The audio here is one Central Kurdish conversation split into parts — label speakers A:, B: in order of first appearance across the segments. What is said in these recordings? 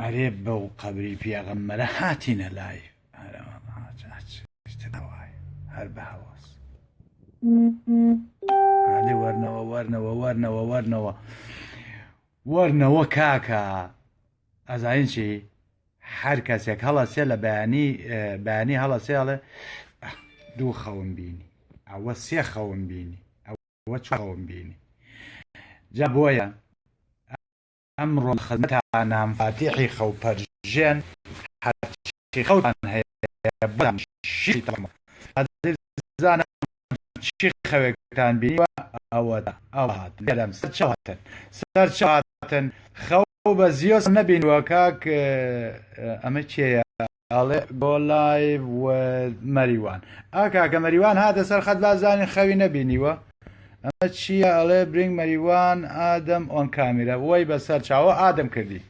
A: ئەرێ بەو قەبری پێغەمبەرە هاتینە لای هەر بە هەواس هادی وەرنەوە وەرنەوە وەرنەوە وەرنەوە وەرنەوە کاکە ئەزانین چی هەر کەسێک هەڵەسێ لە بەیانی هەڵەسێڵێ دوو خەون بینی ئەوە سێ خەون بینی ئەوە چ خەون بینی جا بۆیە ئەمڕۆ خزمەتانام فاتیحی خەوپەرژێن هەرچی خەوتان هەیە بەڵام شی تەمە زانم چی خەوێکتان بینیوە ئەوەدا ئەو هاتن لێرەم سەر چاواتن خەو بە زیۆس نەبینوە کاک ئەمە چێیە ئەڵێ گۆڵای مەریوان کاکە مەریوان هاتە سەر خەت بازانین خەوی نەبینیوە ئەمە چییە ئەڵێ برنگ مەریوان ئادەم ئۆن کامێرە وەی بەسەر چاوە ئادەم کردی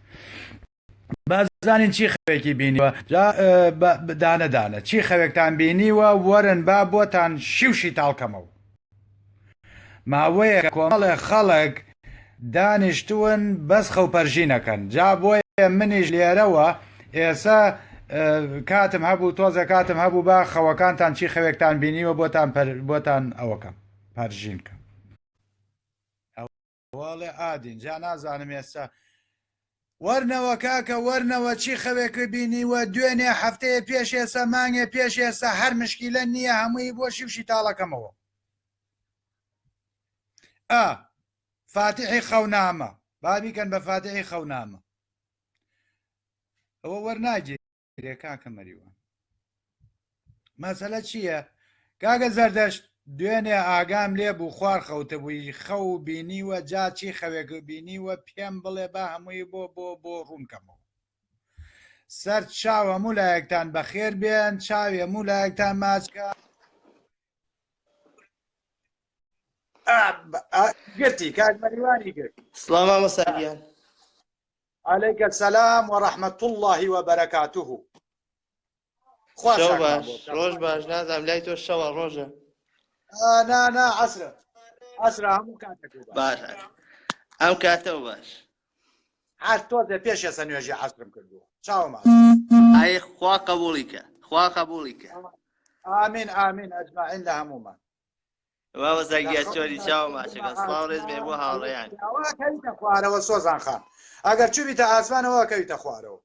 A: بازانین چی خەوێکی بینیوە دانەدانە چی خەوێکتان بینیوە وەرن با بۆتان شیوشی تاڵکەمەوە ماوەیە کۆمەڵێ خەڵک دانیشتوون بەس خەوپەرژینەکەن جا بۆیە منیش لێرەوە ئێستا کاتم هەبوو تۆزە کاتم هەبوو با خەوەکانتان چی خەوێکتان بینیوە بۆتان ئەوەکەم پەرژینکەم ئەوڵێ ئادین جا نازانم ئێستا وەرنەوە کاکە وەرنەوە چی خەوێک بینیوە دوێنێ هەفتەیە پێش ئێستا مانگێ پێش ئێستا هەر مشکیلە نییە هەمووی بۆ شیوشی تاڵەکەمەوە فاتحی خەونامە بابیکەن بە فاتحی خەونامە ئەوە وەرناگیرێ کاکە مەریوان مەسەلە چییە کاکە زەردەشت دوێنێ ئاگام لێ بوو خوار خەوتە بووی خەو بینیوە جا چی خەوێک بینیوە پێم بڵێ با هەمووی بۆ ڕوونکەمەوە سەر چاو هەموو لایەکتان بەخێر بێن چاوی هەموو لایەکتان ماچکە گرتی کاک مەریوانی گرت
B: سڵام مامۆستاگیان
A: عەلەیکە سەلام وەڕەحمەت الله وبەرەکاتوه
B: شەو باش ڕۆژ باش نازانم لای تۆ شەوە ڕۆژە
A: نا عەسرە هەموو کاتێک
B: باش ئەم کاتەوە باش
A: هەر تۆزێ پێش ئێستا نوێژی عەسرم کردووە چاوم
B: ئای خوا قەبوڵیکە خوا قەبوڵیکە
A: ئامین ئامین ئەجمەعین لە هەموومان
B: مامۆستاگیان چۆری چاوە ماچەکە سڵاو ڕێز بێ بۆ هاوڕێیان
A: ئەوە کەویتە خوارەوە سۆزان خان ئەگەر چووبیتە ئاسمانەوە کەویتە خوارەوە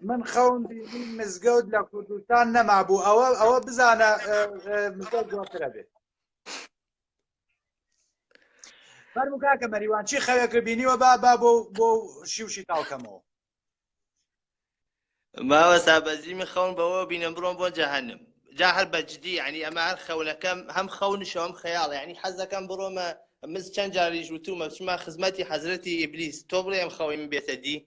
A: من خەون بینیم مزگەوت لە کوردستان نەمابوو ئەوە بزانە مزگەوت جوانترە بێت فەرموو کاکە مەریوان چی خەوێک بینیوە با بۆ شیوشی تاڵکەمەوە
B: ماوەستا بەزیمی خەون بەوە بینم بڕۆم بۆ جەهەنم جا هەر بەجددی ینی ئەمە هەر خەونەکەم هەم خەونشەوە هەم خەیاڵە ینی حەزەکەم بڕۆمە مز چەند جاریش وتومە بچمە خزمەتی حەزرەتی ئیبلیس تۆ بڵێ ئەم خەوی من بێتە دی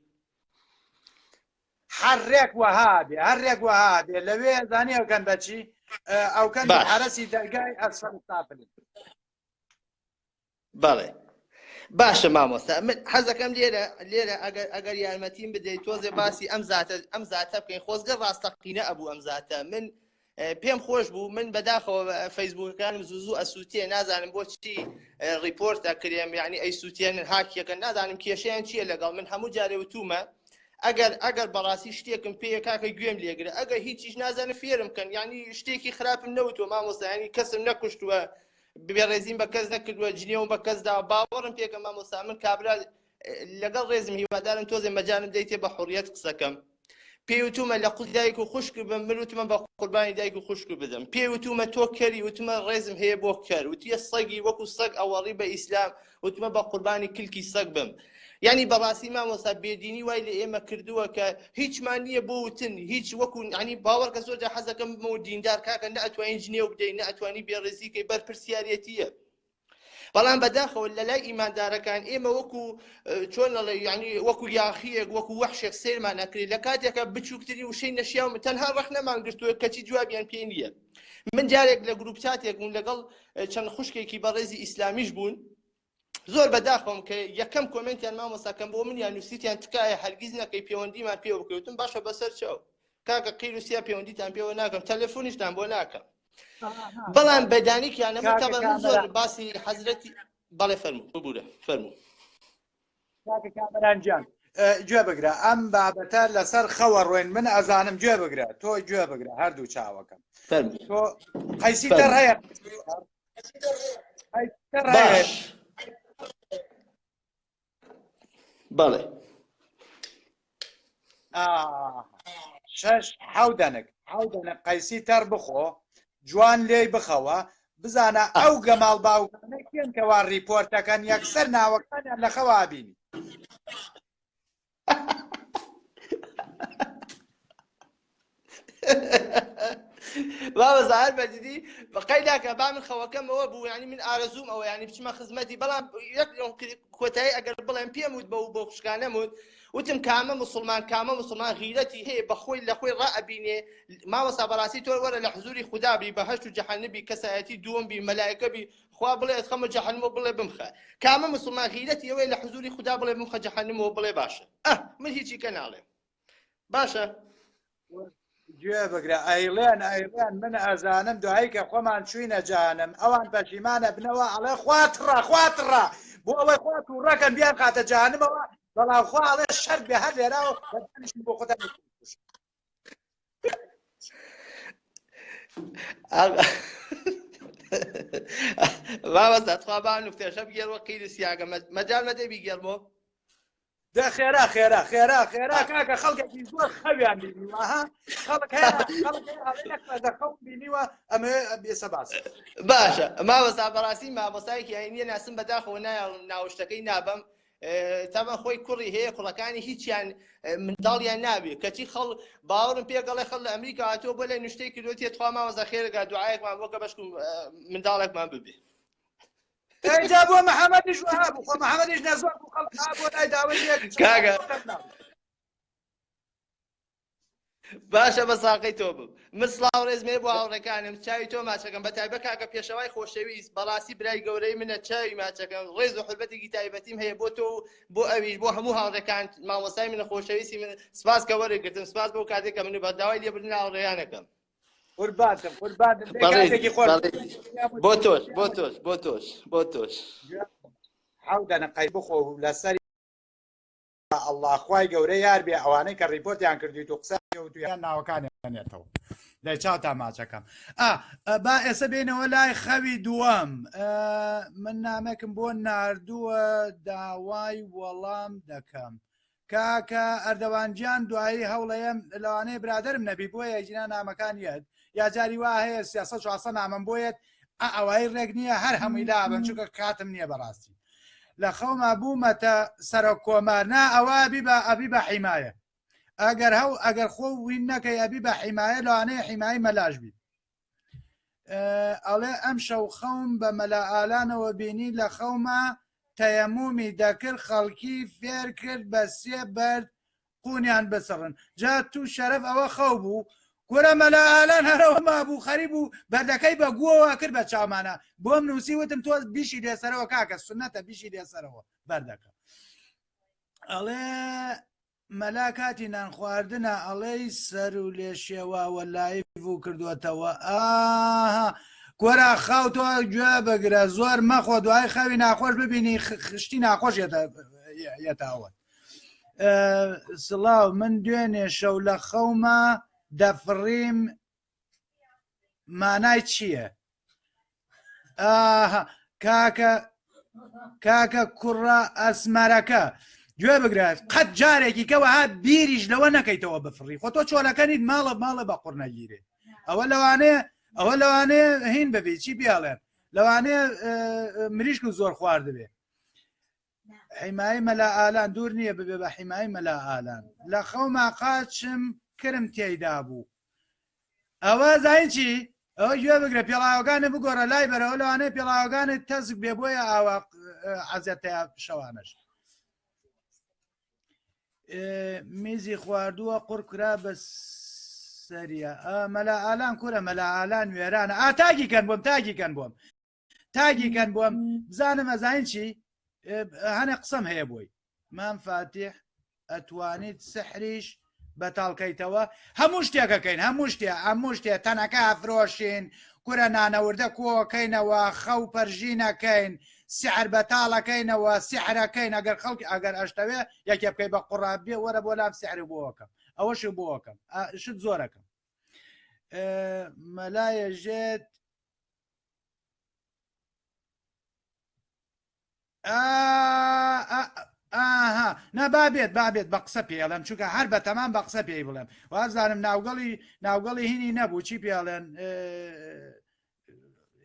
A: هەرێک وەها بێ لەوێ زانی ئەوکەن بەچی ئەوکەن حرەسی دەرگای ئەسفەل سافلین
B: بەڵێ باشە مامۆستا من حەزەکەم لێرە ئەگەر یارمەتیم بدەیت تۆزێ باسی ئەم زاتە بکەین خۆزگە ڕاستەقینە ئەبوو ئەم زاتە من پێم خۆش بوو من بەداخەوە فەیسبوکەکانم زوو ئەسووتێ نازانم بۆچی ریپۆرت ئەکرێم یعنی ئەی سووتێنن هاکیەکە نازانم کێشەیان چییە لەگەڵ من هەموو جارێ وتومە ئەگەر بەڕاستی شتێکم پێیە کاکە گوێم لێگرە ئەگەر هیچیش نازانە فێرم کەن یعنی شتێکی خراپم نەوتوە مامۆستا ینی کەسم نەکوشتووە بێڕێزیم بە کەس نەکردووە جنێوم بە کەسدا باوەڕم پێکە مامۆستا من کابرا لەگەڵ ڕێزم هیوادارم تۆزێ مەجانم دەیتێ بە حوڕیەت قسەکەم پێوتومە لە قوت دایک و خوشک بم من وتمە بە قوربانی دایک و خوشک بدەم پێوتومە تۆ کەری وتمە ڕێزم هەیە بۆ کەر وتیە سەگی وەکو سەگ ئەوەڕی بە ئیسلام وتمە بە قوربانی کلکی سەگ بم یعنی بەڕاستی مامۆستا بێدینی وای لە ئێمە کردووە کە هیچمان نییە بۆ وتن هیچ وەکو ینی باوەڕکە زۆرجار حەزەکەم بمەوە دیندار کاکە نەئەتوانین جنێو بدەین نەئەتوانی بێڕێزیکەی بەرپرسیارەتیە بەڵام بەداخەوە لە لای ئیماندارەکان ئێمە وەکو چۆن لەڵێ یعنی وەکو یاخیەک وەکو وەحشێک سێرمان نەکرێت لە کاتێکە بچووکتری وشەی نەشیاوم تەنها ڕەخ نەمانگرتووە کەچی جوابیان پێ نییە من جارێک لە گروپ چاتێک بوون لەگەڵ چەند خوشکێکی بەڕێزی ئیسلامیش بوون زۆر بەداخەوم کە یەکەم کۆمنتیان مامۆستاکەم بۆ منیان نووسیتیان تکایە هەرگیز نەکەی پەیوەندیمان پێوە بکەوتم باشە بەسەر چاو کاکە قیر و سیا پەیوەندیتان پێوە ناکەم تەلەفۆنیشتان بۆ ناکەم بەڵام بەدانیکیانە من تەبە من زۆر باسی حەزرەتی بەڵێ فەرموو ببوورە فەرموو
A: کاکە کامەرانگیان گوێ بگرە ئەم بابەتە لەسەر خەوە ڕۆین من ئەزانم گوێ بگرە تۆ گوێ بگرە هەردوو چاوەکەم تۆ قەیسی تەر هەیە
B: باش بەڵێ
A: 6 حەودەنک قەیسی تەر بخۆ جوان لێی بخەوە بزانە ئەو گەماڵ باوکانە کێن کەوا ریپۆرتەکەن یەکسەر ناوەکانیان لە خەوا بینی
B: بابە زاهر بەجددی بەقەیداکە با من خەوەکەمەوە بوو ینی من ئارەزوم ئەوە ینی بچمە خزمەتی بەڵام کۆتایی ئەگەر بڵێم پێم وت بە خوشکانەم وتم کامە مسلمان غیرەتی هەیە بەخۆی لە خۆی ڕائەبینێ ماوەسا بەڕاستی تۆ وەرە لە حزوری خودابی بەهەشت و جەحەنەبی کەسایەتی دووەم بی مەلایکە بی خوا بڵێ خەمە جەحەنەمەوە بڵێ بمخە کامە مسلمان غیرەتی ئەوەی لە حزوری خوددا بڵێ بمخە جەحەنەمەوە بڵێ باشە من هیچی کە ناڵێم باشە
A: گوێ بگرە ئەیڵێن من ئەزانم دوایی کە خۆمان چوینە جانم ئەوان پەشیمانە بنەوە ئەڵێ خواتڕە بۆ ئەوەی خوات و ڕەکەن بیان خاتە جانمەوە بەڵام خوا ئەڵێ شەر بێ هەر لێراوە بۆ خۆدا
B: بابەزات خوا با نوکتێشە بگێڕوە قیری سیاگە مەجال نەدەبی گێڕمەوە
A: دا خێرا کاکە خەڵکێکی زۆر خەویان بینیوە خەڵک خەڵ بینیوە ئەمە بێسە باس
B: باشە ماوەستا بەڕاستی مامۆستایەکی ئاینیە ناسم بەداخەوە ناوشتەکەی نابم تاما خۆی کوڕی هەیە کوڕەکانی هیچیان منداڵیان نابێت کەچی خەڵ باوەڕم پێگەڵێ خەڵ لە ئەمریکا هاتووە بۆ لای نوشتەی کردوێتێ توا ماوەزە خێرەگا دوعایەکمان بۆ کە بەشکم منداڵێکمان ببێ
A: جا بۆ محەممەدیش بوو خۆ محەممەدیش نەزۆر بوو خەڵک بۆ لای داوای
B: کاگە باشە بە ساقەی تۆ بم من سڵاو ڕێزمێ بۆ هاوڕێکانم چاوی تۆ ماچەکەم بە تایبەت کاکە پێشەوای خۆشەویست بەڕاستی برای گەورەی منە چاوی ماچەکەم ڕێز و حربەتێکی تایبەتیم هەیە بۆ تۆ بۆ ئەویش بۆ هەموو هاوڕێکان مامۆستای منە خۆشەویستی من سپاس کە وەرەگرتم سپاس بۆ کاتێکە من بە داوای لێبردن هاوڕێیانەکەم بۆ تۆش
A: حەودەنە قەی بخۆ لەسەر ئەڵڵا خوای گەورەی یار بێ ئەوانەی کە ریپۆرتیان کردویت و قسەی وتویان ناوەکانیانێتەوە لای چاو تا ماچەکەم با ئێستا بێنەوە لای خەوی دووەم من نامێکم بۆ ناردووە داوای وەڵام دەکەم کاکە ئەردەوانجیان دوایی هەوڵەیەم لەوانەیە برادرم نەبی بۆ یەکجینا نامەکانیەت یا جاری وا هەیە سیاسە چواسە نامم بۆیەت ئەوەی ڕێک نییە هەر هەمووی لابن چونکە کاتم نییە بەڕاستی لە خەوما بوومەتە سەرۆک کۆمارنا ئەوە ئەبی بە حیمایە ئەگەر خۆ وین نەکەی ئەبی بە حیمایە لەوانەیە حیمایی مەلاش بیت ئەڵێ ئەم شەو خەوم بە مەلا ئالانەوە بینی لە خەوما تەیەمومی دەکرد خەڵکی فێر کرد بە سێ بەرد قونیان بسڕن جا تو شەرەف ئەوە خەو بوو گۆرە مەلا ئالان هەرەوە مابوو خەریب و بەردەکەی بە گووەوە کرد بە چاومانە بۆم نووسی وتم تۆ بیشی لێسەرەوە کاکە سنەتە بیشی لێسەرەوە بەردەکە ئەڵێ مەلا کاتی نان خواردنە ئەڵێی سەر و لێشێواوە لایف و کردوەتەوە گۆرە خاو تۆ گوێ بگرە زۆر مەخۆ دوای خەوی ناخۆش ببینی خشتی ناخۆش یەتاوە سڵاو من دوێنێ شەو لە خەومە دەفڕیم مانای چییە؟ کاکە کوڕە ئەسمەرەکە گوێ بگرێت قەت جارێکی کەوەها بیریش لەوە نەکەیتەوە بفڕی خۆ تۆ چۆلەکەنیت ماڵە بە قوڕ نەگیرێ ئەوە لەوانەیە هین ببێ چی بیاڵێن لەوانەیە مریشک و زۆر خواردبێ حیمایی مەلا ئالان دوور نییە ببێ بە حیمایی مەلا ئالان لە خەوما قاچم کرم تێیدا بوو ئەوە زین چی؟ ئەوە گوێ بگرە پێڵاوەکانە بگۆڕە لای بەرەوە لەوانەیە پێڵاوەکانت تەزک بێ بۆیە ئاوا عەزەتەیە شەوانەش میزی خواردووە قوڕکرا بە سەریە مەلا ئالان کوورە مەلا ئالان وێرانە تاگیکەن بۆم بزانم ئەزین چی؟ هەنێ قسەم هەیە بۆی مام فاتح ئەتوانیت سحریش بەتاڵکەیتەوە هەموو شتێکەکەین هەموو شتێ تەنەکە ئەفرۆشین کورە نانەوردە کۆکەینەوە خەو پەرژینەکەین سحر بەتاڵەکەینەوە سحرەکەین ئەگەر خەڵک ئەگەر ئەشتەوێ یەکێ بکەی بە قوڕابێ وەرە بۆ لام سحر بۆەکەم ئەوەش بۆەکەم شت زۆرەکەم مەلایەژێت بابێت بە قسە پێڵێم چونکە هەر بە تەمان بە قسە پێی بڵێم وازانم ناوگەڵی هینی نەبوو چی پێڵێن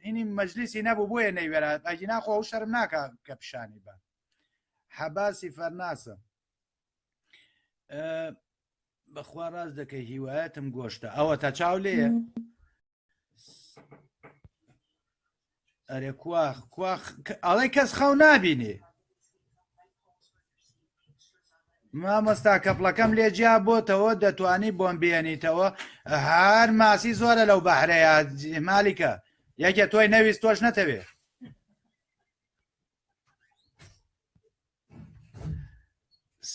A: هینی مەجلیسی نەبوو بۆیە نەیوێرە ئەگی ناخۆ ئەو شەرم ناکە کە پیشانی بە حەباسی فەرناسە بەخوا ڕاست دەکەی هیوایەتم گۆشتە ئەوە تا چاو لێیە ئەرێ ئەڵێ کەس خەو نابینێ مامۆستا کەپڵەکەم لێجیا بۆتەوە دەتوانی بۆم بێنیتەوە هەر ماسی زۆرە لەو بەهرەیە مالیکە یەکێ تۆی نەویست تۆش نەتەوێ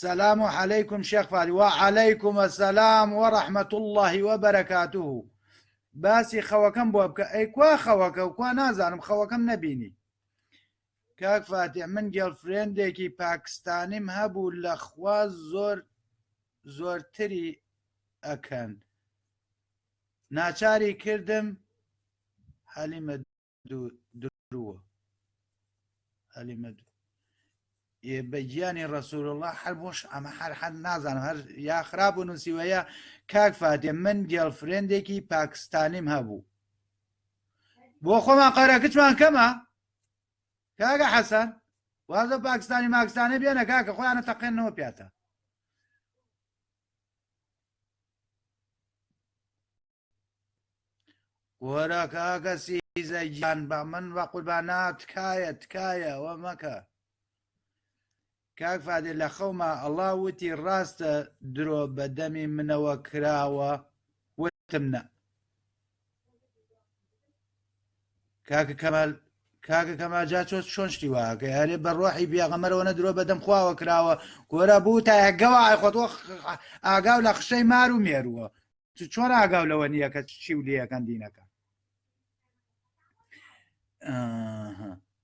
A: سلام علیکم شێخ فادی وعەلەیکم السلام وەڕەحمەت الله وبەرەکاتوه باسی خەوەکەم بۆ بکە ئەی کوا خەوەکە و کوا نازانم خەوەکەم نەبینی کاک فاتح من گێڵفرێندێکی پاکستانیم هەبوو لەخوا زۆرتری ئەکەن ناچاری کردم حەلیمە درووە حەلیمە بەگیانی ڕەسوول الله هەر بۆش ئەمە هەر نازانم هەر یا خراپ و نووسیوەیە کاک فاتح من گێڵفرێندێکی پاکستانیم هەبوو بۆ خۆمان قەرەکچمان کەمە کاکە حەسەن وازە پاکستانی ماکستانی بێنە کاکە خۆیانە تەقێنەوە پیاتە وەرە کاکە سیزە گیان بە من بە قوربانە تکایە ئەوە مەکە کاک فادێ لە خەوما ئەڵڵا وتی ڕاستە درۆ بە دەمی منەوە کراوە وتم نە کاکە کەماجا چۆن شتی واکە هەرێ بە ڕۆحی پێغەمبەرەوە نەدرۆ بەدەم خواوە کراوە گۆرە بوو تا گەوای خۆتۆ ئاگاو لە خشەی مار و مێرووە چۆن ئاگاو لەوە نییە کە چی و لێەکەن دینەکە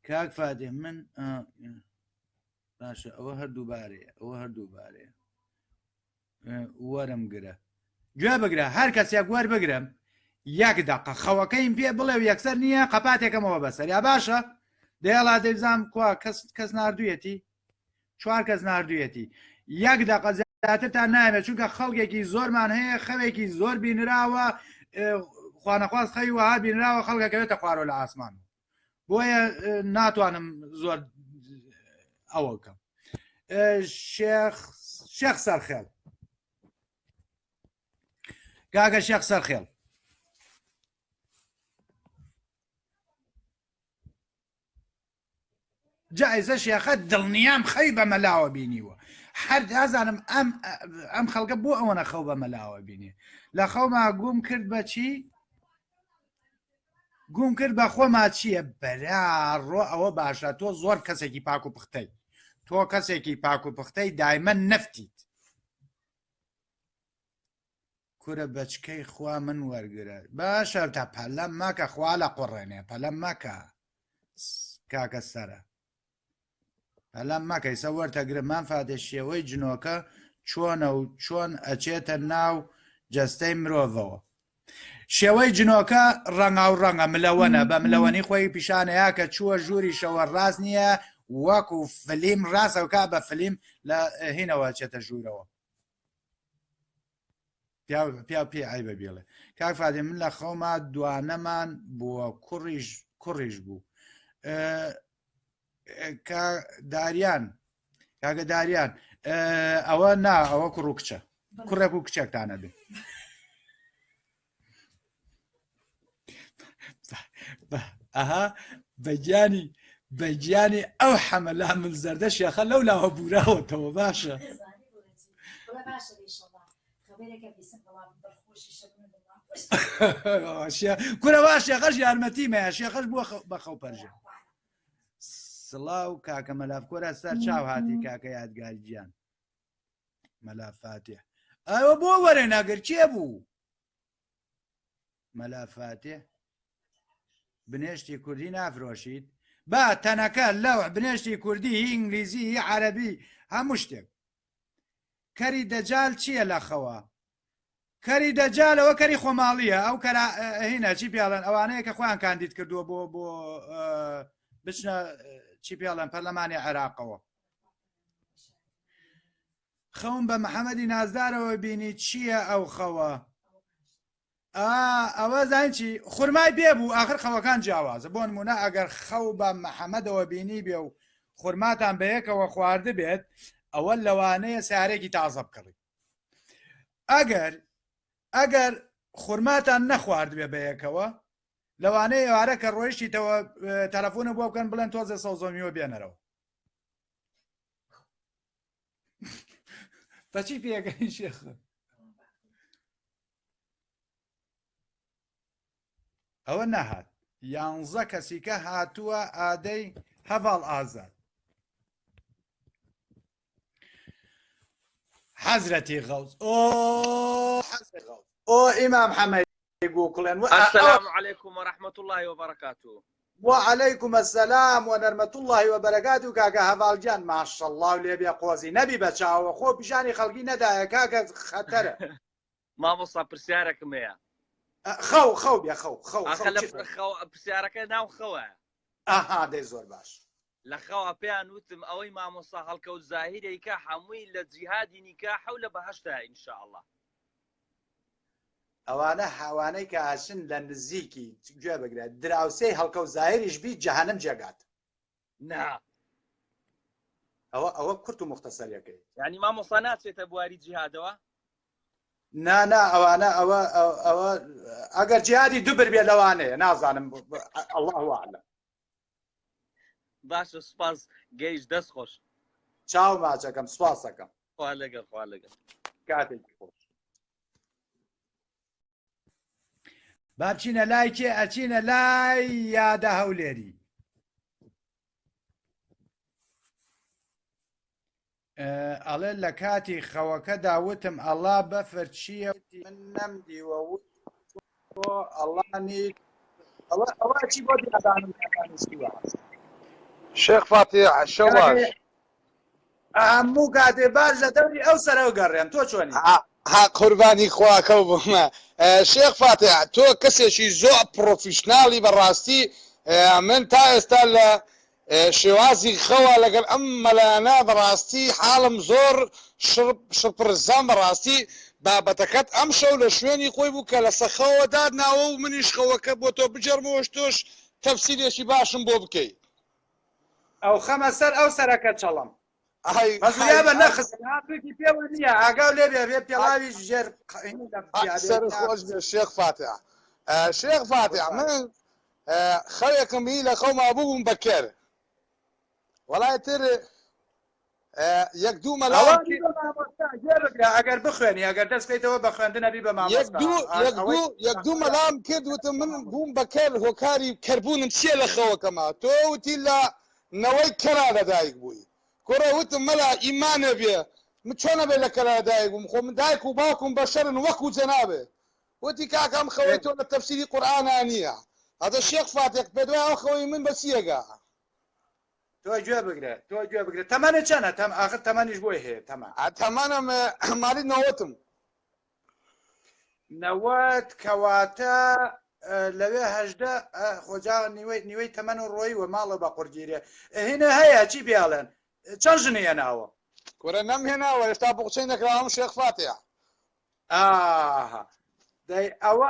A: کاک فادێ من باشە ئەوە هەردوو بارەیە وەرم گرە گوێ بگرە هەر کەسێک وەربگرم یەک دەقە خەوەکەیم پێ بڵێ و یەکسەر نییە قەپاتێکەمەوە بەسەر یا باشە دێڵا دەیزانام کوا کەس نردوویەتی 4 کەس نردوویەتی یەک دەقە زیاترتان نامێت چونکە خەڵکێکی زۆرمان هەیە خەوێکی زۆر بینراوە خوانەخواست خەوی وەها بینراوە خەڵکەکەوێتە خوارۆ لە ئاسمان بۆیە ناتوانم زۆر ئەوە بکەم شێخ سەرخێڵ کاکە شێخ سەرخێڵ جایزە شێخە دڵنیام خەوی بە مەلاوە بینیوە هەر دازانم ئەم خەڵکە بۆ ئەوەنە خەو بە مەلاوە بینێ لە خەوما گوم کرد بە چی گوم کرد بە خۆما چییە بەراڕۆ ئەوە باشە تۆ زۆر کەسێکی پاک و پختەی تۆ کەسێکی پاک و پختەی دایمە نەفتیت کورە بەچکەی خوا من وەرگرە باشە تا پەلەم مەکە خوا لە قوڕێنێ پەلەم مەکە کاکە سەرە پەلەم مەکەی سە وەرتەگرمان فاتێ شێوەی جنۆکە چۆنە و چۆن ئەچێتە ناو جەستەی مرۆڤەوە شێوەی جنۆکە ڕەنگا و ڕەنگە ملەوەنە بە ملەوەنی خۆی پیشانەیە کە چووە ژووری شەوە ڕاست نییە وەکو فلیم ڕاستەوکا بە فلیم لە هینەوە چێتە ژوورەوە پێ عیبە بێڵێ کاک فادێ من لە خەوما دوانەمان بووە کوڕیش بوو کاکە داریان ئەوە نا ئەوە کوڕ و کچە کوڕێک و کچێکتانە بێ ئەها بەگیانی ئەو حەمەلا من زەردە شێخە لەو لاوە بوراوەتەوە باشە کورە وا شێخەش یارمەتیمەیە شێخەش بووە بە خەو پەرژێ سڵاو کاکە مەلافکۆرە سەر چاو هاتی کاکە یادگاری گیان مەلا فاتح ئەوە بۆ وەرە ناگەر کێ بوو مەلا فاتح بنێشتی کوردی نافرۆشیت با تەنەکە لەوح بنێشتی کوردی ئینگلیزی عەرەبی هەموو شتێک کەری دەجال چییە لە خەوە کەری دەجالەوە کەری خۆماڵیە ئەو کەرا هینە چی پیاڵەن ئەوانەیە کە خۆیان کاندید کردووە بۆ بچنە چی پیاڵەن پەرلەمانی عێراقەوە خەون بە محەممەدی نازدارەوە بینی چییە ئەو خەوە ئەوە زانچی خورمای پێبوو آخر خەوەکان جیاوازە بۆ نمونە ئەگەر خەو بە محەممەدەوە بینی بێ و خورماتان بەیەکەوە خواردە بێت ئەوە لەوانەیە سارێکی تازە بکڕی ئەگەر خورماتان نەخوارد بێ بەیەکەوە لەوانەیە ئێوارە کە ڕۆیشتیتەوە تەلەفۆنە بۆ بکەن بڵێن تۆزە سەوزۆمیوە بێنەرەوە بەچی پێەکەی شێخ ئەوە نەهات 11 کەسیکە هاتووە ئادەی هەڤاڵ ئازاد حەزرەتی غەوز ئۆ ئیمام حەمەدی گووکڵێن
C: السلام عليكم ورحمة الله وبركاته.
A: وعليكم السلام ونرمة الله وبركاته كاكا هەڤاڵگیان ماشەڵڵا و لێبێ قۆزی نەبی بەچاوە خۆ پیشانی خەڵکی نەدایە کاکە خەتەرە
C: مامۆستا پرسیارێکم هەیە
A: خەو بێ
C: خەو پرسیارەکە ناو خەوە
A: ئاها دەی زۆر باش
C: لە خەوە پێیان وتم ئەوەی مامۆستا هەڵکەوت زاهیرێکە هەمووی لە جیهادی نیکاح و لە بەهەشتا ئینشاءالله
A: ئەوانە هاوانەی کە هاشن لە نزیکی گوێ بگرێت دراوسەی هەڵکە و زاهریش بی جەهەنەم جێگات
C: نا
A: ئەوە کورت و مختصەریەکەی
C: یعنی مامۆستا ناچێتە بواری جیهادەوە
A: نا ئەوانە ئەوە ئەگەر جیهادی دووبر بێ لەوانەیە نازانم الله ئەعلەم
C: باشە سوپاس گەیشت دەست خۆش
A: چاو ماچەکەم سوپاس دەکەم
C: خوا لەگەڵ
A: کاتێکی خۆش با بچینە لای کێ ئەچینە لای یادە هەولێری ئەڵێ لە کاتی خەوەکەدا وتم ئەڵڵا بەفر چییە من نەمدیوە ئەڵانی ئەوە چی بۆ دیادانم
D: شيخ فاتح شواش
A: هەموو کاتێ باش لە دەوری ئەو سەرەوە گەڕێم تۆ چۆنی
D: ها قوربانی خواکەو بمە شيخ فاتح تۆ کەسێکی زۆر پرۆفیشناڵی بەڕاستی من تا ئێستا لە شێوازی خەوە لەگەڵ ئەم مەلایانە بەڕاستی حاڵم زۆر شپرزان بەڕاستی بابەتەکەت ئەم شەو لە شوێنی خۆی بوو کە لە سەخەوە دادناوە و منیش خەوەکە بۆ تۆ بجەرمەوەش تۆش تەفسیرێکی باشم بۆ بکەیت
A: ئەو خەمە سەر ئەو سەرەکە چەڵم بە نەخزی پێوە نییە ئاگاو لێ بێ پێڵاوی ژێر
D: سەر خۆش بێ شێخ فاتح شێخ فاتح من خەوێکم هی لە خەوما بووم بەکەر وەڵای تر یەک دوو مەلاوە
A: ئەگەر بخوێنی ئەگەر دەست بکەیتەوە بە خوێندنەبی بە
D: یەک دوو مەلام کرد وتم من بووم بەکەر هۆکاری کەربوونم چییە لە خەوەکەما تۆ وتی لە نەوەی کەرا لەدایک بووی کۆڕە وتم مەلا ئیمانە بێ من چۆنە بێ لە کەرا لەدایک بووم خۆ من دایک و باوکم بەشەرن وەکو جەنابێ وتی کاکەم خەوەی تۆ لە تەفسیری قورئانە نییە هەذا شێخ فاتح پێ دوای ئەو خەوەی من بە چیەگا
A: تۆ گوێ بگرێت تەمەنە چەنە ئاخر تەمەنیش بۆی هەیە
D: تەمەنم ماڵی نەوەتم
A: نەوەت کەواتە لەوێ هەژدە خۆجا نیوەی تەمەن و ڕۆی وە ماڵە بە قورگیرێ هینە هەیە چی پێڵێن چەند ژنە هێناوە
D: کورە نەمهێناوە هێشتا بۆقچەی نەکراوەم شێخ فاتح
A: ئەوە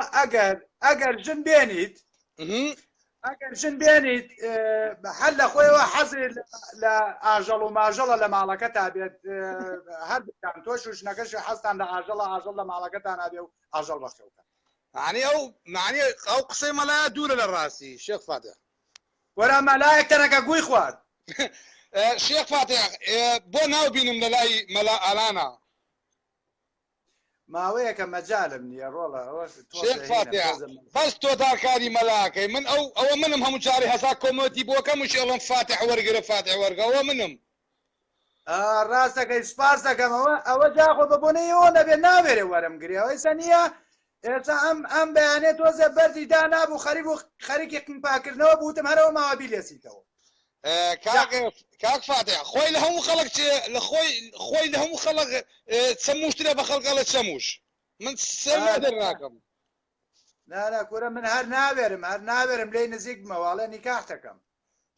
A: ئەگەر ژن بێنیت ئەگەر ژن بێنیت هەر لە خۆیەوە حەزی لە ئاژەڵ و ماژەڵە لە ماڵەکە تا بێت هەر بکان تۆش و ژنەکەش حەزتان لە ئاژەڵ لە ماڵەکەتان نابێ و ئاژەڵ بەخێوکە
D: معنی ئەو قسەی مەلایە دوورە لە ڕاستی شێخ فاتح
A: وەرە مەلایەک تەنەکە گووی خوارد
D: شێخ فاتح بۆ ناوبینم لە لای مەلا ئالانە
A: ماوەیەکە مەجالم نییە ڕۆڵە
D: شێخ فاتح بەس تۆ داکاری مەلاکەی من ئەوە منم هەموو جاری هەزار کۆمەتی بۆکەم و شێڵم فاتح وەرگرە فاتح وەرگە ئەوە منم
A: ڕاستەکەی سپاس دەکەمەوە ئەوە جاخۆ بەبوونەوە نەبێت نابێرێ وەرم گریەوەی سەنیە ئێستا ئەم بەیانێت تۆزە بەردی دا نابوو خەریک و خەریکی قمپاکردنەوە بوتم هەرەوە ماوە بیلێسیتەوە
D: کاک فاتح خۆی لە هەموو خەڵک لە خۆی لە هەموو خەڵک چەموشترە بە خەڵکە لە چەموش من سەر دەرناکەم
A: لا کورە من هەر ناوێرم لێی نزیکمەواڵە نیکاح دەکەم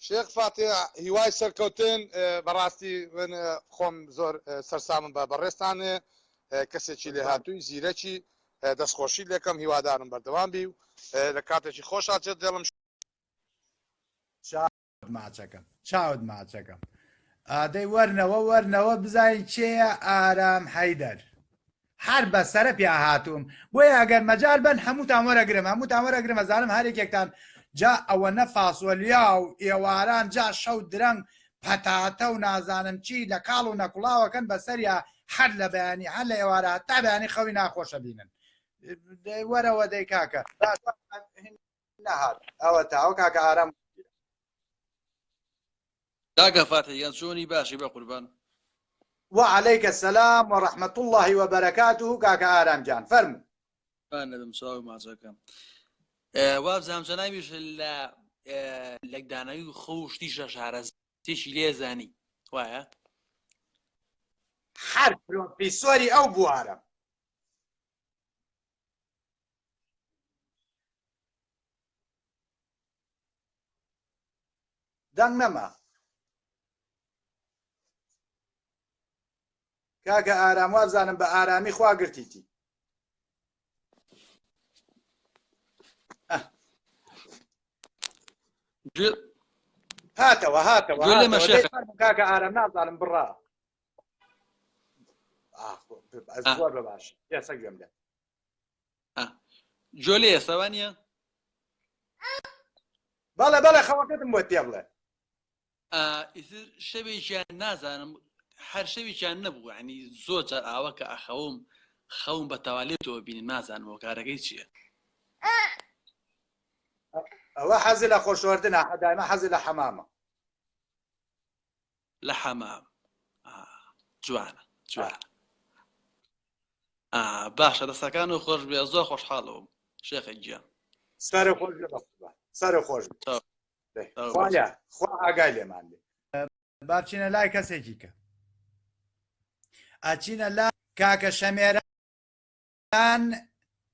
D: شێخ فاتح هیوای سەرکەوتن بەڕاستی من خۆم زۆر سەرسامم بە بەڕێستانێ کەسێکی لێ هاتووی زیرەکی دەستخۆشی لێکم هیوادارم بەردەوام بی و لە کاتێکی خۆشات دێڵم
A: چاوت ماچەکەم ئادەی وەرنەوە بزانین چێە ئارام حەیدەر هەر بەسەرە پیا هاتووم بۆیە ئەگەر مەجال بن هەمووتان وەرەگرم ئەزانم هەرێکێکتان جا ئەوە نەفاسۆلیا و ئێواران جا شەو درەنگ پەتاتە و نازانم چی لە کاڵ و نەکوڵاوەکەن بەسەریا هەر لە بەیانی هەر لە ئێوارە تا بەیانی خەوی ناخۆشە بینن وەرەوە دەی کاکە نەهات ئەوە تاوە کاکە ئارام
E: کاکە فاتحیان چۆنی باشی بە قوربان
A: وعليك السلام ورحمة الله وبركاته كاكا آرام جان فرمو
E: نەدەم چاوی ماچەکەم وابزانام چەناویش لە لەکدانەوی خۆشتی شەشارە تێشی لێزانی وایە
A: هەر پرۆفیسۆری ئەو بوارە دەنگ نەما کاکە ئارام وابزانم بە ئارامی خوا گرتیتی هاتەوە کاکە ئارام نازانم بڕا زۆر بەباش یاسە گوێم لێ
E: جۆ لێ ئێستاوانە
A: بەڵێ خەوەکەتم بۆ تێ بڵێ
E: ئیتر شەوێکیان نازانم هەر شەوێکیان نەبوو ینی زۆر جار ئاوە کە خەوم بە تەواالێتەوە بینین نازانم بۆ کارەکەی چییە
A: ئەوە حەزی لە خۆشوەردنە دایمە حەزی لە حەمامە
E: لە حەمام جوانە باشە دەستەکان و خۆش بێ زۆر خۆشحاڵەوەم شێخێک گیان
A: سەر خۆش خوا ئاگای لێمان بێ باچینە لای کەسێکی کە ئاچینە لای کاکە شەمێران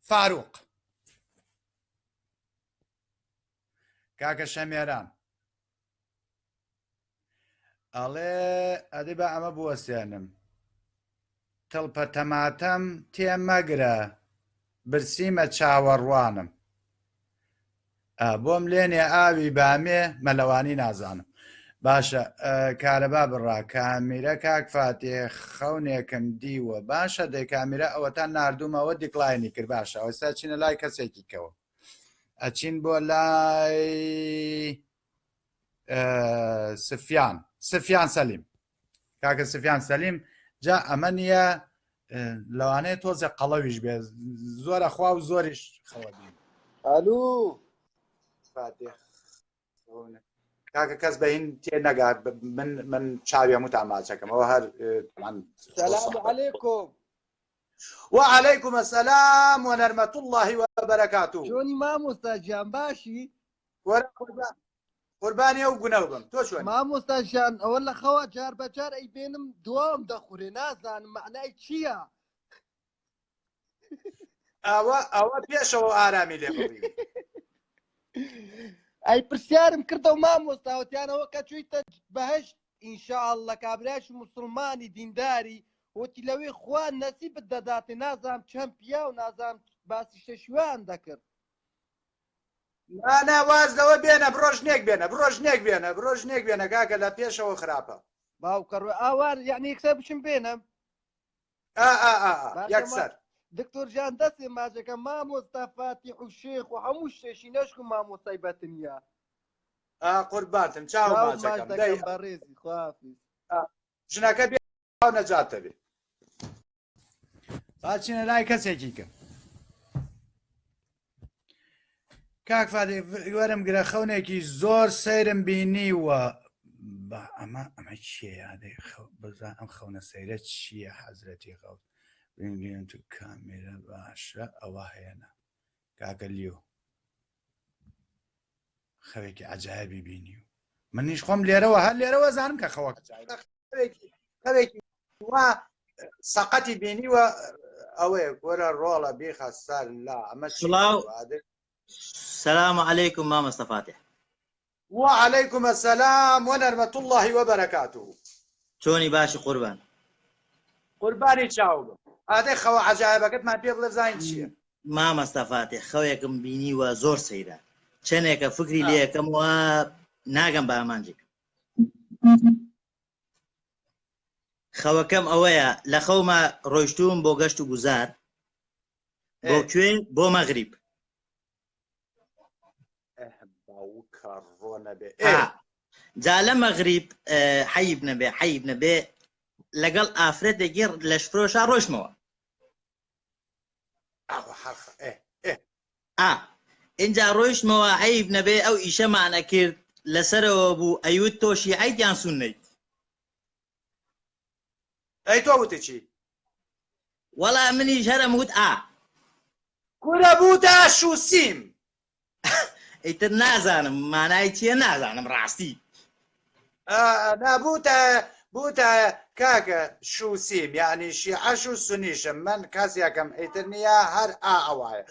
A: فاروق کاکە شەمێران ئەڵێ ئەدی بە ئەمە بوەستێنم تڵپە تەماتەم تێمەگرە برسیمە چاوەڕوانم بۆم لێنێ ئاوی بامێ مەلەوانی نازانم باشە کارەبا بڕا کامیرە کاک فاتێ خەونێکم دیوە باشە دەی کامیرە ئەوەتان نردومەوە دیکلاینی کرد باشە ئەوستا چینە لای کەسێکی کەوە ئەچین بۆ لای سفیان سەلیم کاکە سفیان سەلیم جا ئەمە نییە لەوانەیە تۆزێ قەڵەویش بێ زۆرە خوا و زۆریش خەوە بین
F: ئالو
A: کاکە کەس بە هین تێ نەگات من چاوی هەموو تاماچەکەم ئەوە هەر
F: سلام علیکم
A: وعليكم السلام ورحمة الله وبركاته
F: چۆنی مامۆستا گیان باشی
A: قوربانی ئەو گونە بم تۆ چۆن
F: مامۆستا ژیان ئەوە لە خەوە جار بەجار ئەی بێنم دوام دەخورێ نازانم معنای چییە
A: ئەوە پێشەوە ئارامی لێ بڕی
F: ئەی پرسیارم کردەوە مامۆستاوەتیانەوە کە چوویتە بەهەشت ئینشاءڵڵە کابرایش مسلمانی دینداری وتی لەوێ خوا نەسیبت دەداتێ نازانم چەند پیا و نازانم باسی شەشویان دەکرد
A: واز لەوە بێنە بڕۆژنێک بێنە کاکە لە پێشەوە خراپە
F: باوکەڕ ئاوان یعنی یەکسەر بچم بێنم
A: یەکسەر
F: دکتۆر ژیان دەستێ ماجەکە مامۆستا فاتیح و شێخ و هەموو شتێشی نەشک و مامۆستای بەتنیا
A: قورباتم چاو ماچەکەم
F: بەڕێزی خوافی
A: ژنەکە بێ نەجاتە بێ باچینە لای کەسێکی کە کاک فادی وەرم گرە خەونێکی زۆر سەیرم بینیوە ئەمە چییە بزان ئەم خەونە سەیرە چییە حەزرەتی خەوت بینگەن تو کامێرە باشە ئەوە هەیەە کاکە لیۆ خەوێکی عەجایبی بینی و منیش خۆم لێرەوە هەر لێرەوە زانم کە خەوە
G: خەوێکی وا سەقەتی بینیوە ئەوەیە وەرە ڕۆڵە بیخە سەر لا ئەمە
H: سڵاو سلام عليكم ماما فاتح
G: وعليكم السلام ورحمة الله وبركاته
H: چۆنی باشی قوربان
G: قوربانی چاو بم ئادەی خەوە عەجایبەکەتمان پێ بڵێ بزانین چییە
H: ماما فاتح خەوێکم بینیوە زۆر سەیرە چەندێکە فکری لێ یەکەمەوە ناگەم بە ئامانجێک خەوەکەم ئەوەیە لە خەومە ڕۆیشتوم بۆ گەشت و گوزار بۆ کوێ بۆ مەغریب جا لە مەغریب حەیب نەبێ لەگەڵ ئافرەتێکی لەشفرۆشا ڕۆیشتمەوە اینجا ڕۆیشتمەوە حەیب نەبێ ئەو ئیشەمانە کرد لەسەرەوە بوو ئەیوت تۆ شیعەیت یان سوننەیت
G: ئەی تۆ وتە چی
H: وەڵا منیش هەرم وت
G: کورە بووتە شووسیم
H: ئیتر نازانم مانای چییە نازانم ڕاستی
G: بووتە کاکە شووسیم یعنی شیعەش و سونیشم من کەسێکم ئیتر نییە هەر ئەوایە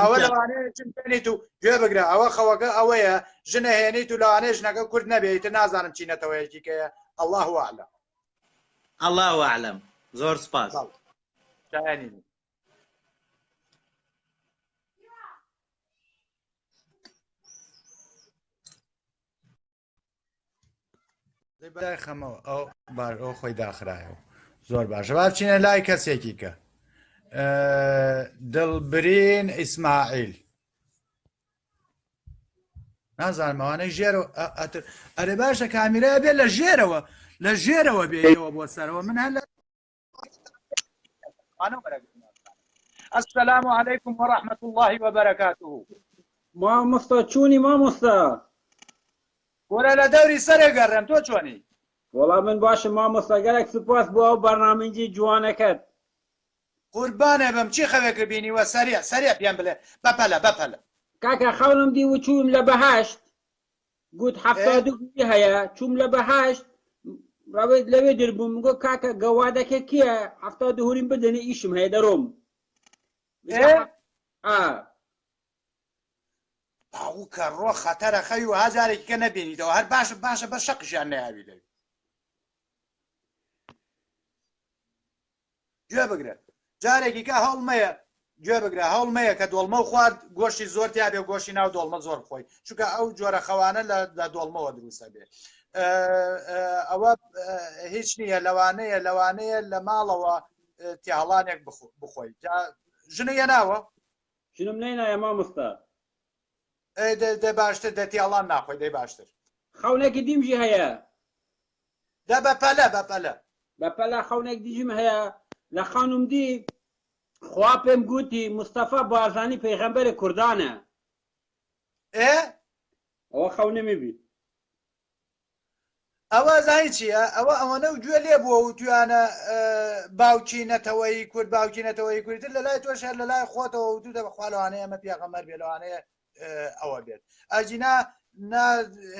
G: ئەوە لەوانەیە چم پێنیت و گوێ بگرە ئەوە خەوەکە ئەوەیە ژنە هێنیت و لەوانەیە ژنەکە کورد نەبێت نازانم چینەتەوەیەکی کەیە الله ئەعلەم
H: الله ئەعلەم زۆر سپاس
G: شایانی
A: بەلای خەمەوە ئەو بار ئەو خۆی داخرایەوە زۆر باشە با بچینە لای کەسێکی کە دڵبرین ئیسماعیل نازانم ئەوانەی ژێرەوە ئەرێ باشە کامیرای بێ لە ژێرەوە بێەوە بۆ سەرەوە من هەر
G: السلام عليكم ورحمة الله وبركاته
I: مامۆستا چوونی مامۆستا
G: وەرە لە دەوری سەرێ گەڕێم تۆ چۆنی
I: وەڵام من باشم مامۆستا گەلێک سوپاس بۆ ئەو بەرنامەی جوانەکەت
G: قوربانێ بم چی خەوێکە بینیوە سەریع پێم بڵێ بەپەلە
I: کاکە خەونم دی و چووم لە بەهاشت گوت هەفتا دوو هەیە چووم لە بەهاشت ڕاوێت لەوێ دەربووم گۆ کاکە گەوادەکە کییە هەفتا دوهوریم بدەنێ ئیشم هەیە دەڕۆم
G: باوکە ڕۆ خەتەرە خەوی و هەزارێکی کە نەبینیتەوە هەر باشە بە شەقیشیان نەیاوی لەوی گوێ بگرە جارێکی کە هەڵمەیە گوێ بگرە هەڵمەیە کە دۆڵمە و خوارد گۆشتی زۆر تیا بێ گۆشتی ناو دۆڵمە زۆر بخۆی چونکە ئەو جۆرە خەوانە لە دۆڵمەوە دروستە بێ ئەوە هیچ نییە لەوانەیە لە ماڵەوە تیاهڵانێک بخۆی ژنە یە ناوە
I: ژنم نەینایە مامۆستا
G: دە باشتر دەتیاڵان ناخۆی دەی باشتر
I: خەونێکی دیمژی هەیە
G: دە بەپەلە
I: بەپەلا خەونێک دیژم هەیە لە خانم دی خوا پێم گوتی مستەفا بارزانی پەیغەمبەرە کوردانە ئەوە خەونەمی بی
G: ئەوە زانی چییە ئەوە ئەوەنە و گوێ لێ بووە و توانە باوکی نەتەوەی کورد باوکی نەتەوەی کوردتر لە لای تۆش هەر لە لای خۆتەوە و دوو دەبخوا لەوانەیە ئەمە پێغەمبەر بێ لەوانەیە ئەوە بێت ئەجینا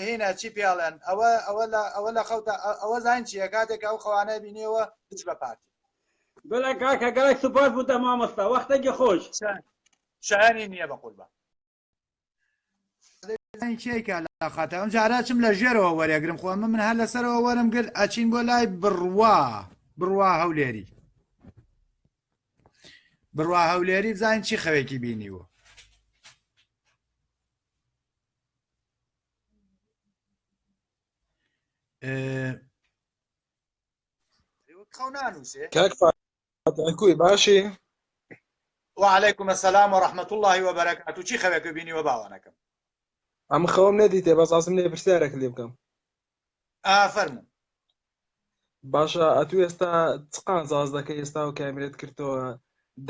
G: هێنا چی پیاڵێن ئەوە لە خەوتە ئەوە زان چییە کاتێک ئەو خەوانە بینیەوە دچ بە پارتی
I: بڵێ کاکە گەلێک سوپاس بووتە مامۆستا وەختێکی خۆش
G: شایانی نییە بە قوربان
A: کێکە لە خاتە ئەم جاراچم لە ژێرەوە وەرێگرم خۆ من هەر لەسەرەوە وەرم گرت ئەچین بۆ لای بڕوا هەولێری بزانین چی خەوێکی بینیوە
J: کوی باشی
G: وعليكم السلام ورحمة الله وبركاته چی خەوێکە بینیوە باوانەکەم
J: ئەم خەوم نەدیتێ بەس ئاسم لێ پرسیارێک لێ بکەم
G: فەرموو
J: باشە ئەتو ئێستا چقان زاز دەکەی ئێستا و کامیرێت کردەوە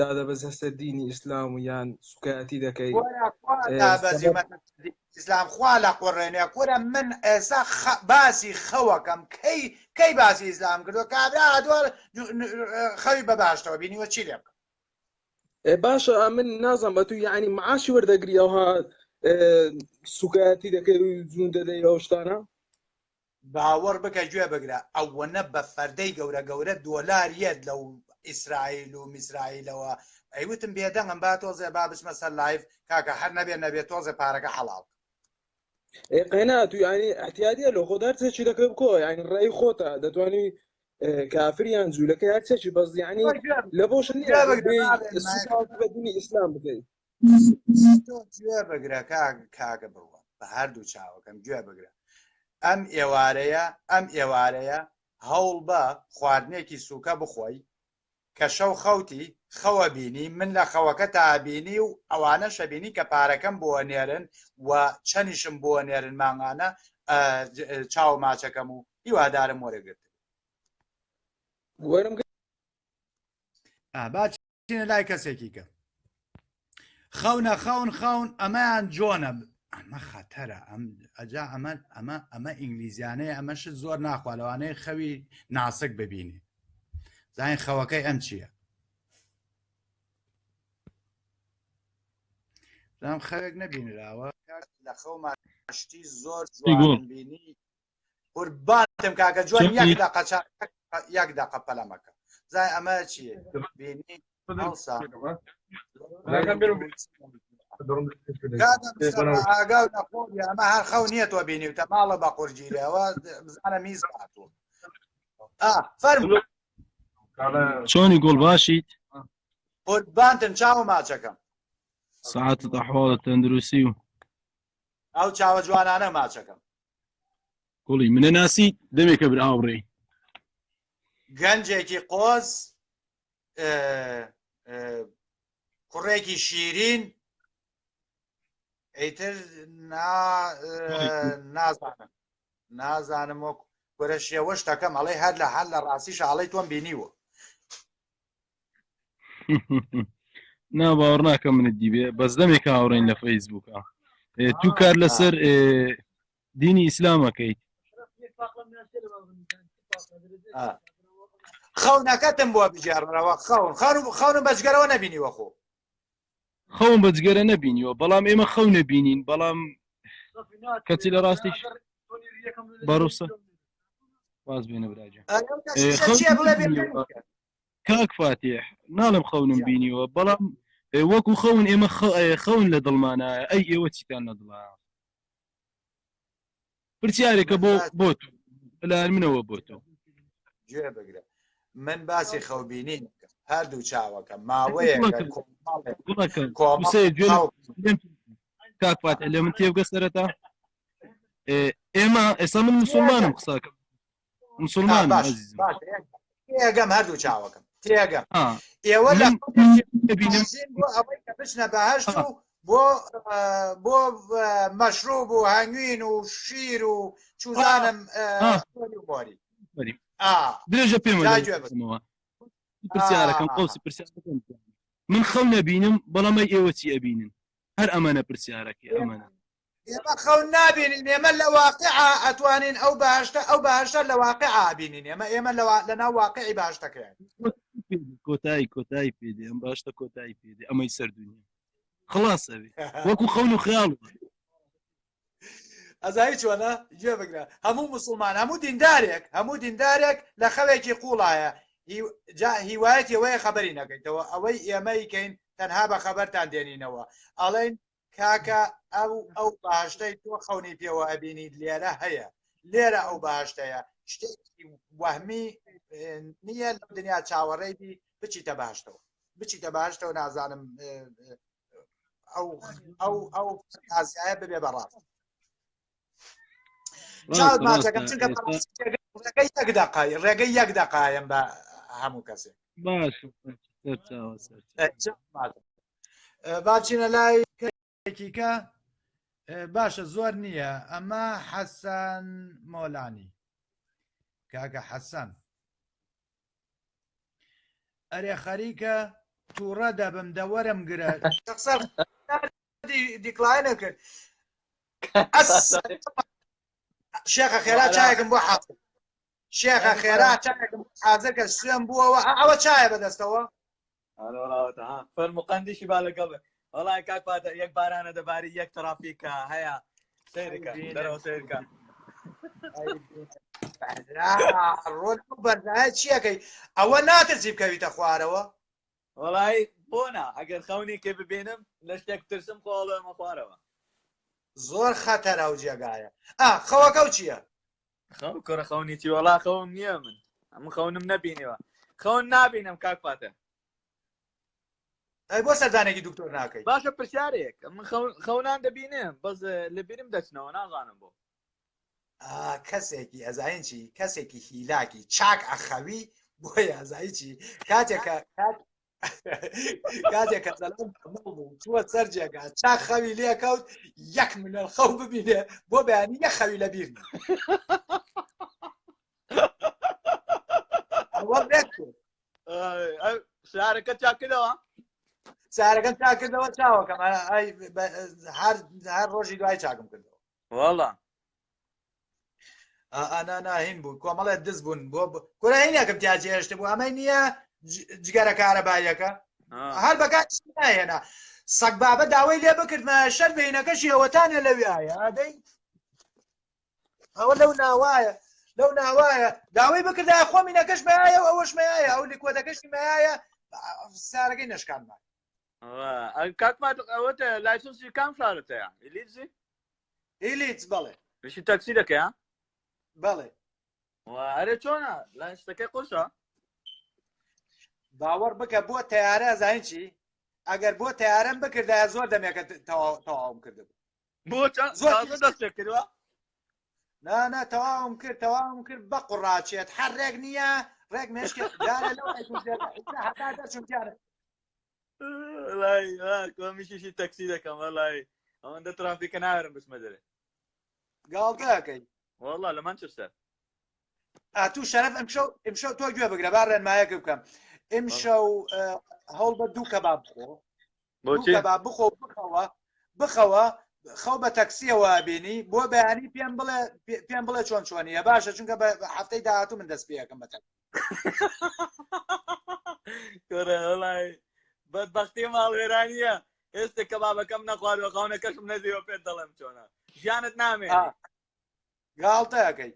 J: دادەبەز هەستە دینی ئیسلام و یان سوکایەتی دەکەی
G: ئیسلام خوا لە قۆڕێنێ کورە من ئێستا باسی خەوەکەم کەی باسی ئیسلام کردو کابرا دووە خەوی بە باشتەوە بینیوە چی لێ بکەم
J: باشە من نازانم بە تو یعنی معاشی وەردەگری ئەوها سوکایەتی دەکەی و جوون دەدەی ئەو شتانە
G: باوەڕ بکە گوێ بگرە ئەوەنە بە فەردەی گەورە گەورە دۆلاریەت لەو ئیسرائیل و میسرائیلەوە ئەیوتم بێدەنگم با تۆزێ با بچمە سەر لایف کاکە هەر نەبێت تۆزێ پارەکە حەڵاڵ
J: قێنا تو ینی احتیادیە لە خۆ هەرچێکی دەکە بکۆ ینی ڕێی خۆتە دەتوانی کافریان جوولەکە هەرچێکی بەس ینی لە بۆش بەدینی ئیسلام بکەیت
G: گوێ بگرە کاکە بڕوە بە هەردوو چاوەکەم گوێ بگرە ئەم ئێوارەیە هەوڵ بە خواردنێکی سووکە بخۆی کە شەو خەوتی خەوە بینی من لە خەوەکە تابینی و ئەوانە شەبینی کە پارەکەم بۆ نێرن و چەندیشم بۆ نێرن مانگانە چاو ماچەکەم و هیوادارم وەرەگرت باچینە لای کەسێکی کە خەونە خەون ئەمەیان جۆنە ئەمە خەتەرە ئەجا ئەمە ئینگلیزیانەیە ئەمەش زۆر ناخوالەوانەیە خەوی ناسک ببینی زانین خەوەکەی ئەم چییە زانم خەوێک نەبینراوە لە خەو ماشتی زۆر بینی قوربانتم کاکە جوان یەک دەقە پەلەمەکە زای ئەمە چییە بینی ئاگاو نەخۆی ئەمە هەر خەو نییە تۆ بینی و تەماڵە بە قورجیرەوە بزانە میز هاتووە فەرموو
K: چۆنی گوڵ باشیت
G: قوربانتم چاو ماچەکەم
K: سعاتت ئەحواڵە تەندروستی و
G: ئەو چاوە جوانانە ماچەکەم
K: گوڵی منە ناسیت دەمێکە بر ئاوڕێ
G: گەنجێکی قۆز کوڕێکی شیرین ئەیتر نازانم وە گۆرە شێوە شتەکەم ئەڵێ هەر لە ڕاستیشە ئەڵێ تۆم بینیوە
K: نا باوەڕ ناکەم منت دیبێ بەس دەمێک هاوڕێن لە فەیسبووکە تو کار لەسەر دینی ئیسلامەکەیت
G: خەونەکەتم بۆ بژێڕنەوە خەونم بەجگەرەوە نەبینیوە خۆ
K: خەون بەجگەرە نەبینیوە بەڵام ئێمە خەو نەبینین بەڵام کەچی لە ڕاستیش بەڕوسە باز بێنە براجە کاک فاتێح ناڵم خەونم بینیوە بەڵام وەکو خەون ئێمە خەون لە دڵمانایە ئەی ئێوە چیتان نەدڵە پرسیارێکە بۆ تو لەلایەن منەوە بۆ تۆ
G: گوێ بگرە من باسی خەوبینی هەردوو چاوەکە ماوەیە
K: کاک فاتێح لێ من تێبگە سەرەتا ئێمە ئێستا من موسڵمانم قساکەم موسڵمانم عەزیزم
G: تێگەم هەردوو چاوەکەم تێگەم ئێوە لە ئەوەی کە بچنە بەهەشت و بۆ مەشروب و هەنگوین و شیر و چوزانم بۆری
K: درێژە پێمەوە پرسیارەکەم قوسی پرسیارەکەم من خەو نەبینم بەڵام ئێوە چی ئەبینن هەر ئەمانە پرسیارەکە ئەمانە
G: ئێمە خەو نابینین ئێمە لە واقعا ئەتوانین ئەو بەهەشتە لە واقعا بینین ئێمە لەناو واقعی باشتەکەیان
K: کۆتایی پێدێ ئەم باشتە کۆتایی پێدێ ئەمەی سەردونیا خلاص ئەوێ وەکو خەون و خەیاڵ
G: ئەزایی چۆنە گوێ بگرە هەموو موسڵمان هەموو دیندارێک لە خەوێکی قوڵایە هیوایەتی ئەوەیە خەبەری نەکەیتەوە ئەوەی ئێمەیکەین تەنها بە خەبەرتان دێنینەوە ئەڵێن کاکە ئەو باشتەی تۆ خەونی پێوە ئەبینیت لێرە هەیە لێرە ئەو باشتەیە شتێکی وەهمی نییە لە دنیا چاوەڕێبی بچیتە باشتەوە نازانم ئەو ئازیایە ببێ بەڕاست چاوت ماچەکەم چونکە ڕێگەی یەک دەقایم بە هەموو کەسێک
K: باش
G: باچینە لای کە باشە زۆر نییە ئەمە حەسەن مۆلانی کاکە حەسەن ئەرێ خەریکە تووڕە دەبم دەوەرم گرە دیکلاینە کرد شێخە خێرا چایەکم بۆ حاضر شێخە خێرا چایەکم حاضر کە سوێن بووەوە ئەوە چایە بەدەستەوە
L: فەرموقەندیشی با لەگەڵ وەڵای کاک فاتێح یەک بارانە دەباری یەک ترافیکە هەیە سیرکە دەرەوە سیرکە
G: ڕۆ بەرنایە چیەکەی ئەوە ناترسی بکەویتە خوارەوە
L: وڵی بۆنا ئەگەر خەونێکێ ببێنم لە شتێک ترسم خۆڵەمە خوارەوە
G: زۆر خەتەرە و جێگایە خەوەکە و چییە؟
L: خەو کوڕە خەونی چی وەڵا خەوم نییە من ئەم خەونم نەبینیوە خەون نابینم کاک فاتە
G: ئەی بۆ سەردانێکی دکتۆر ناکەی
L: باشە پرسیارێک من خەونان دەبینم بەس لە بیرم دەچنەوە نازانم بۆ
G: کەسێکی ئەزاین چی کەسێکی هیلاکی چاک ئەخەوی بۆی ئازایی چی کاتێکە کاتێکە زەلام بوو چووە سەر جێگا چاک خەوی لێ کەوت 1 ملیۆن خەو ببینێ بۆ بەیانی یەک خەوی لە بیر
L: شارەکە چاکردەوە
G: سارەکەم چاکردەوە چاوەکەم هەر ڕۆژی دوای چاکم کردەوە
L: وەڵا
G: ناهین بوو کۆمەڵێت دز بوون بۆ کورەهینەکەم تیاجی هێشت بوو ئەمەی نییە جگەرە کارەباییەکە هەر بەکات ناهێنا سەگ بابە داوای لێ بکردمە شەر بینەکەشی ئەوەتانە لەوێایە ئادەی ئەوە لەو ناوایە داوای بکردا خۆ مینەکەش مایە و ئەوەش مایە ئەو لیکۆدەکەشی مایە سارەکەی نەشکانمان
L: کاکمات ئەوەتە لایسنسی کام شارەتەیە ئیلیتزی
G: ئیلیتز بەڵێ
L: بشی تەکسی دەکەی
G: بەڵێ
L: ئەرێ چۆنە لایسنەکەی قورسە
G: باوەڕ بکە بۆ تەیارە زین چی ئەگەر بۆ تەیارەم بکردایە زۆر دەمێکە تەواوم کردبوو
L: بۆ زۆر دەست پێ کردووە
G: نا تەواوم کرد بە قوڕاچێت هەر ڕێک نییە ڕێک مێشکێت هەتا دەچم دیارە
L: کۆمیشیشی تەکسی دەکەم وەڵی ئەوەندە ترافیکە ناوێرم بچمە دەرێ
G: گاڵتەکەی
L: وەڵا لە مانچستەر
G: توو شەرەف ئەمشەو تۆ گوێ بگرە با ڕێنمایەکە بکەم ئەمشەو هەوڵ بە دوو کەباب بخۆ کەباب بخۆ بخەوە خەو بە تەکسیەوە بینی بۆ بەیانی پێم بڵێ چۆن چۆنیە باشە چونکە بە هەفتەی داهاتوو من دەست پێەکەم بەتە
L: وڵی بەدبەختی ماڵوێرانیە ئێستا کەبابەکەم نەخواردوە خاونەکەشم نەدیوە پێت دەڵێم چۆنە ژیانت نامێنێ
G: گاڵتەکەی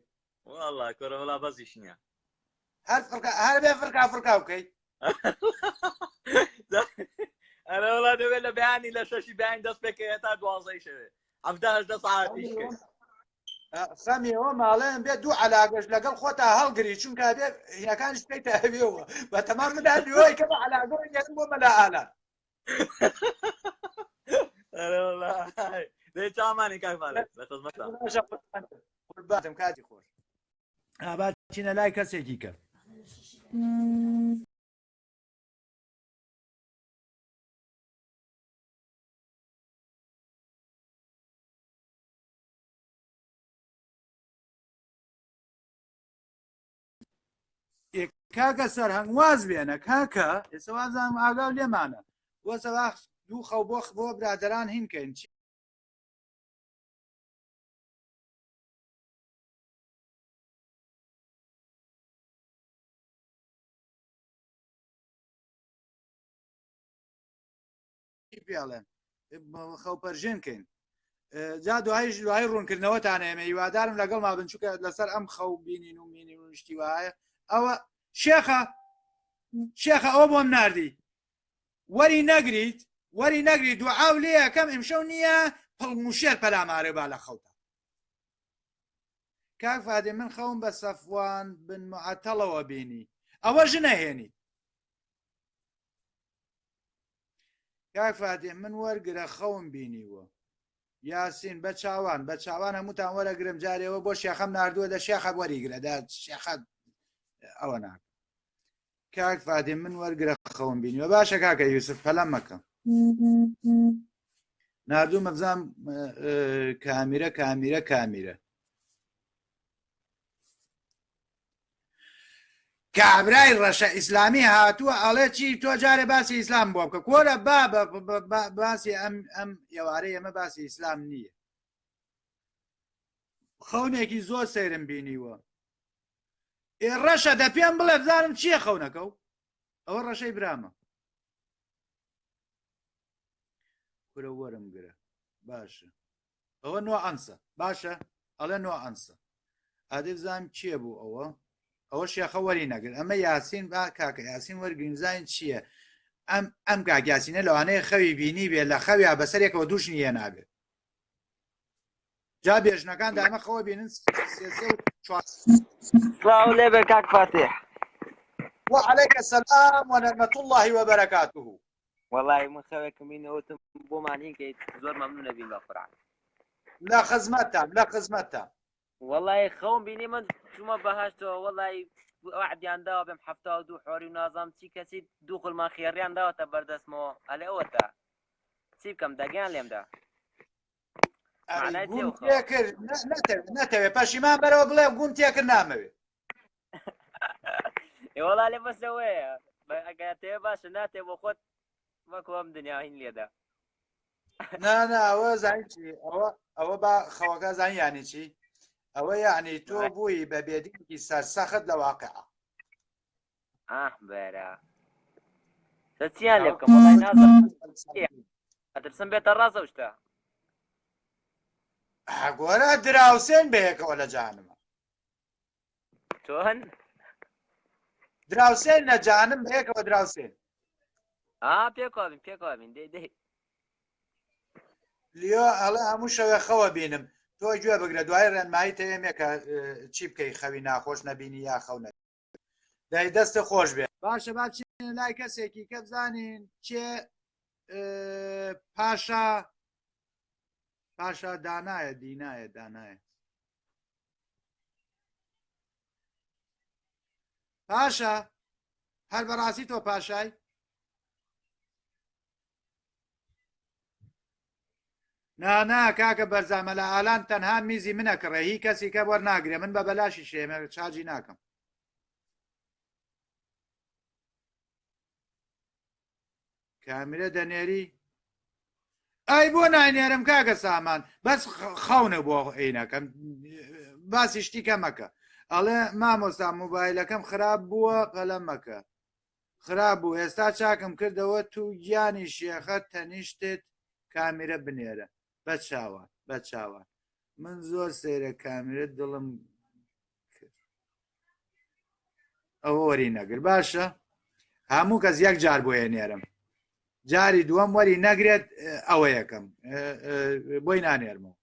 L: والله کۆرە وڵا بەزیش نییە
G: هەر بێ فرکا بکەی
L: ئەرە وڵا دەوێت لە بەیانی لە شەشی بەیان دەست پێکەوێت تا 12 شەوێ 17 ساعتیش
G: خەمیەوە ماڵێن بێت دوو عەلاگەش لەگەڵ خۆتا هەڵگری چونکە بێ هینەکانش پێیتە هەوێەوە بە تەمام مدادیەوەی کە بە عەلاگەڕ بۆ مەلا ئالان
L: ئەرە وڵا دەی چامانی کاکمالێ لە خزمەتە
G: قوربانتم کاتی خۆش
A: ئاباتچینە لای کەسێکی کرد کاکە سەرهەنگ واز بێنە کاکە ئێستا وازانم ئاگاو لێمانە بۆ سەواخ دوو خەو بۆ برادەران هینکەین پێڵێن خەو پەرژێنکەین جا دوای ڕوونکردنەوەتان ئێمە هیوادارم لەگەڵ ما بنچووکە لەسەر ئەم خەو بینین و مینین و شتی وایە ئەوە شێخە ئەوە بۆم ناردی وەری نەگریت دوعاو لێ یەکەم ئیمشەو نییە پڵموشێر پەلامارێ با لە خەوتە کاک فادێ من خەوم بە سەفوان بن معەتەڵەوە بینی ئەوە ژنەهێنی کاک فادێ من وەرگرە خەوم بینیوە یاسین بە چاوان هەمووتان وەرەگرم جارێەوە بۆ شێخەم نردووە دە شێخە وەریگرە دا شێخە ئەوە ناکە کاک فادێ من وەرگرە خەوم بینیوە باشە کاکە یوسف پەلەم مەکە نردوو مەبزام کامیرە کابرای ڕەشە ئیسلامی هاتووە ئەڵێ چی تۆ جارێ باسی ئیسلام بۆ بکە کۆرە باسی ئەم ئێوارەی ئەمە باسی ئیسلام نییە خەونێکی زۆر سەیرم بینیوە ڕەشە دە پێم بڵێ بزانم چییە خەونەکە و ئەوە ڕەشەی برامە کورە وەرم گرە باشە ئەوە نۆ ئەنسە باشە ئەڵێ نۆ ئەنسە
G: ئادێ بزانم چییە بوو ئەوە شێخە وەری نەگرن ئەمە یاسین با کاکە یاسین وەرگین زین چییە ئەم کاکیاسینە لەوانەیە خەوی بینی بێت لە خەویا بەسەرێکەوە دووشنی هێ نابێت جا بێژنەکان دامە خەوە بینن
M: سڵاو لێبێ کاک فاتح
G: وعليك السلام ورحمة الله وبركاته
M: والله من خەوێکم بینەوەتم بۆمان هینکەیت زۆر مەمنونە بین بە قورعان
G: لا خزمەتتان
M: والله خەوم بینی من چوومە بەهەشتەوە والله وعدیان داوە بێم 72 حۆری و نازام چی کەسی دوو خولمان خێڕیان داوەتە بەردەستمەوە ئەلێ ئەوەتە چی بکەم دەگیان لێمدا
G: نەتەوێت پەشیمان بەرەوە بڵێ گوم تێکرد نامەوێت
M: وەڵا لێ بەسەوەیە ئەگەر تێ باشە ناتێ بۆ خۆت وەکو ئەم دنیا هین لێدا
G: ئەوە زانچی ئەوە بە خەوەکە زانیانی چی ئەوە یعنی تۆ بووی بە بێدینکی سەرسەخت لە واقعە
M: بەرە چیان لێ بکەم وەڵای نازم ئەترسم بێتە ڕاستە شتە
G: گۆرە دراوسێن بەیەکەوە لە جانمە
M: چۆن
G: دراوسێن لە جانم بەیەکەوە دراوسێن
M: پێکڵین دەی
G: لیۆ ئەڵێ هەموو شەوێ خەوە بینم تۆ گوێ بگرە دوای ڕێنمایی تەیەمێکە چی بکەی خەوی ناخۆش نەبینی یا خەو نە دای دەستە خۆش بێ باشە باچین لای کەسێکی کە بزانین چێ پاشا دانایە دینایە پاشا هەر بەڕاستی تۆ پاشای نا کاکە بەرزامە لە ئالان تەنها میزی منە کڕێ هی کەسی کە وەرناگرێ من بە بەلاشی شێمە چاجی ناکەم کامرە دەنێری ئەی بۆ ناینێرم کاکە سامان بەس خەونە بۆ عینەکەم باسی شتیکە مەکە ئەڵێ مامۆستا مۆبایلەکەم خراپ بووە قەلەمەکە خراپ بوو ئێستا چاکم کردەوە تو گیانی شێخە تەنیشتێت کامیرە بنێرە بە چاوان من زۆر سەیرە کامیرە دڵم کرد ئەوە وەری نەگر باشە هەموو کەس یەک جار بۆ هێنێرم جاری دووەم وەری نەگرێت ئەوە یەکەم بۆی نانێرمەوە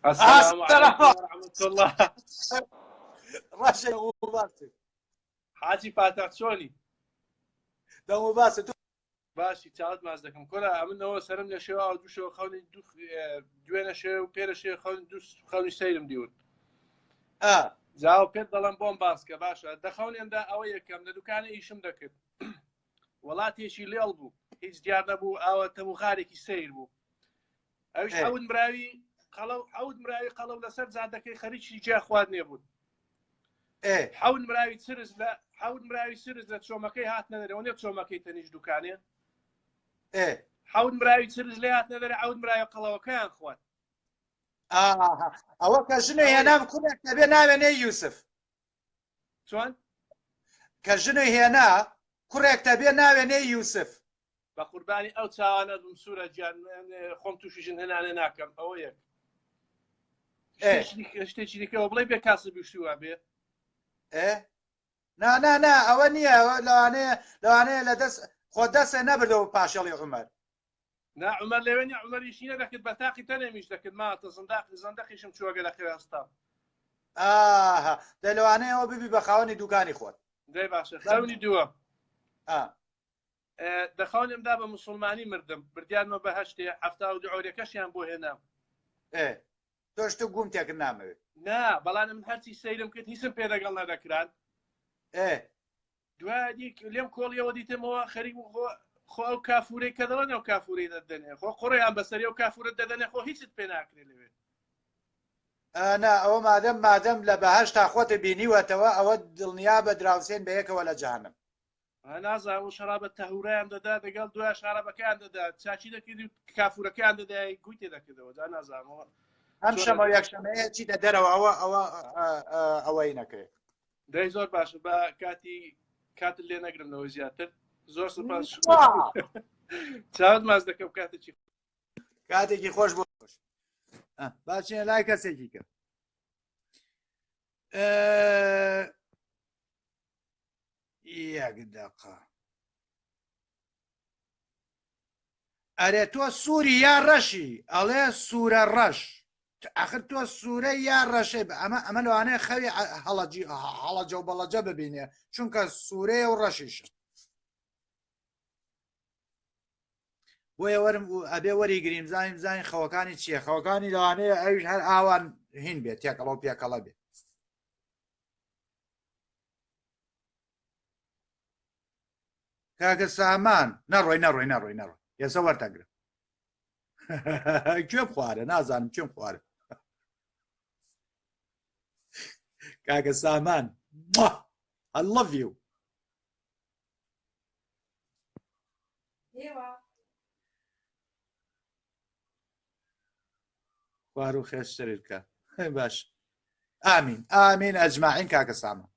N: السلام عليكم ورحمة الله
G: ڕاشە باسی
N: حاجی فاتح چۆنی
G: دەمو باسە تو
N: باشی چاوت ماز دەکەم کۆرە ئەمنەوە سەرم لە شێوە دووشەوە خەونی دوێنە شێ و پێرە شێ خەونی سەیرم دیون جاوە پێت دەڵم بۆم باسکە باشە دەخەونێمدا ئەوە یەکەم لە دوکانە ئیشم دەکرد وڵاتێکی لێڵ بوو هیچ دیار نەبوو ئەوە تەموخارێکی سیر بوو ئەوش ئەون براوی حەوت مراوی قەڵەو لەسەر جادەکەی خەریکی جیا خوارد نێبوون حەوت مراوی سرز لە چۆمەکەی هات نەدەرەوە نێت چۆمەکەی تەنیش دوکانێ حەوت مراوی سرز لێ هات نەدەرە حەوت مراوی قەڵەوەکەیان خوارد
G: ئەوە کە ژنە هێنام کوڕێک دەبێ ناوێنێ یوسف
N: چۆن
G: کە ژنە هێنا کوڕێک دەبێ ناوێنێ یوسف
N: بە قوربانی ئەو چاوانە دوم سوورە گیان خۆم تووشیژن هێنانە ناکەم ئەوە یەک شتێکی دیکەەوە بڵێ بێ کاسە بیشتیوە بێ
G: نا ئەوە نییە لەوانەیە لە دەست خۆ دەستێ نەبردەوە پاشەڵی عومەر
N: نا عومەر لەوێنی عومەریشی نەدەکرد بە تاقی تەنێمیش دەکرد ماتە زەندەقیشم چووەگە لە خێوەستان
G: دەی لەوانەیە ئەوە ببی بە خاوەنی دوکانی خۆت
N: دەی باشە خەونی دووە دەخەونێمدا بە موسڵمانی مردم بردیانمە بە هەشتێ هەفتا و دوعۆرێکەشیان بۆ هێنام
G: تۆشتە گوم تێکرد نامەوێت
N: نا بەڵام من هەرچی سەیرم کرد هیچم پێ لەگەڵ نەدەکران دوای لێم کۆڵیەوە دیتمەوە خەریک خۆ ئەو کافورەی کە دەڵێن ئەو کافورەی دەدەنێ خۆ قوڕیان بەسەری ئەو کافورە دەدەنێ خۆ هیچت پێ ناکرێت لەوێ
G: نا ئەوە مادەم لە بەهەش تا خۆتە بینیوەتەوە ئەوە دڵنیا بە دراوسێن بە یەکەوە لە جانم
N: نازانم و شەرابەت تەهورەیان دەدا دەگەڵ دوای شارەبەکەیان دەدا چاچی دەکردی کافورەکەیان دەدای گوتی دەکردەوە جا نازانەوە
G: ئەم شەمە یەکشەمەیە چی دەدەرەوە ئەوەی نەکرێت
N: دەی زۆر باشە بە کاتت لێ نەگرمەوە زیاتر زۆر سپاس چاوت ماز دەکەم کاتێکی
G: خۆش بۆ باشینە لای کەسێکی کە یەک دقە ئەرێ تۆ سووری یا ڕەشی ئەڵێ سوورە ڕەش ئاخر تۆ سوورە یا ڕەشێ ئەمە لەوانەیە خەوی هەڵەجە و بەڵەجە ببینێ چونکە سوورەیە و ڕەشیشە بۆیە وەرم ئەبێ وەریگریم زانیم زانین خەوەکانی چییە خەوەکانی لەوانەیە ئەویش هەر ئاوان هین بێت تێکەڵە و پێکەڵە بێت کاکە سامان نەڕۆی نەڕۆی نەڕۆی نەڕۆی ێستا وەرتەگرە کوێ خوارە نازانم کوێم خوارە کاکە سامان I love you خوار و خێشترت بکە باش ئامین ئامین ئەجماعین کاکە سامان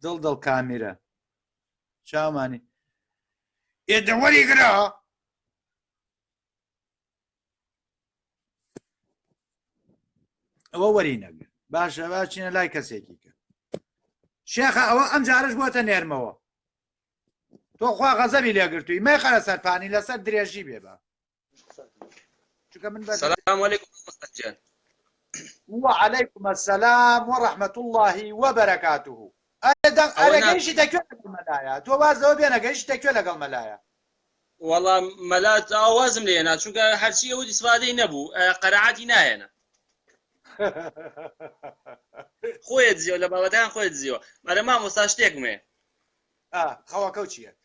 G: دڵ کامیرە چاومانی ئێدە وەریگرە ئەوە وەری نەگرن باشە باچینە لای کەسێکی کە شێخە ئەوە ئەم جارش بۆتە نێرمەوە تۆ خوا غەزەبی لێگرتووی مەی خەرە سەرپانی لەسەر درێژی بێ بە
O: السلام عليكم مستجان
G: وعليكم السلام ورحمة الله وبركاته أنا جيش تكوي الملايا تو وازو بينا جيش تكوي لقل ملايا
O: والله ملات أوازم لي أنا شو قال حرشي ودي سفادي نبو قرعاتي ناينا خويت زيو لبابتان خويت زيو مرة ما مستاشتيك مي
G: خوا كوتشي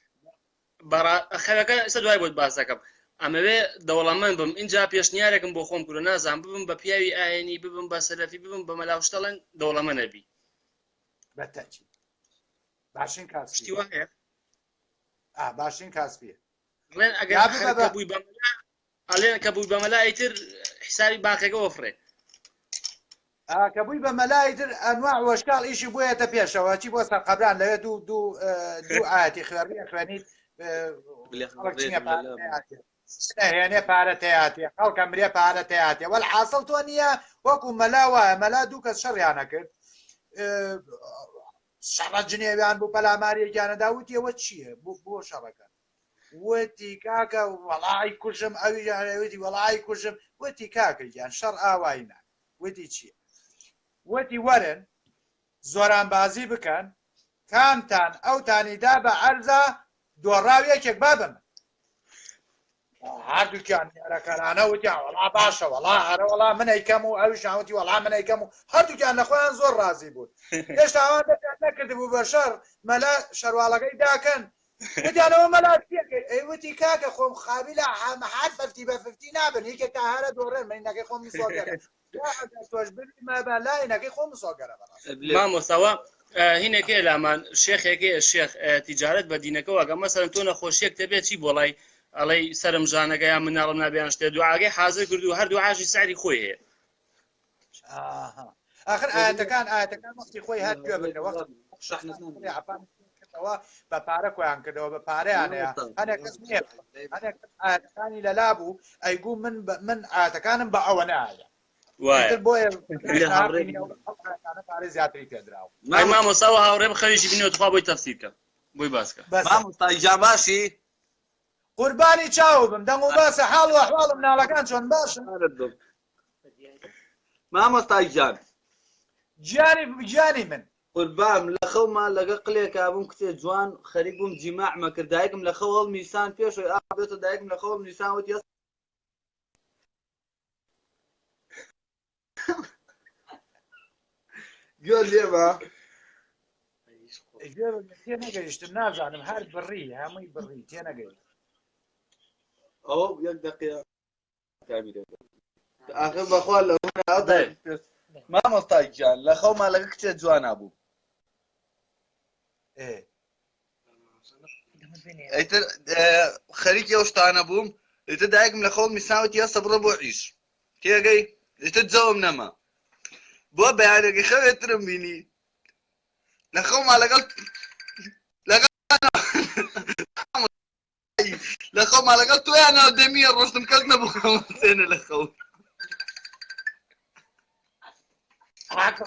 O: برا خلك سدواي بود باسكم ئەمە بێ دەوڵەمەند بم اینجا پێشنیارێکم بۆ خۆم کورە نازان ببم بە پیاوی ئاینی ببم بە سەلەفی ببم بە مەلاوشتەڵەن دەوڵەمە نەبی
G: بەتەکی باشین کاسپی
O: وایە
G: باشین کاسپیە
O: ئەڵێن ئەگەر کە بووی بەمەلا ئەڵێن کە بووی بەمەلا ئیتر حسابی باقیەکە وەفرێ
G: کە بووی بە مەلایتر ئەنواع وەشکاڵ ئیشی بۆیەتە پێشەوە چی بۆ سەرقەبران لەوێ دوو ئاەتی خوێڕی خوێنیت هێنێ پارە تەیاتێ خەڵکە مرێ پارە تەیاتێ وەل حاصڵ تۆ نییە وەکو مەلا وایە مەلا دوو کەس شەڕیانە کرد شەڕە جنێویان بوو پەلاماریەکیانە داوتی ئەوە چییە بۆ شەڕەکان وتی کاکە وەڵای کوژم ئەوی ژانەوتی وەڵای کوژم وتی کاکەیان شەڕ ئاوایی ناک وتی چییە وتی وەرن زۆرانبازی بکەن کامتان ئەوتانیدا بە عەرزە دۆڕاویەکێک بابن هەردووکیان یارەکەرانە وتیان وەڵا باشە وەڵا هەرە وەڵا من ئەیکەم و ئەویش وتی وەڵا من ئەیکەم و هەردووکیان لە خۆیان زۆر ڕازی بوون هێشتا ئەوان دەستیان نەکردبوو بە شەڕ مەلا شەرواڵەکەی داکەن وتیانەوە مەلا وتی کاکە خۆم خابیلە هەر فەفتی بە ففتی نابن یەکێک تا هەرە دۆڕێن مەینەکەی خۆم مسۆگەرە تۆش ببی بە لایەنەکەی خۆم مسۆگەرە
O: مامۆستاوە هینێکی لامان شێخێکی شێخ تیجارەت بە دینەکەەوە گە مەسەرن تۆ نەخۆشیەک دەبێت چی بۆڵای ئەڵەی سرم ژانەکەیان مناڵم نابیان شتێ دوعاگەی حاضر کردو هەردوو عاشی ساری خۆی هەیە
G: آخر ئاەتەکان وەختی خۆی هەر گوێ بنەوە بە پارە کۆیان کردەوە بە پارەیانەیە هەنێک کەس نییە هەنێک ئاەتەکانی لەلا بوو ئەیگوو من ئاەتەکانم بە ئەوە نایە زیاتری پێدراوە
O: مامۆستاوە هاوڕێم خەویشی بینەوە تخوا بۆی تەفسیرکە بۆی باسکە
L: مامۆستایجا باشی
G: قوربانی چاو بم دەنگ و باسە حاڵ و ئەحواڵ مناڵەکان چۆن باشن
L: مامۆستایجان
G: گیانی من
L: قوربام لە خەومان لەگە قلێکا بووم کتێ جوان خەریک بووم جیماعمە کرد دایکم لە خەوڵ میسان پێشەوەی ئابێتە دایکم لە خەوڵ میسان وتی گوێ لێمە
G: تێ نەگەیشتم نازانم هەر بڕی هەمووی بڕی تێ نەگەیشت
L: ئەوە یەک دقیقە ئاخر بەخوا لە مامۆستای گیان لە خەومان لەگە کچێ جوانە بوو ئەیتر خەریکی ئەو شتانە بووم ئیتر دایکم لە خەوڵ میساوتی هەستە بڕە بۆ عیش تێگەی ئیتر جەوم نەما بۆ بەیانێکی خەوێترم بینی لە خەومان لە خەومان لەگەڵ تۆیانەوە دەمیە ڕۆشتم کەس نەبوو خەوتێنە لە خەوت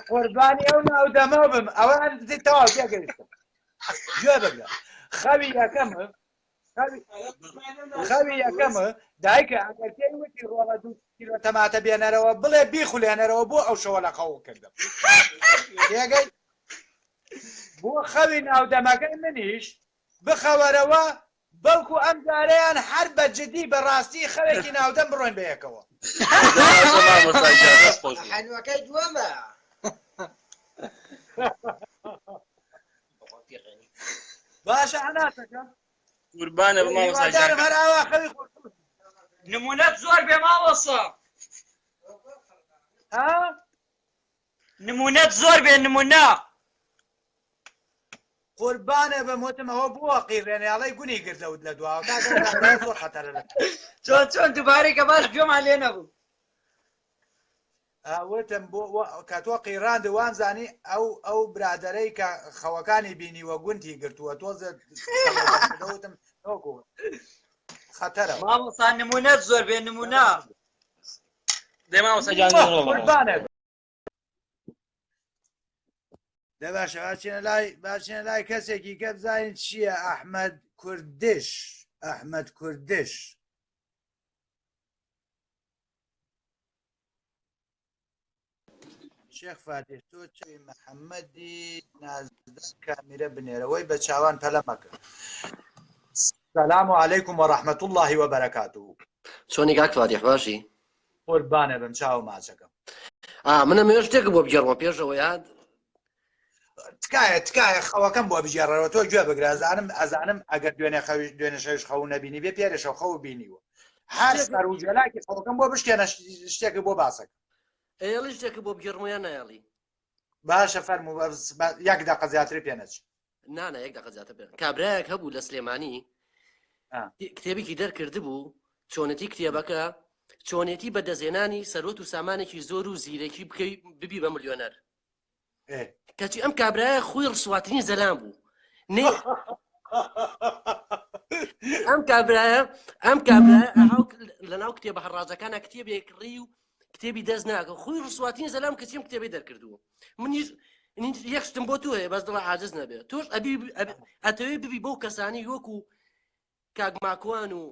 G: قوربانی ئەو ناودەمە بم ئەوان تەواو تێگەیشتم گوێ بگرە خەوی یەکەمە دایکە ئەگەر پێی وتی ڕۆڵە 2 کیلۆ تەماتە بێنەرەوە بڵێ بیخولێنەرەوە بۆ ئەو شەوە لە قەوە کردم تێگەی بۆ خەوی ناودەمەکەی منیش بخەوەرەوە بەڵکو ئەم جارەیان هەر بە جدی بەڕاستی خەوێکی ناودەم بڕۆین بەیەکەوە
P: حەنوەکەی دووەمە
G: باشە هەناسەکە
O: قوربانە بە مامۆستاجان
G: هەراوا خەوی
O: نمونەت زۆر بێ مامۆستا نمونەت زۆر بێ نمونە
G: قوربانە بەموتمەوە بووە قیڕێنێڵەی گونی گردەوت لە دواوە زۆر خەتەرە
P: چۆن دووبارێکە باش گوێمان لێ نەبوو
G: وتم بۆ کە تۆ قیڕاند وانزانی ئەو برادەرەی کە خەوەکانی بینیوە گونتی گرتووە تۆزە وتم خەتەرە
P: مامۆستا نمونەت زۆر بێ نمونە
O: دێ مامۆستاجان
G: قوربانە دەباشە باچینە لای کەسێکی کە بزانین چییە ئەحمەد کوردش شێخ فاتح تۆ چی محەممەدی نازدە کامیرە بنێرەوەی بە چاوان پەلە مەکە سەلام عەلەیکوم وەڕەحمەت الله وبەرەکاتوه
Q: چۆنی کاک فاتح باشی
G: قوربانە بم چاو ماچەکەم
Q: منە مێ شتێک بۆ بگەڕمە پێشەوە یاد
G: تکایە خەوەکەم بۆ بژێڕەوە تۆ گوێ بگرە ئەزانم ئەگەر دوێنێ شەویش خەو نەبینی بێ پێرێشەوە خەو بینیوە هەر سەر و جەلاکی خەوەکەم بۆ بشکێنە شتێکی بۆ باسەکە
Q: ئێڵی شتێکی بۆ بگەڕمەیە نایڵی
G: باشە فەرمو یەک دەقە زیاتر پێ نەچ
Q: نانە یەک دەقە زیاتر پێ کابرایەک هەبوو لە سلێمانی کتێبێکی دەرکرد بوو چۆنەتی کتێبەکە چۆنێتی بەدەزێنانی سەرۆت و سامانێکی زۆر و زیرەکی ببی بە ملیۆنەر کەچی ئەم کابرایە خۆی ڕسواترین زەلام بوو ئەم کابرایە لەناو کتێبە هەڕاجەکانە کتێبێک ڕی و کتێبی دەست ناکە خۆی ڕسواترین زەلام کەچیم کتێبی دەرکردووە منیش یەک شتم بۆ توهەیە بەس دڵە عاجز نەبێت تۆش ئەتەوێ ببی بەو کەسانی وەکو کاگماکوان و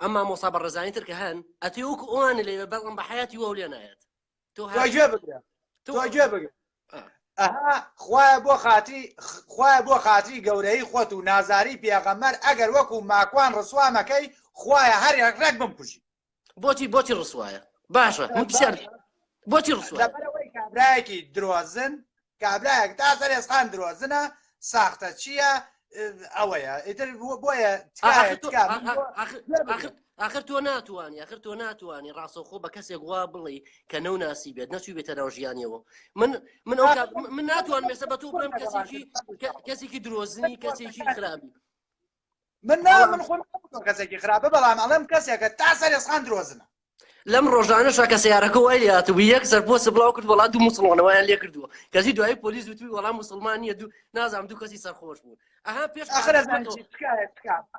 Q: ئەم مامۆستا بەڕێزانی تر کە هەن ئەتێ وەکو ئەوانە لێ بەڵام بە حیاتی وەو لێ نایەت
G: تۆ گوێ بگرە ئەها خوایە بۆ خاتری گەورەی خۆت و نازاری پێغەمبەر ئەگەر وەکو ماکوان ڕسوامەکەی خوایە هەر ڕێک بمکوژی
Q: بۆچی ڕسوایە باشە من پرسیار بۆچی ڕسوایە
G: لەبەرەوەی کابرایەکی درۆزن کابرایەک تا سەرێزخان درۆزنە ساختە چییە ئەوەیە ئیتر بۆیە
Q: آخر تۆ ناتوانی ڕاستەوخۆ بە کەسێک وا بڵێ کە نەو ناسی بێت نەچوی بێتە ناو ژیانیەوە من ناتوان مێسە بە تۆ بڵێم کەسێکی درۆزنی کەسێکی خراپی
G: من خۆم کەسێکی خراپە بەڵام ئەڵێم کەسێکە تا سەرێزخان درۆزنە
Q: لەم ڕۆژانەشا کە سیارەکە وای لێهاتبوو یەک سەرپۆستە بڵاو کرد وڵات دوو موسڵمانەوەیان لێ کردووە کەسی دوای پۆلیس وتوی وەڵام موسڵمان نییە نازانم دوو کەسی سەرخۆش بوون ئەها پێش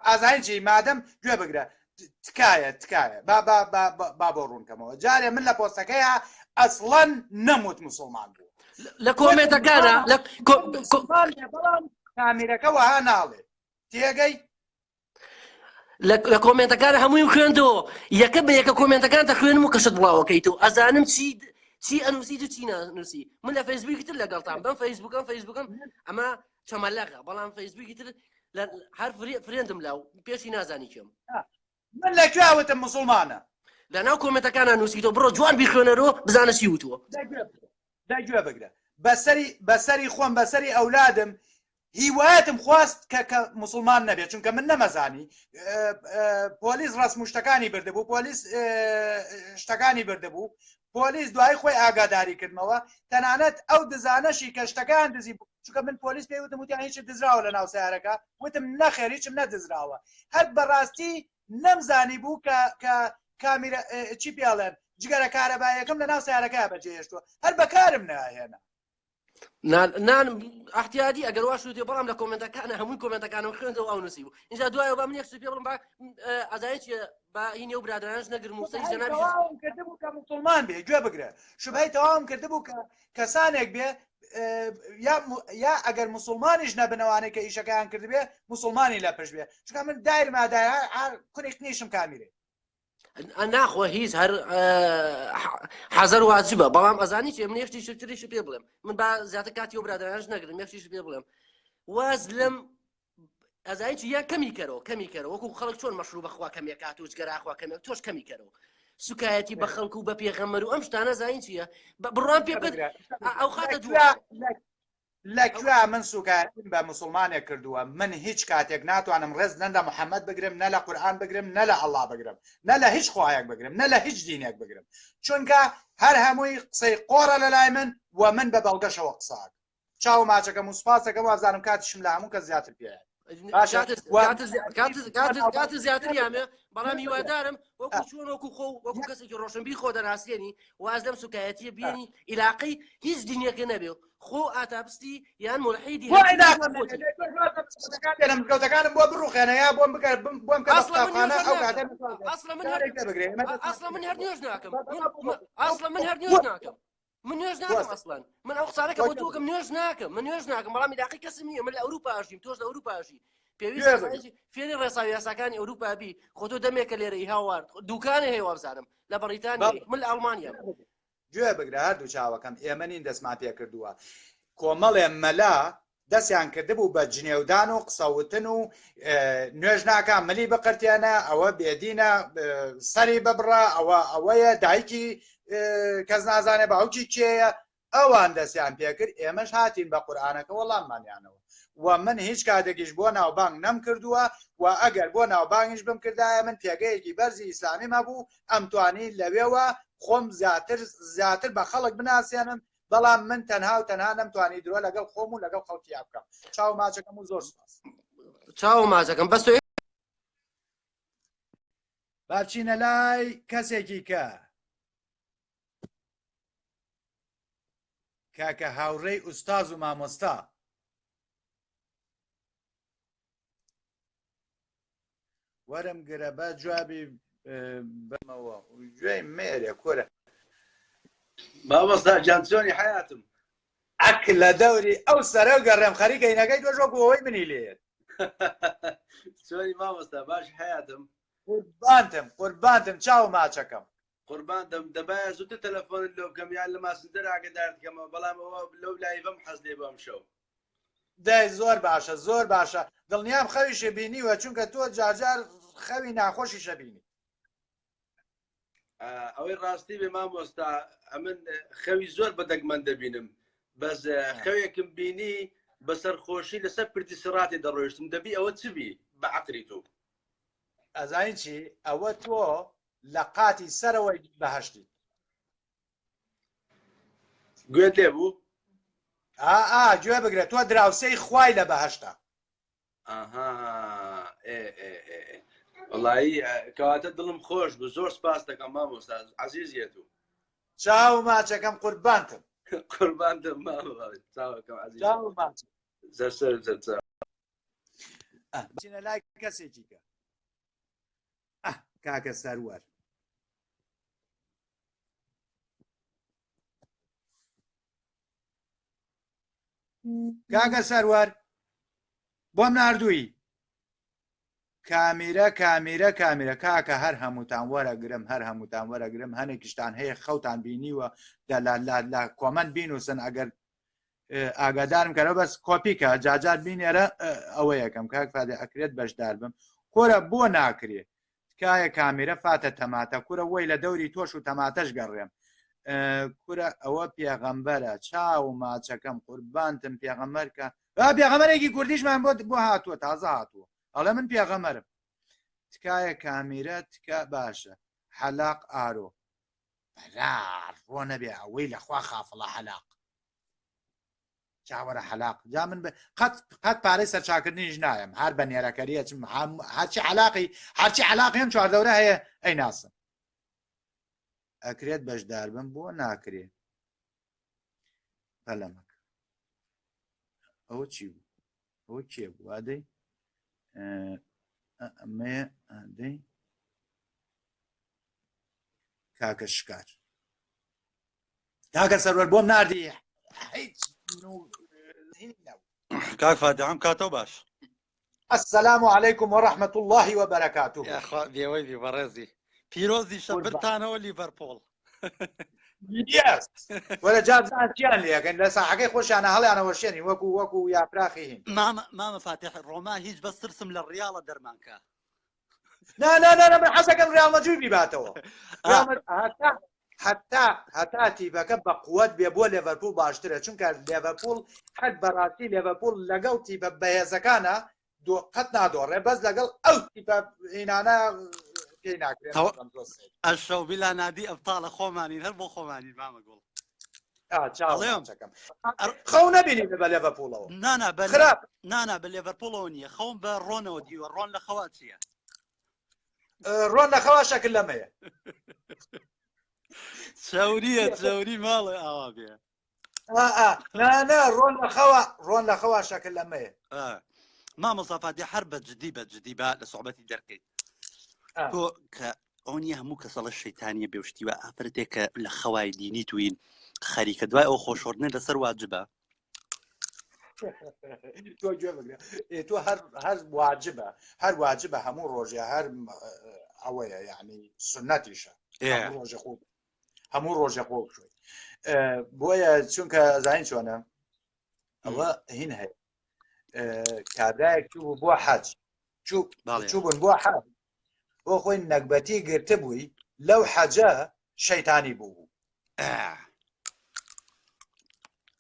G: ئازانجی مادەم گوێ بگرە تکایە با بۆ ڕوونکەمەوە جارێ من لە پۆستەکەیە ئەسڵەن نەموت موسڵمان بوو
Q: لە کۆمێنتەکانە
G: بەڵام کامیرەکە وەها ناڵێ تێگەی
Q: لە کۆمنتەکان هەمووی خوێندەوە یەکە بە یەکە کۆمنتەکانتە خوێنم و کەشت بڵاوەکەیتەوە ئەزانم چی ئەنووسی و چی نانووسی من لە فەیسبووکی تر لەگەڵتان بەم فەیسبووکم ئەمە چەمەلەقە بەڵام فەیسبووکی تر هەر فرێندم لاو پێشی نازانی کێم
G: من لەکوێوتم موسڵمانە
Q: لەناو کۆمنتەکانە نووسیتەوە بڕۆ جوان بیخوێنەرەوە بزانە چی وتووە
G: داگوێ بگرە بەسەری خۆم بەسەری ئەولادم هیوایەتم خواست کە موسڵمان نەبێت چونکە من نەمەزانی پۆلیس ڕسم شتەکانی بردەبوو پۆلیس شتەکانی بردەبوو پۆلیس دوای خۆی ئاگاداری کردمەوە تەنانەت ئەو دزانەشی کە شتەکان دزی بوو چونکە من پۆلیس پێی وتم وتیان هیچ دزراوە لە ناو سیارەکە وتم نەخێر هیچم نەدزراوە هەر بەڕاستی نەمزانی بوو کە کامیرە چی پێڵێن جگەرە کارەبایەکەم لە ناو سیارەکە بەجێهێشتووە هەر بەکارم ناهێنا
Q: نان احتیاجی ئەگەر وا شووتێ بەڵام لە کۆمنتەکانە هەمووی کۆمنتەکانم خوێندەوە ئەو نووسیبوو اینجا دوایەوە با من یەک شت پێ بڵم ئازایی چیە با هینێ و برادرانش نەگرم و سەری جەنابی
G: تەواوم کردبوو کە مسلمان بێ گوێ بگرە شوبهەی تەواوم کردبوو کە کەسانێک بێ یا ئەگەر مسلمانیش نەبنەوانێت کە ئیشەکەیان کردبێ مسلمانی لە پشت بێ چونکە من دایر مادای کورێک نیشم کامیرێ
Q: ناخۆ هیچ هەر حەزەر واجبە بەڵام ئەزانی چێ من یەکشتی شتریش پێ بڵێم من با زیاتر کاتی و برادرانش نەگرم یەکشتیش پێ بڵێم واز لەم ئەزانی چ یا کەمی کەرەوە وەکو خەڵک چۆن مەشروب بەخوا کەمێکات و جگەراخوا کەمێک تۆش کەمی کەرەوە سوکایەتی بە خەڵکو و بە پێغەمبەر و ئەم شتانە زین چییە بڕوان پێ بێت ئەو خاتە
G: لەکوێ من سوکایەتیم بە مسلمانێک کردووە من هیچ کاتێک ناتوانم ڕێز نە لە محەممەد بگرم نە لە قورئان بگرم نە لە ئەڵڵا بگرم نە لە هیچ خوایەک بگرم نە لە هیچ دینێک بگرم چونکە هەر هەمووی قسەی قۆڕە لە لای من و من بە بەڵگەشەوە قساک چاو ماچەکەم و سوپاسەکەم وازانم کاتشم لە هەموو کە زیاتر پێیە
Q: کات زیاتر یامێ بەڵام هیوادارم وەکو چۆن وەکو خۆ وەکو کەسێکی ڕۆشنبی خۆ دەناسیێنی واز لەم سوکایەتیە بێنی عیلاقی هیچ دینیەکە نەبێ خۆ ئاتابستی یان ملحیدی
G: گەوتەکانم بۆ بڕوخێنە یا بۆم بۆم
Q: ئەسڵە من هەر نوێژ ناکەم ئەسڵە من هەر نوێژ ناکەم من نوێژ ناکەم ئەسڵان من ئەو قسانەکە بۆ تۆکەم نوێژ ناکەم من نوێژ ناکەم بەڵام عیلاقی کەسم نییە من لە ئەوروپا ئاژیم تۆش لە ئەوروپا ئاژی پێویست فێری ڕێساوی یاساکانی ئەوروپا بی خۆ تۆ دەمێکە لێرەی هاوار دوکانە هەیە وابزانم لە بەریتانیا من لە ئەڵمانیا
G: گوێ بگرە هەردوو چاوەکەم ئێمە نین دەستمان پێ کردووە کۆمەڵێ مەلا دەستیان کردبوو بە جنێودان و قسەوتن و نوێژ ناکان ملی بقرتێنە ئەوە بێدینە سەری ببڕە ئەوەیە دایکی کەس نازانێ باوکی کێیە ئەوان دەستیان پێکرد ئێمەش هاتین بە قورئانەکە وەڵاممانیانەوە و من هیچ کاتێکیش بۆ ناوبانگ نەم کردووە و ئەگەر بۆ ناوبانگیش بم کردایە من پێگەیەکی بەرزی ئیسلامی مەبوو ئەمتوانی لەوێوە خۆم زیاتر بە خەڵک بناسیێنم بەڵام من تەنها و تەنها نەمتوانی درۆ لەگەڵ خۆم و لەگەڵ خەڵکیا بکەم چاو ماچەکەم و زۆر سپاس
Q: چاو ماچەکەم بەس
G: باچینە لای کەسێکی کە کاکە هاوڕێی ئوستاز و مامۆستا وەرم گرە بە جوابی بمەوە گوێی مێرێ کۆرە
N: مامۆستا جانچۆنی حیاتم
G: ئەک لە دەوری ئەو سەرە و گەڕێم خەریکەینەکەی تۆ ژۆک ئەوەی منی لێت
N: چۆنی مامۆستا باش حیاتم
G: قوربانتم چاو ماچەکەم
N: قوربانتم دەبایە زووتر تەلەفۆنت لۆ بکەم یان لە ماسنتەر ئاگدار بکەمەوە بەڵام ئەوە لەو لایڤەم حەز لێ بەم شەو
G: دای زۆر باشە زۆر باشە دڵنیام خەویشە بینیوە چونکە تۆ جارجار خەوی ناخۆشیشە بینی
N: ئەوەی ڕاستی بێ مامۆستا ئەمن خەوی زۆر بەدەگمەن دەبینم بەس خەوێکم بینی بەسەرخۆشی لەسەر پردی سڕاتی دەڕۆیشتم دەبی ئەوە چبی بە عەقلی تۆ
G: ئەزانی چی ئەوە تۆ لە قاتی سەرەوەی بەهەشتی
N: گوێت لێ بوو
G: گوێ بگرێت تۆ دراوسەی خوای لە بەهەشتا
N: وەڵایی کەواتە دڵم خۆش بوو زۆر سپاس دەکەم مامۆستا عەزیزیەت و
G: چاو ماچەکەم قوربانتم
N: قوربانتم مامۆستا چاوەکەم عەزیز
G: چاو ماچ
N: زەرسەر زەرچاو
G: بچینە لای کەسێکی کە کاکە سەروەر کاکە سەروەر بۆم ناردووی کامیرە کاکە هەر هەمووتان وەرەگرم هەر هەمووتان وەرەگرم هەنێکیشتان هەیە خەوتان بینیوە لە کۆمەنت بینوسن ئەگەر ئاگادارم کەرە بەس کۆپیکە جاجار بینێرە ئەوە یەکەم کاک فادێ ئەکرێت بەشدار بم کۆرە بۆ ناکرێت تکایە کامیرە فاتە تەماتە کورە وەی لە دەوری تۆش و تەماتەش گەڕێم کورە ئەوە پێغەمبەرە چاو ماچەکەم قوربانتم پێغەمبەرکە پێغەمبەرێکی کوردیشمان بۆ هاتووە تازە هاتووە ئەڵێ من پێغەمبەرم تکایە کامیرە تکە باشە حەلاق ئارۆ بەرار ڕۆ نەبێ ئەوەی لەخوا خافڵە حەلاق چاوەرە حەلاق جا من قەت پارەی سەرچاکردنیش نایم هەر بە نێرەکەریە هەرچی عەلاقی چواردەورە هەیە ئەی ناسم ئەکرێت بەشدار بم بۆ ناکرێت بەلەمەک
A: ئەوە چی بوو ئەوە کێ بوو ئادەی ئەمەیە ئادەی کاکە شکار کاکە سەروەر بۆم ناردی
R: کاک فاتح ئەم کاتەوە باش
G: السلام عليكم ورحمة الله وبركاته
R: یاخوا بێوەی بەڕێزی پیرۆزی شەبرتانەوە لیڤەرپۆڵ
G: یس وەرە جابزانیان لێەکەن لە ساحەکەی خۆشیانە هەڵیانەوە شێنی وەکو یاپراخی هین
R: مامە فاتح ڕۆما هیچ بەس ترسم لە ڕیاڵە دەرمانکە
G: نا من حەزەکەم ڕیال مەدرید بیباتەوە هەتا تیپەکە بە قووەت بێ بۆ لێڤەرپوڵ باشترە چونکە لێڤەرپوڵ هەر بەڕاستی لێڤەرپوڵ لەگەڵ تیپە بەهێزەکانە قەت نادۆڕێ بەس لەگەڵ ئەو تیپە هینانە پێی ناکرێت
R: ئەشەو بیلا نادی ئەبتاڵە خۆمانین هەر بۆ خۆمانین مامە گوڵ
G: خەو نەبینی بە لێڤەرپوڵەوە
R: نانا بە لێڤەرپوڵەوە نییە خەوم بە ڕۆنەوە دیوە ڕۆن لە خەوا چییە
G: ڕۆن لە خەوا شەکل لەمەیە
R: چاوری ماڵێ ئاوا بێ
G: ڕۆن لە خەوا شەکل لەمەیە
R: مامۆستا فاتی هەر بە جدی بە لە سوحبەتی دەرکەیت تۆ کە ئەو نیە هەموو کەسەڵە شەیتانیە بێشتیوە ئافرەتێک کە لە خەوای دینی توین خەریکە دوای ئەو خۆشۆردنە لەسەر واجبە
G: تۆ هەر واجبە هەموو ڕۆژێ هەر ئەوەیە یعنی سنەتیشە هەموو ڕۆژێ خۆ بشوی بۆیە چونکە زین چۆنە ئەوە هین هەیە کابرایەک چوو بۆ حەج چوو بوون بۆ حەج بۆ خۆی نەکبەتی گرتە بووی لەو حەجە شەیتانی بوو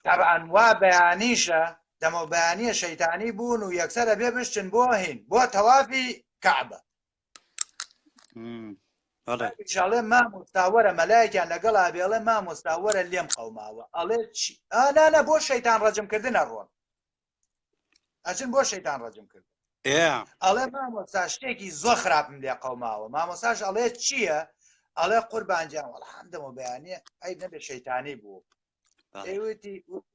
G: طبعاً وا بەیانیشە دەمە بەیانیە شەیتانی بوون و یەکسەرە بێ بشتن بۆ هین بۆ تەوافی کەعبە ئینشاڵێ مامۆستاوەرە مەلایەکیان لەگەڵا بێڵێ مامۆستاوەرە لێم قەوماوە ئەڵێ نانە بۆ شەیتان ڕەجمکردنە ڕۆن ئەچن بۆ شەیتان ڕەجم کرد ئەڵێ مامۆستا شتێکی زۆر خراپم لێ قەوماوە مامۆستاش ئەڵێ چییە ئەڵێ قوربانجیان وەڵام دەمە بەیانە ئەی نەبێ شەیتانی بوو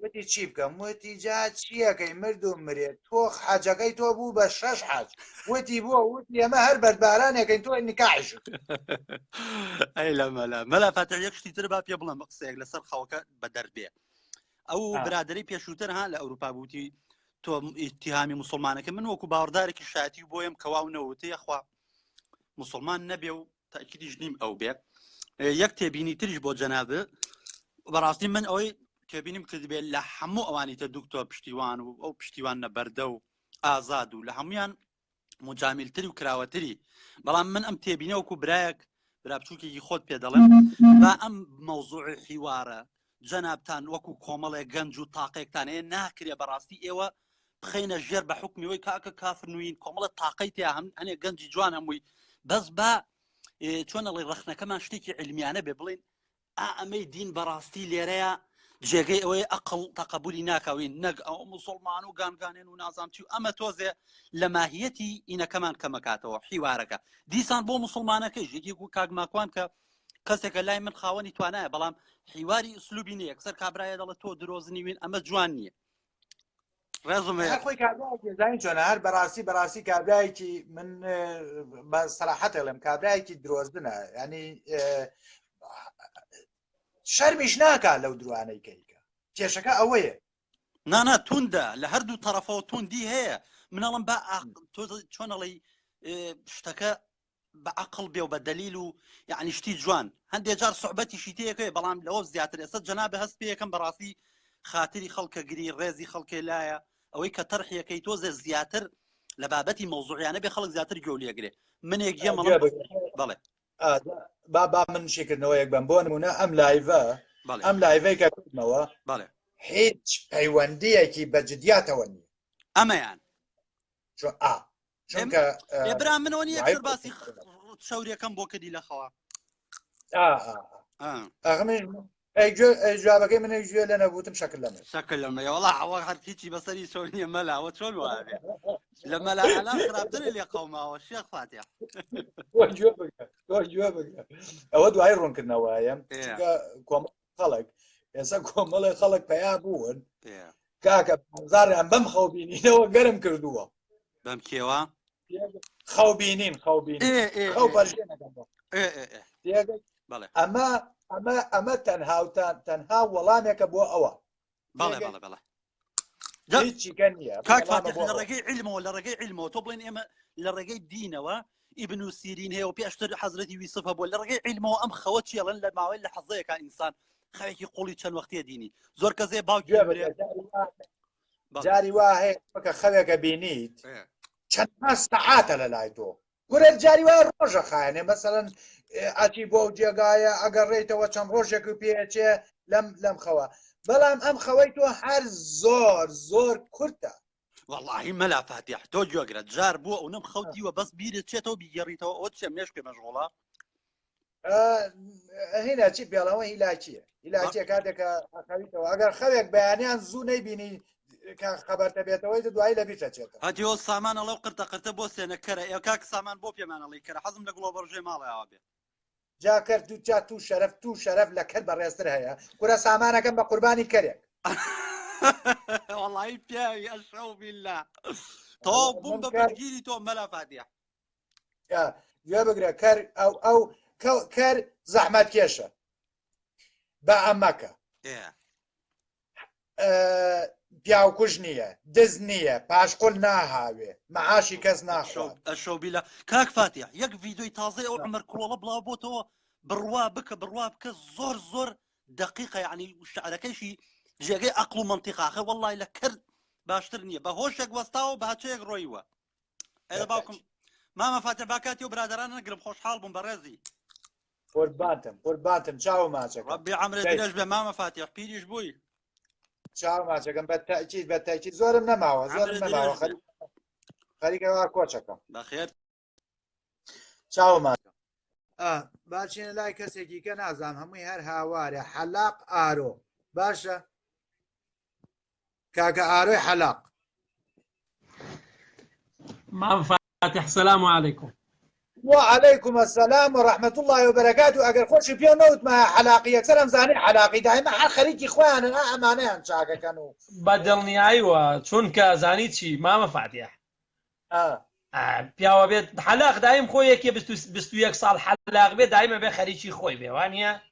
G: وتی چی بکەم وتی جا چیەکەی مرد و مرێت تۆ حەجەکەی تۆ بوو بە 6 حەج وتی بۆ وتی ئەمە هەر بەربارانێکەکەین تۆ نیکاحش
R: ئەی لە مەلا فاتح یەک شتی تر با پێ بڵێم قسەیەک لەسەر خەوەکە بە دەربێ ئەو برادەی پێشووتر ها لە ئەوروپا بوتی تۆ ئیتیهامی مسلمانەکە من وەکو باوەڕدارێکی شایەتی بۆیم کەواو نەوتەیە خوا مسلمان نەبێ و تاکیدیش نیم ئەو بێ یەک تێبینی تریش بۆ جەنابە بەڕاستی من ئەوەی تێبینیم کرد بێت لە هەموو ئەوانی تە دوکتۆ پشتیوان و ئەو پشتیوان نەبەردە و ئازاد و لە هەمویان مجامیلتری و کراوەتری بەڵام من ئەم تێبینە وەکو برایەک برابچووکێکی خۆت پێ دەڵێم با ئەم مەوزوعی حیوارە جەنابتان وەکو کۆمەڵێک گەنج و تاقەیەکتان هەیە ناکرێ بەڕاستی ئێوە بخەینە ژێر بە حکمیەوەی کاکە کافر نوین کۆمەڵە تاقەی تیا هەنێ گەنجی جوان هەمووی بەس بە چۆنەڵی ڕەخنەکەمان شتێکی علمیانە بێ بڵین ئەمەی دین بەڕاستی لێرەیە جێگەی ئەوەی ئەقڵ تەقەبولی ناکەوین نەک ئەو موسڵمان و گانگانێن و نازام چی و ئەمە تۆزێ لە ماهیەتی ئینەکەمان کەمەکاتەوە حیوارەکە دیسان بۆ مسلمانەکەی ژێکی و کاگماکوان کە کەسێکە لای من خاوەنی توانایە بەڵام حیواری ئوسلوبی نیە یەکسەر کابرایە دەڵێت تۆ درۆزنی وین ئەمە جوان نییە
G: خۆی کابراایەکی چۆنە هەر بەڕاستی کابراایەکی من بە سەراحەت دەڵێم کابراایەکی درۆزنە ینی شەرمیش ناکات لەو دروانەی کەیکە کێشەکە ئەوەیە
R: نانا توندە لە هەردوو تەرەفەوە توندی هەیە منەڵم بە چۆنەڵی شتەکە بە عقل بێ و بە دەلیل و یعنی شتی جوان هەندێک جار سوحبەتیشی تەیەکەوێ بەڵام لەوە زیاتر ئێستا جەنابە هەست پێ یەکەم بەڕاستی خاتری خەڵکە گری ڕێزی خەڵکێ لایە ئەوەی کە تەرحیەکەی تۆزێ زیاتر لە بابەتی مەوزوعیانە بێ خەڵک زیاتر گەولێگرێ منێک یە مەڵم بەڵێ
G: با من شێکردنەوەیەک بم بۆ نمونە ئەم لایڤەی کە کردنەوە هیچ پەیوەندیەکی بە جدیاتەوە نییە
R: ئەمەیان
G: چونکە
R: برا منەوە نیە یەکسەر باسی شەوریەکەم بۆ کردی لە خەوا
G: جوابەکەی منە گوێ لە نەبووتم شەکل
R: لەمە وەڵا ئەوە هەر هیچی بەسەری شەو نییە مەلاوە چۆن وابێ لە مەلا ئەلام خراپترە لێ قەوماوە شێخ فاتح
G: ئەوە دوای ڕوونکردنەوەیە کۆمەڵ خەڵک ئێستا کۆمەڵی خەڵک پیا بوون کاکە زاریان بەم خەو بینینەوە گەرم کردووە
R: بەم کێوە
G: خەو بینین خەو بینین خەو بەرژێنەکەم ئەمە تەنها وەڵامێکە بۆ ئەوە
R: بەڵێ
G: هیچیکە نییە
R: کاک فاتح لە ڕێگەی علمەوە لە ڕێگەی علمەوە تۆ بڵێن ئێمە لە ڕێگەی دینەوە ئیبن و سیرین هەیە و پێشتر حەزرەتی یوسف بووە لە ڕێگەی علمەوە ئەم خەوە چێڵن لە ماوەی لە حەزەیەکە ئینسان خەوێکی قوڵی چەند وەختیە دینی زۆر کەسێ باوکی
G: جاری وا هەیە کە خەوێکە بینیت چەند سەعاتە لە لای تۆ گورە جاری وای ڕۆژە خایەنێ مەسەڵەن ئاچی بۆ جێگایە ئەگەڕێیتەوە چەند ڕۆژێک و پێچێ لەم خەوە بەڵام ئەم خەوەی تۆ هەر زۆر کورتە
R: واللهی مەلا فاتح تۆ گوێگرە جار بووە ئەو نەم خەوتیوە بەس بیرت چێتەوە بیگەڕیتەوە ئەوە چێ مێشکێ مەشغوڵە
G: هینا چی پێڵەوە هیلاچیە هیلاچیە کاتێکە خەویتەوە ئەگەر خەوێک بەیانیان زوو نەیبینی خەبەرتە بێتەوەی دوایی لە بیرە چێتەوە
R: هەتیۆ سامان ئەڵە قرتە قرتە بۆ سێنەکەرە ئێ کاک سامان بۆ پێمانەڵی کەرە حەزم لە گوڵۆ بەڕژێ ماڵەوە بێ
G: جا کرد و جا تو شەرەف لە کەر بەڕێزتر هەیە کورە سامانەکەم بە قوربانی کەرێک
R: واللهی پیاوی ئەشەو بیللا تۆ بووم بە بەرگیری تۆ مەلا فاتح
G: گوێ بگرە کەر ئەو کەر زەحمەت کێشە بە ئەمەکە پیاوکوژ نییە دز نییە پاشقل ناهاوێ مەعاشی کەس ناخوات
R: ئەشەو بیللا کاک فاتح یەک ڤیدۆی تازەی ئەو عمەر کوڵەڵە بڵاو بۆتەوە بڕوا بکە زۆر دقیقە یعنی شعرەکەیشی ژێگەی عەقڵ و مەنتیقاخە وەڵڵای لە کرد باشتر نییە بە هۆشێک وەستاوە بە هەچەیەک ڕۆیوە ئێدە باوکم مامە فاتح باکاتی و برادران نەگرم خۆشحاڵ بووم بەڕێزی
G: قوربانتم چاو ماچەکە
R: ڕەبی عەمرت درێژ بێ مامە فاتح پیریش بووی
G: چاو ماچەکەم بە تاکید زۆرم نەماوە خەریکەوە کۆچەکەم
R: بەخێر
G: چاو ماچە باچینە لای کەسێکی کە نازانم هەمووی هەر هاوارە حەلاق ئارۆ باشە کاکە ئارۆی حەلاق
S: مام فاتح السلام عليكم
G: وعليكم السلام ورحمة الله وبركاته أجر خوش بيو نوت ما حلاقي أكثر مزاني حلاقي دائما حال خليكي إخوان أنا أمانة شاكا كانوا
S: بدلني أيوة چون كزاني شي مام فاتح بيو بيت حلاق دائم خويا كي بستو يك صال حلاق بيت دائما بخريشي خوي بيوانيا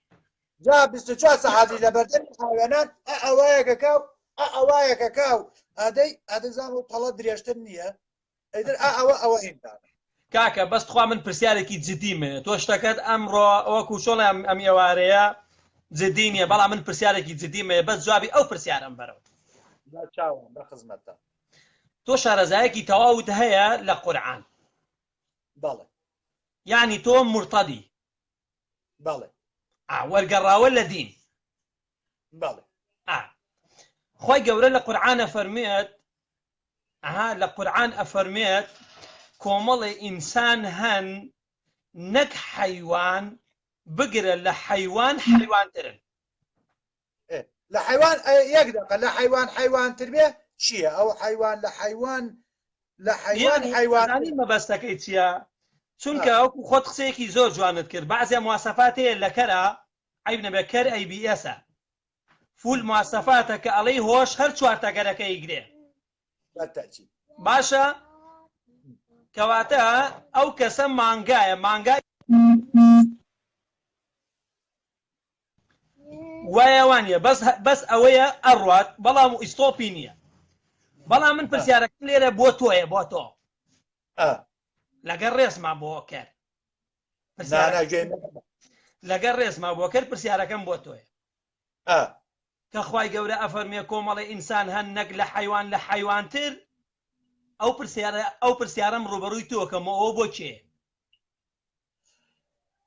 G: جا بستو شو ساعاتي لبردن حيوانات أوايا كاكاو هذا زانو طلب دريشتنية إذا أواين
S: کاکە بەست خوا من پرسیارێکی جدی منێ تۆ شتەکەت ئەمڕۆ وەکو شۆڵی ئەم ئێوارەیە جدی نییە بەڵام من پرسیارێکی جدی منێ بەس جوابی ئەو پرسیارم بەرەوە
G: چاوم بە خزمەتە
S: تۆ شارەزایەکی تەواوت هەیە لە قورعان
G: بەڵێ
S: یعنی تۆ مرتەدی
G: بەڵێ
S: وەرگەڕاوە لە دین
G: بەڵێ
S: خۆی گەورە لە قورعانە فەرمێت لە قورعان ئەفەرمێت کۆمەڵی ئینسان هەن نەک حەیوان بگرە لە حەیوان حەیوانترن
G: لە حەیوان یەک دقە لە حەیوانتر بێ چییە ئەو حەیوان لە حەیوان
S: مەبەستەکەی چییە چونکە ئەوکو خۆت قسەیەکی زۆر جوانت کرد بەعزێ مواسەفات هەیە لە کەرە عیب نەبێ کەر ABS-ە فول مواسەفاتە کە ئەڵەی هۆش هەر چوارتەگەرەکە ئیگرێ باشە کەواتە ئەو کەسە مانگایە مانگای وایەوانە بەس ئەوەیە ئەڕوات بەڵام و ئیستۆپی نییە بەڵام من پرسیارەکەم لێرە بۆ تۆیە بۆ تۆ لەگەر ڕێزما بۆ کرد لەگەر ڕێزما بۆ کرد پرسیارەکەم بۆ تۆیە کە خوای گەورە ئەفەرمێ کۆمەڵی ئینسان هەن نەک لە حەیوان لە حەیوانتر ئەو پرسیارەم ڕوبەڕووی تۆکەمەوە بۆ چێ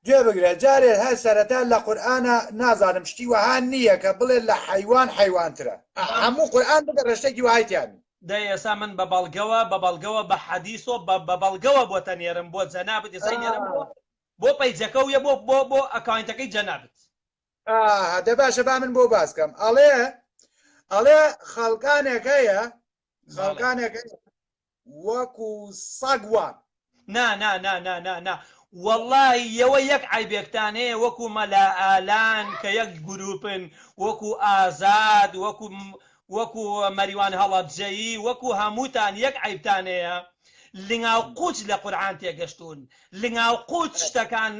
G: گوێ بگرە جارێ هەر سەرەتا لە قورئانە نازانم شتی وەها نییە کە بڵێ لە حەیوان حەیوانترە هەموو قورئان بگە ڕشتێکی وایتیانی
S: دەی ئێستا من بە بەڵگەوە بە حەدیثۆ بە بەڵگەوە بۆ تەنێرم بۆ جەنابەت ئێستا نێرم بۆ پەیجەکەویە بۆ ئەکاونتەکەی جەنابەت
G: دە باشە با من بۆ باسکەم ئەڵێ خەڵکانێک هەیە وەکو سەگوان
S: نا والله یەوە یەک عیبێکتان هەیە وەکو مەلا ئالان کە یەک گروپن وەکو ئازاد وەکو مەریوان هەڵەبجەیی وەکو هەمووتان یەک عیبتانەیە لنگاو قوچ لە قورعان تێگەشتون لنگاو قوچ شتەکان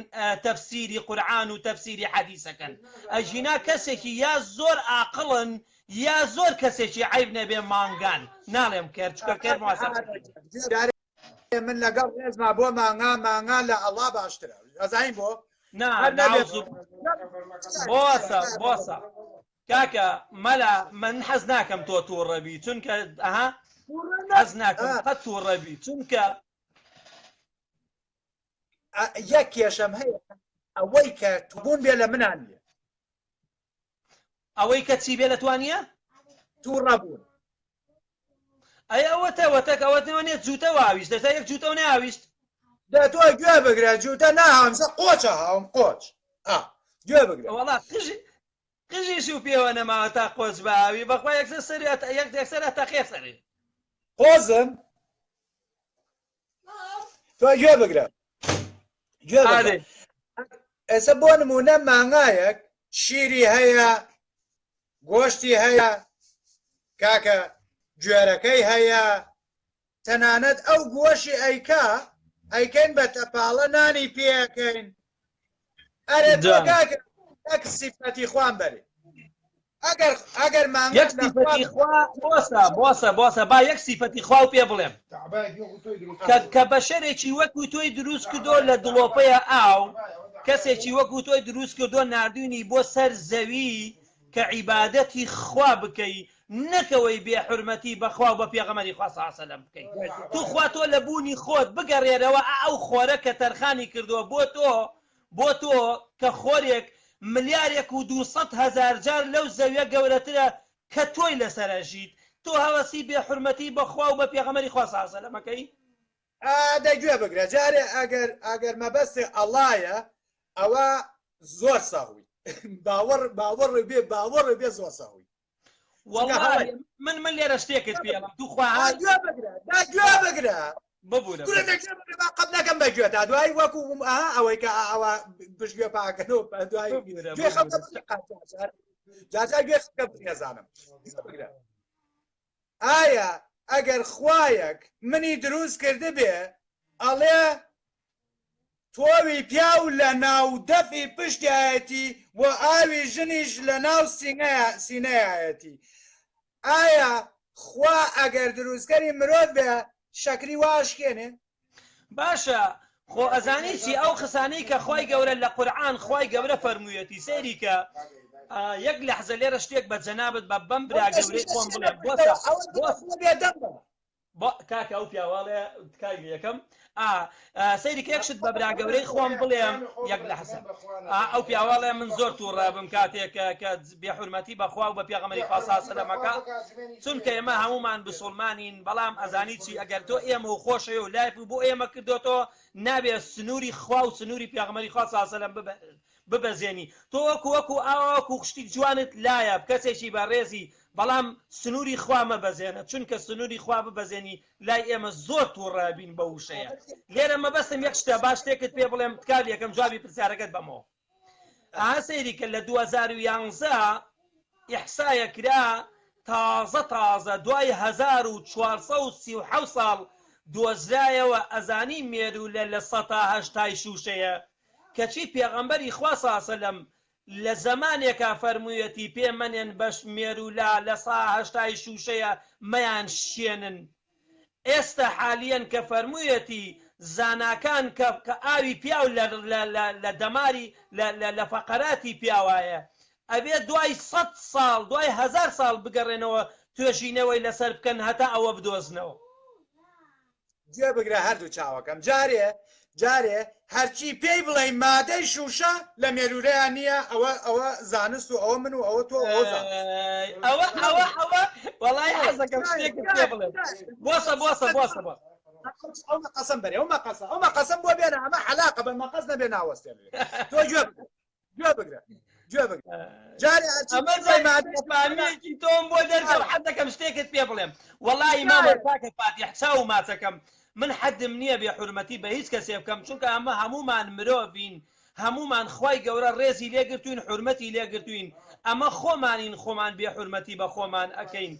S: تەفسیری قورعان و تەفسیری حەدیسەکەن ئەژینا کەسێکی یا زۆر عاقڵن یا زۆر کەسێکی عیب نەبێ مانگان ناڵێم کرد چکە کرد
G: من لەگەڵ ڕێزما بۆ مانگا لە ئەڵڵا باشترە ئەزاین بۆ
S: بۆسە کاکە مەلا من حەز ناکەم تۆ تووڕەبی چونکە ئەها حەز ناکەم قەت تووڕەبی چونکە
G: یەک کێشەم هەیە ئەوەی کە توبوون بێ لە منان لێ
S: ئەوەی کە چی بێ لە توانیە
G: تووڕەبوون
S: ئەی ئەوەتەوەتەک ئەوەتەوە نێت جووتە واویست دەتا یەک جووتە و ناویست
G: دە تۆ گوێ بگرە جووتە ناهامسە قۆچە هاوم قۆچ گوێ بگرە
S: وەڵا قژیش و پێوە نەماوە تا قۆچ باوی بەخوا یەکسەر تەقێ سەری
G: قۆزم تۆ گوێ بگرە ئێستا بۆ نمونە مانگایەک شیری هەیە گۆشتی هەیە کاکە گوێرەکەی هەیە تەنانەت ئەو گۆشی ئەیکەین بە تەپاڵە نانی پێەکەین ئەرێ تۆ کاکە یەک سیفەتی خوان بەرێ ئەگەر
S: یەک سیفەتی خوا بۆسە با یەک سیفەتی خوا و پێ بڵێم کە بەشەرێکی وەکو تۆی دروست کردۆ لە دڵۆپەیە ئاو کەسێکی وەکو تۆی دروست کردۆ نردوونی بۆ سەر زەوی کە عیبادەتی خوا بکەی نەکەوەی بێحورمەتی بەخوا و بە پێغەمەری خوا صلی الله علیه وسلم بکەی تو خوا تۆ لە بوونی خۆت بگەڕێرەوە ئەو خۆرە کە تەرخانی کردووە بۆ تۆ کە خۆرێک ملیارێک و 200,000 جار لەو زەویە گەورەترە کە تۆی لەسەرژیت تۆ هەوەسی بێحورمەتی بەخوا و بە پێغەمەری خوا صلی الله علیه وسلم مەکەی
G: دەگوێ بگرە جارێ ئەگەر مەبەستی ئەڵایە ئەوە زۆر ساهوی باوەڕ بێ زۆر ساهوی
S: من لێرە شتێکت پێڵم توخوا
G: گوێ بگرە قەت نەکەم بەگوێت تا دوای وەکو ئەوەی کە ئەوە پشتگوێ پاکەنەوە دوای جاجا گوێ خەکە بێزانم ئایا ئەگەر خوایەک منی دروست کرده بێ ئەڵێ تۆوی پیاو لە ناو دەفی پشتایەتی و ئاوی ژنیش لە ناو سینەیەتی ئایا خوا ئەگەر دروستکەری مرۆڤ بێ شەکری واشکێنێ
S: باشە خۆ ئەزانی چی ئەو خسانەی کە خوای گەورە لە قورعان خوای گەورە فەرموویەتی سەیری کە یەک لەحزە لێرە شتێک بە جەنابەت بە بەم برا گەورەی خۆم بڵێم کاکە ئەو پیاوەڵێ تکای یەکەم سەیری کە یەکشت بە برا گەورەی خۆم بڵێم یەک لەحزە ئەو پیاوەڵێ من زۆر تووڕابم کاتێک کە بێحورمەتی بەخوا و بە پێغەمبەری خوا صلی الله علیه وسلم چونکە ئێمە هەمومان بسڵمانین بەڵام ئەزانی چی ئەگەر تۆ ئێمە و خۆشەوە و لایف بۆ ئێمە کردوتەوە نابێ سنووری خوا و سنووری پێغەمبەری خوا صلی الله علیه وسلم ببەزێنی تۆ وەکو ئاوەکو خشتی جوانت لایە کەسێکی بەڕێزی بەڵام سنووری خوا مەبەزێنە چونکە سنووری خوا ببەزێنی لای ئێمە زۆر تووڕابین بە وشەیە لێرە مەبەستم یەک شتە باش شتێکت پێ بڵێم تکار یەکەم جوابی پرسیارەکەت بەمەوە سەیری کە لە 2011 ئیحسایە کرا تازە دوای 1437 ساڵ دۆزرایەوە ئەزانی مێرولە لە 186 کەچی پێغەمبەری خوا صلی الله علیه وسلم لە زەمانێکا فەرموویەتی پێمەنێن بەش مێرولا لە 186 مەیان شێنن ئێستا حالیەن کە فەرموویەتی زاناکان کە ئاوی پیاو لە دەماری لە فەقەراتی پیاوایە ئەبێ دوای 100 ساڵ دوای 1000 ساڵ بگەڕێنەوە توێژینەوەی لەسەر بکەن هەتا ئەوە بدۆزنەوە
G: گوێ بگرە هەردوو چاوەکەم جارێ هەرچی پێی بڵێ مادەی شوشە لە مێرورەیان نییە ئەوە زانست و ئەوە من و ئەوە تۆ
S: ئەوە وەڵای حەزەکەم شتێکت پێ بڵێم بۆسە
G: ئەومە قەسەم بەرێ ئەومە قەسەم بۆ بێنە ئەمە حەلاقە بە مەقەس نەبێ ناوەستێ تۆ گوێ بگرە جارێ
S: ئەمەمانێکی تۆم بۆ دەرکەم حەزەکەم شتێکت پێ بڵێم وەڵی مامە کاکە فاتیح چاو ماچەکەم من حدم نییە بێ حورمەتی بە هیچ کەسێ بکەم چونکە ئەمە هەمومان مرۆڤین هەمومان خی گەورە ڕێزی لێگرتوین حرمەتی لێگرتوین ئەمە خۆمانین خۆمان بێ حرمەتی بە خۆمان ئەەکەین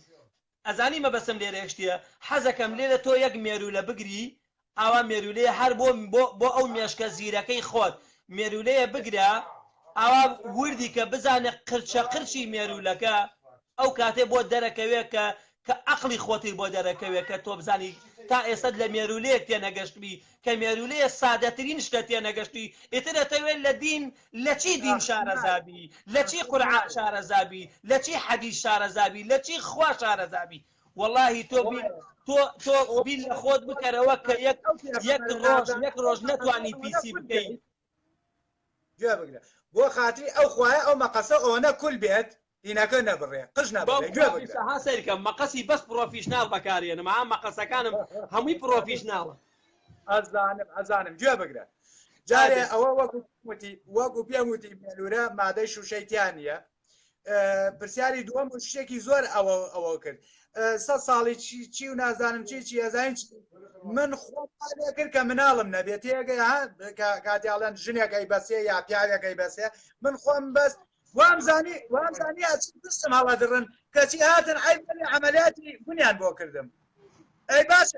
S: ئەزانی مەبەسم لێرە هێشتە حەزەکەم لێرە تۆ یەک مێرولە بگری ئاوا مێرولەیە هەر بۆ ئەو مێشکە زیرەکەی خۆت مێرولەیە بگرە ئاوا وردی کە بزانێ قرچە قرچی مێرولەکە ئەو کاتێ بۆ دەرەکەوێ کە عقلی خۆتی بۆ دەرەکەوێ کە تۆ بزانی تا ئێستا لە مێرولەیەک تێنەگەشتبی کە مێرولەیە سادەترین شتە تێنەگەشتی ئێتر دەتەوێت لە دین لە چی دین شارەزابی لە چی قورعان شارەزابی لە چی حەدیث شارەزابی لە چی خوا شارەزابی واللهی تۆ بیل لە خۆت بکەرەوە کە یەک ڕۆژ نەتوانی پیسی بکەیت
G: گوێ بگرە بۆ خاتری ئەو خوایە ئەو مەقەسە ئەوەنە کول بێت دینەکە نەبڕێ قژ نەبڕێ گوێ بگرە
S: ها سەیرکە مەقەسی بەس پرۆفیشنال بەکارێنم ئەم مەقەسەکانم هەمووی پرۆفیشناڵە
G: ئەزانم گوێ بگرە جارێ ئەوە وەکو پێم وتی مێلورە مادەی شوشەیتیان نیە پرسیاری دووەم شتێکی زۆر ئەوە کرد 100 ساڵی چی و نازانم چی ئەزانین من خۆم کرد کە مناڵم نەبێت تێگەی کاتیاڵەن ژنێکەی بەسێ یا پیاوێکەکەی بەسێ من خۆم بەست وامزانی دستم هەڵا درن کەچی هاتن عیبنی عملیاتی بنیان بۆ کردم ئەی باش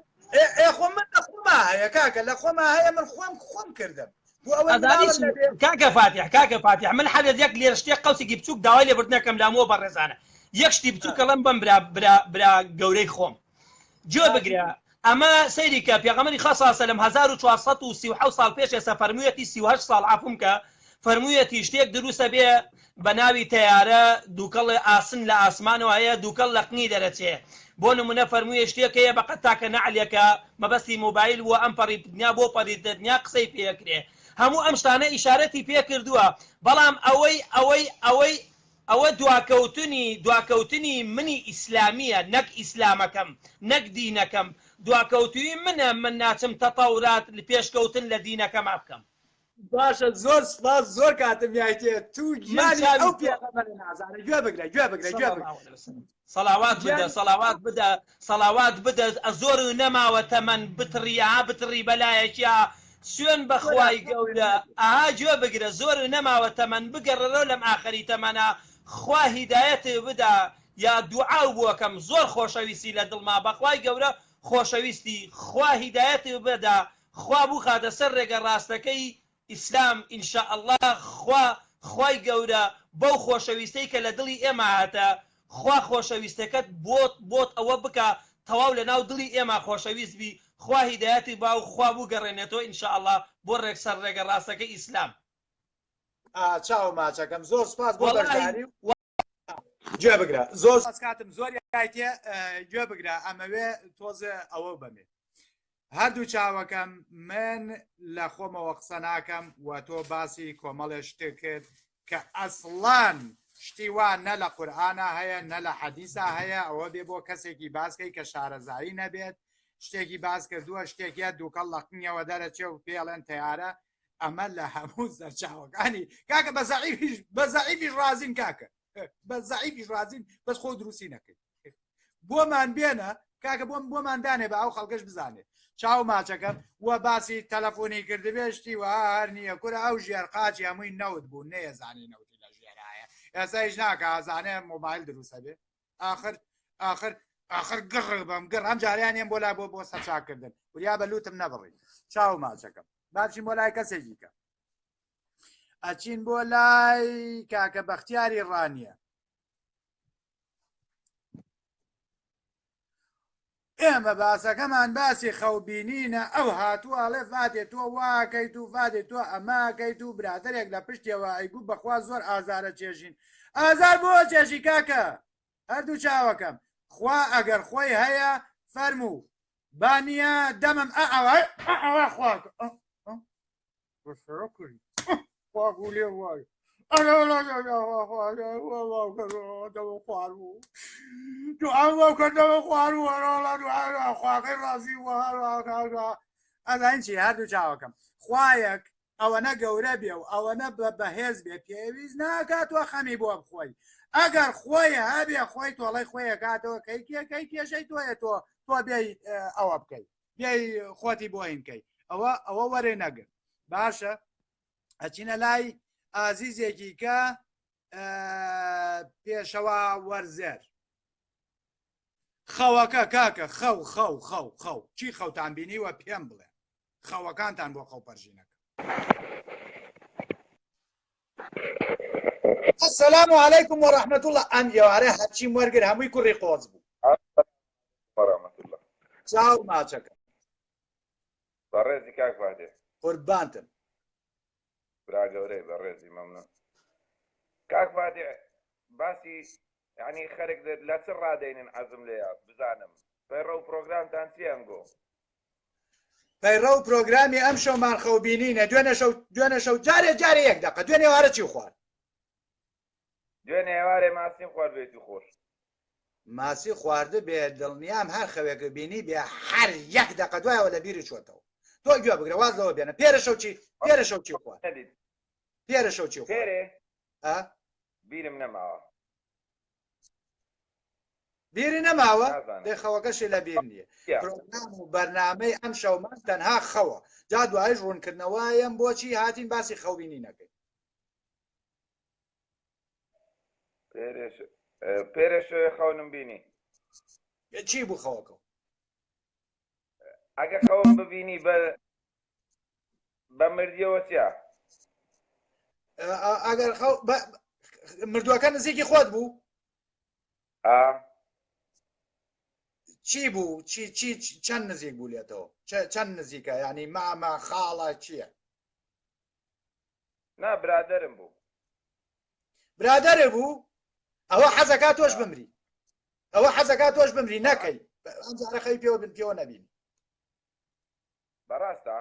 G: خۆم من لە خۆما هەیە کاکە لە خۆما هەیە من خۆم کردم
S: کاکە فاتح من حەلت یەک لێرە شتێک قەوسێکی بچووک داوای لێبردنەکەم لامەوە بەڕێزانە یەک شتی بچووکە لەم بم برا گەورەی خۆم گوێ بگرە ئەمە سەیری کە پێغەمبەری خوا صلی لەم 1437 ساڵ پێش ئێستا فەرموویەتی 38 ساڵ عەفوم کە فەرموویەتی شتێک دروستە بێ بە ناوی تەیارە دووکەڵی ئاسن لە ئاسمانەوە هەیە دووکەڵ لە قنی دەرەچێ بۆ نمونە فەرموویە شتێک هەیە بەقەت تاکە نەعلێکە مەبەستی مۆبایل وە ئەم پەڕی دنیا بۆ پەڕی دنیا قسەی پێکرێ هەموو ئەم شتانە ئیشارەتی پێ کردووە بەڵام ئەوە دواکەوتنی منی ئیسلامیە نەک ئیسلامەکەم نەک دینەکەم دواکەوتوی منە من ناچم تەتەورات پێشکەوتن لە دینەکەم بکەم
G: باشە زۆر سپاس زۆر کاتم یایتێ تو گیانی ئەو پێغەمبەر نازانە گوێ بگرە
S: سەڵاوات بدە زۆر نەماوە تەمەن بتڕی بەلایەکیە سوێن بەخوای گەورە ئاها گوێ بگرە زۆر نەماوە تەمەن بگەڕەوە لەم ئاخەری تەمەنە خوا هیدایەتێ بدا یا دوعاو بووەکەم زۆر خۆشەویستی لە دڵما بەخوای گەورە خۆشەویستی خوا هیدایەتێ بدا خوا بوو خاتە سەر ڕێگە ڕاستەکەی ئیسلام ئینشاء الله خوای گەورە بەو خۆشەویستەی کە لە دڵی ئێمە هاتە خوا خۆشەویستەکەت بۆت ئەوە بکە تەواو لە ناو دڵی ئێمە خۆشەویست بی خوا هیدایەتی باو خوا بوو گەڕێنێتەوە ئینشاء الله بۆ ڕێکسەر ڕێگە ڕاستەکەی ئیسلام
G: چاو ماچەکەم زۆر سپاس بۆ بەشداری گوێ بگرە زۆر کاتم زۆر یایتێ گوێ بگرە ئەمەوێ تۆزە ئەوە بەمێ هەردوو چاوەکەم من لە خۆمەوە قسە ناکەم و تۆ باسی کۆمەڵێ شتێک کرد کە ئەسڵان شتی وان نە لە قورئانە هەیە نە لە حەدیثە هەیە ئەوە بێ بۆ کەسێکی باسکەی کە شارەزایی نەبێت شتێکی باس کردووە شتێکیە دووکەڵ لە قنیەوە دەرەچێ و پێڵێن تەیارە ئەمە لە هەموو زەرچاوەکانی کاکە بە زەعیفیش رازین کاکە بە زەعیفیش رازین بەس خۆ دروستی نەکەیت بۆمان بێنە کاکە بۆمان دانێ بە ئەو خەڵکەش بزانێت چاو ماچەکەم وە باسی تەلەفۆنی کردبێشتی و هەر نییە کورە ئەو ژێر قاچی هەمووی نەوت بوو نەیەزانی نەوتی لە ژێرایە ئێستا هیچ ناکە ئازانێ مۆبایل دروستە بێ آخر گڕ بەم گڕ ئەم جاریانیان بۆ لای بۆ سەرچاکردن وریا بە لوتم نەبڕی چاو ماچەکەم باچین بۆ لای کەسێکی کە ئەچین بۆ لای کاکە بەختیاری ڕانیە ئێمە باسەکەمان باسی خەوبینینە ئەو هاتووەڵێ فاتێ تۆ واکەیت و فاتێ تۆ ئەماکەیت و برادێک لە پشتیەوە ئەیگو بەخوا زۆر ئازارە چێژین ئازار بۆ چێژی کاکە هەردوو چاوەکەم خوا ئەگەر خۆی هەیە فەرموو بانیە دەمم ئەوە خواکە خواگولێ وای خواربوو تو ئەو کردەوە خواربوو خواکەی ڕازی ئەزانین چی هەردوو چاوەکەم خوایەک ئەوەنە گەورە بێ و ئەوەنە بەهێز بێ پێویست ناکاتوە خەمی بۆ بخۆی ئەگەر خۆی هەبێ خۆی تۆڵی خۆیە کاتەوە کەی کێشەی تۆیە تۆ بێی ئەوە بکەیت بێی خۆتی بۆ هینکەی ئەوە وەرێ نەگرت باشە ئەچینە لای ئازیزێکی کە پێشەوە وەرزێر خەوەکە کاکە خەو چی خەوتان بینیوە پێم بڵێ خەوەکانتان بۆ خەو پەرژینەکە. السلام عليكم ورحمة الله. أم يواري هاتشي مرقر هموي كوري قوز بو.
T: ورحمة الله.
G: چاو ماچەکە.
T: بەڕێزی کاک فاتێ.
G: قوربانتم.
T: برا گەورەی بەڕێزی مەمنون. کاک فاتێ باسی یعنی خەرێک لە چ ڕادەینن عەزم لێیە بزانم. پەیڕە و پرۆگرامتان چی هەنگۆ؟
G: پەیڕە و پرۆگرامی ئەم شەومان خەوبینینە دوێنە شەو جارێ یەک دەقە دوێنێ ئێوارە چی خوارد؟
T: دوێنێ ئێوارێ ماسیم خوارد بێتی خۆش.
G: ماسی خواردە بێ دڵنیام هەر خەوێکە بینی بێ هەر یەک دەقە دوایەوە لە بیری چۆتەوە. تۆ گوێ بگرە وازەوە بێنە پێرە شەو چی خوارد؟ پێرە شەو چی خوارد؟
T: پێرێ؟ بیرم نەماوە.
G: بیری نەماوە؟ دەخەوەکەشی لە بیر نییە. پرۆگرام و بەرنامەی ئەم شەومان تەنها خەوە. جا دوایش ڕوونکردنەوەیەم بۆچی هاتین باسی خەوبینی نەکەین.
T: پێرێش خەونم بینی.
G: چی بوو خەوەکە؟
T: ئەگە خەوم ببینی بە مردیەوە چیا؟
G: ئەگەر مردووەکە نزیکی خۆت بوو؟ چی بوو؟ چەند نزیک بوو لێتەوە؟ چەند نزیکە؟ ینی مامە خاڵە چییە؟
T: نا برادەرم بوو.
G: برادەرە بوو؟ ئەوە حەزەکە تۆش بمری. ئەوە حەزەکە تۆش بمری نەکەی. ئەم جارە خەوی پێوە بن پێوە نەبینی.
T: بەڕاستە؟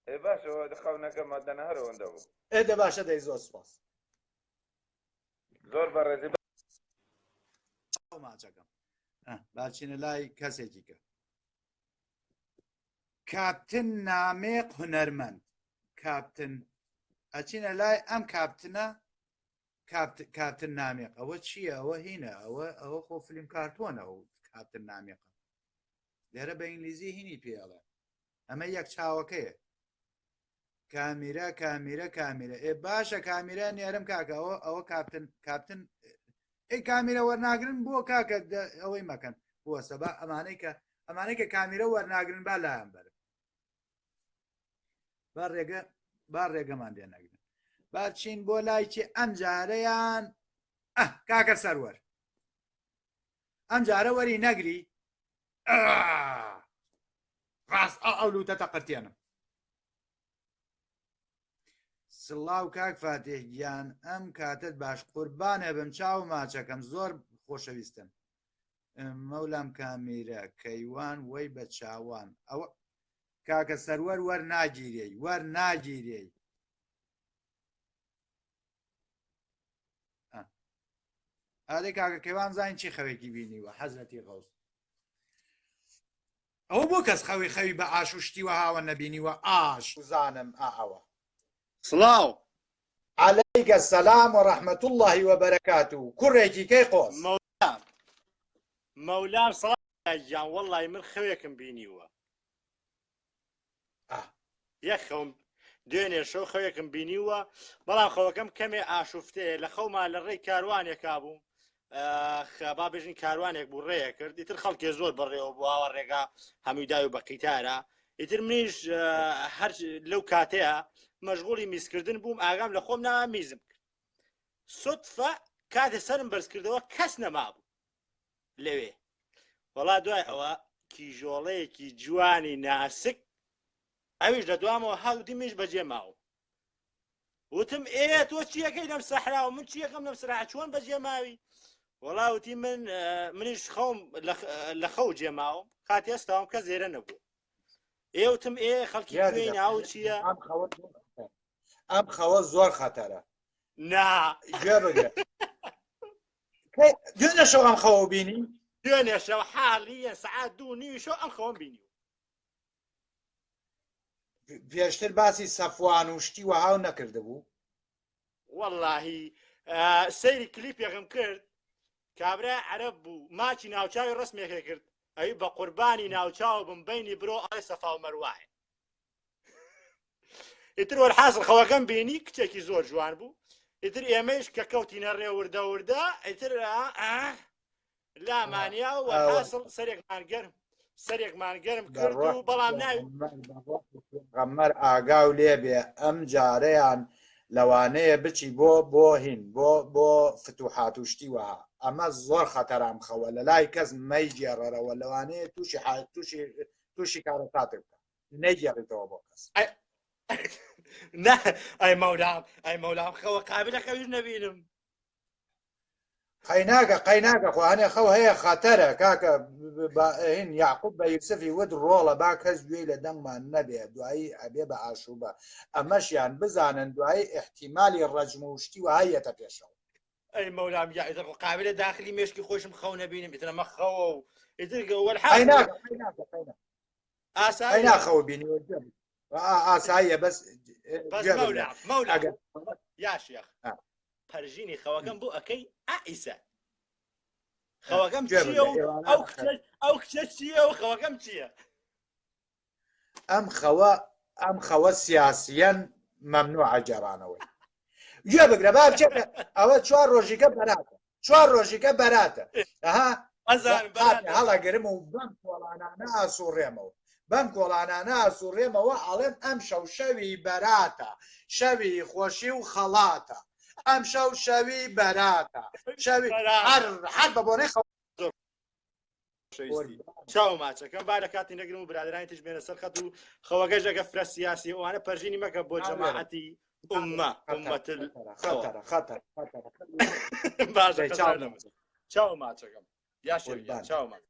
T: ئێ باشەوە خەونەکە مەدەنە هەرەوەندە بوو.
G: ئێدە باشە دەی زۆر سوپاس.
T: زۆر بەڕێزی
G: ماچەکەم. باچینە لای کەسێکی کە. کاپتن نامێق هونەرمەند. کاپتن ئەچینە لای ئەم کاپتنە کاپتن نامێق. ئەوە چییە؟ ئەوە هینە ئەوە خۆ فیلم کارتۆنە و کاپتن نامێقە. لێرە بە ئینگلیزی هینی پێڵێ. ئەمە یەک چاوەکەیە. کامیرە ئێ باشە کامیرە نێرم کاکە ئەوە کاپتن ئەی کامیرە وەرناگرن بۆ کاکە ئەوەی مەکەن بوەسە بە ئەمانەی کە کامیرە وەرناگرن با لایەن بەرن با ڕێگەمان لێ نەگرن. باچین بۆ لایکی ئەم جارەیان کاکە سەروەر ئەم جارە وەری نەگری ڕاست ئەولوتە تەقەتێنم. سڵاو کاک فاتێح گیان ئەم کاتت باش قوربانە بم چاو ماچەکەم زۆر خۆشەویستم. مەولام کامیرە کەیوان وەی بە چاوان ئەوە کاکە سەروەر وەرناگیرێی ئادەی کاکە کەیوان زانین چی خەوێکی بینیوە حەزرەتی غەوس. ئەوە بۆ کەس خەوی بە ئاش و شتیوە هاوە نەبینیوە ئاش زانم ئاوە.
U: سڵاو
G: عليك السلام ورحمة الله وبركاته. كوريكي كي قوس
U: مولام سڵاو جان وەڵڵی من خەوێکم بینیوە. یەک خەوم دوێنێ شەو خەوێکم بینیوە بەڵام خەوەکەم کەمێ ئاشوفتەیە لە خەومان لە ڕێی کاروانێکا بوو با بێژین کاروانێک بوو ڕێیە کرد ئیتر خەڵکێ زۆر بەڕێوە بووەوە ڕێگا هەمووی داوی بە قیتارە ئیتر منیش هەر لەو کاتەیە مەشغوڵی میزکردن بووم ئاگام لە خۆم ناوە میزم کرد سوتفە کاتێ سەرم بەرزکردەوە کەس نەمابوو لەوێ وەڵا دوای ئەوە کیژۆڵەیەکی جوانی ناسک ئەویش لە دوامەوە هاودیمیش بەجێ ماوە وتم تۆ چیەکەی لەم سەحراوە من چیەکەم لەم سەحرا چۆن بەجێ ماوی وەڵا وتی منیش خەوم لە خەو جێماوم کاتی ئێستاوم کە زێرە نەبوو ئێوتم خەڵکی کوێی ناو چییە؟
G: ئەم خەوە زۆر خەتەرە.
U: نا
G: گوێ بگرە دوێنێ شەو ئەم خەوە بینی؟
U: دوێنێ شەو حاڵیە سەعات 2:30 شەو ئەم خەوەم بینی.
G: پێشتر باسی سەفوان و شتی وەهاو نەکرده بوو؟
U: وەڵڵاهی سەیری کلیپێکم کرد کابرا عەرەب بوو ماچی ناوچاوی ڕسمێکێ کرد ئەوی بە قوربانی ناوچاو بم بینی برۆ ئەڵێ سەفا و مەروایە ئیتر وەرحاصل خەوەکەم بینی کچێکی زۆر جوان بوو ئیتر ئێمەش کە کەوتینە ڕێ وردە وردە ئیتر لامانیا و وەرحاصل سەرێکمان گەرم کرد و بەڵام ناوی
G: غەمەر ئاگاو لێبێ ئەم جارەیان لەوانەیە بچی بۆ هین بۆ فتوحات و شتی وها ئەمە زۆر خەتەرام خەوە لە لای کەس مەیگێڕەرەوە لەوانەیە تووشی کارەساتێک بکە نەیگێڕیتەوە بۆ کەس
U: ئەی مەولام خەوە قابلەکەویش نەبینم
G: قەیناکە خۆ هەنێ خەو هەیە خەتەرە کاکە هین یاعقوب بە یوسفی ود ڕۆڵە با کەس گوێی لە دەنگمان نەبێ دوایی ئەبێ بە ئاشوبە ئەمەشیان بزانن دوایی احتیمالی ڕەجم و شتی و هەیەتە پێشەوە
U: ئەی مەولام یا قابلە داخلی مێشکی خۆشم خەو نەبینم ئیتر ئەمە خەوە و ئیتر
G: ئەیناخەوە بینی ئاساییە بەس
U: یاشیخ پەرژینی خەوەکەم بۆ ئەەکەی ئائیسە خەوەکەم چییە و ئەو کچە چییە و خەوەکەم چییە
G: ئەم خەوە سیاسیەن مەمنوعە جێڕانەوەی گوێ بگرە با بچێتە ئەوە 4 ڕۆژیکە بەراتە هەڵەگرم و بەم کۆڵانانە ئاسوڕێمەوە ئەڵێم ئەم شەوی بەراتە شەوی خۆشی و خەڵاتە ئەم شەوی بەراتە شەوی هەر بە بۆنەی
U: چاو ماچەکەم با لە کاتی نەگرم و برادرانی تش بێنە سەر خەت و خەوەکەش ئەگە فرە سیاسی ئەوانە پەرژینی مەکە بۆ جەماعەتی باشە چاو ماچەکەم چاو ماچ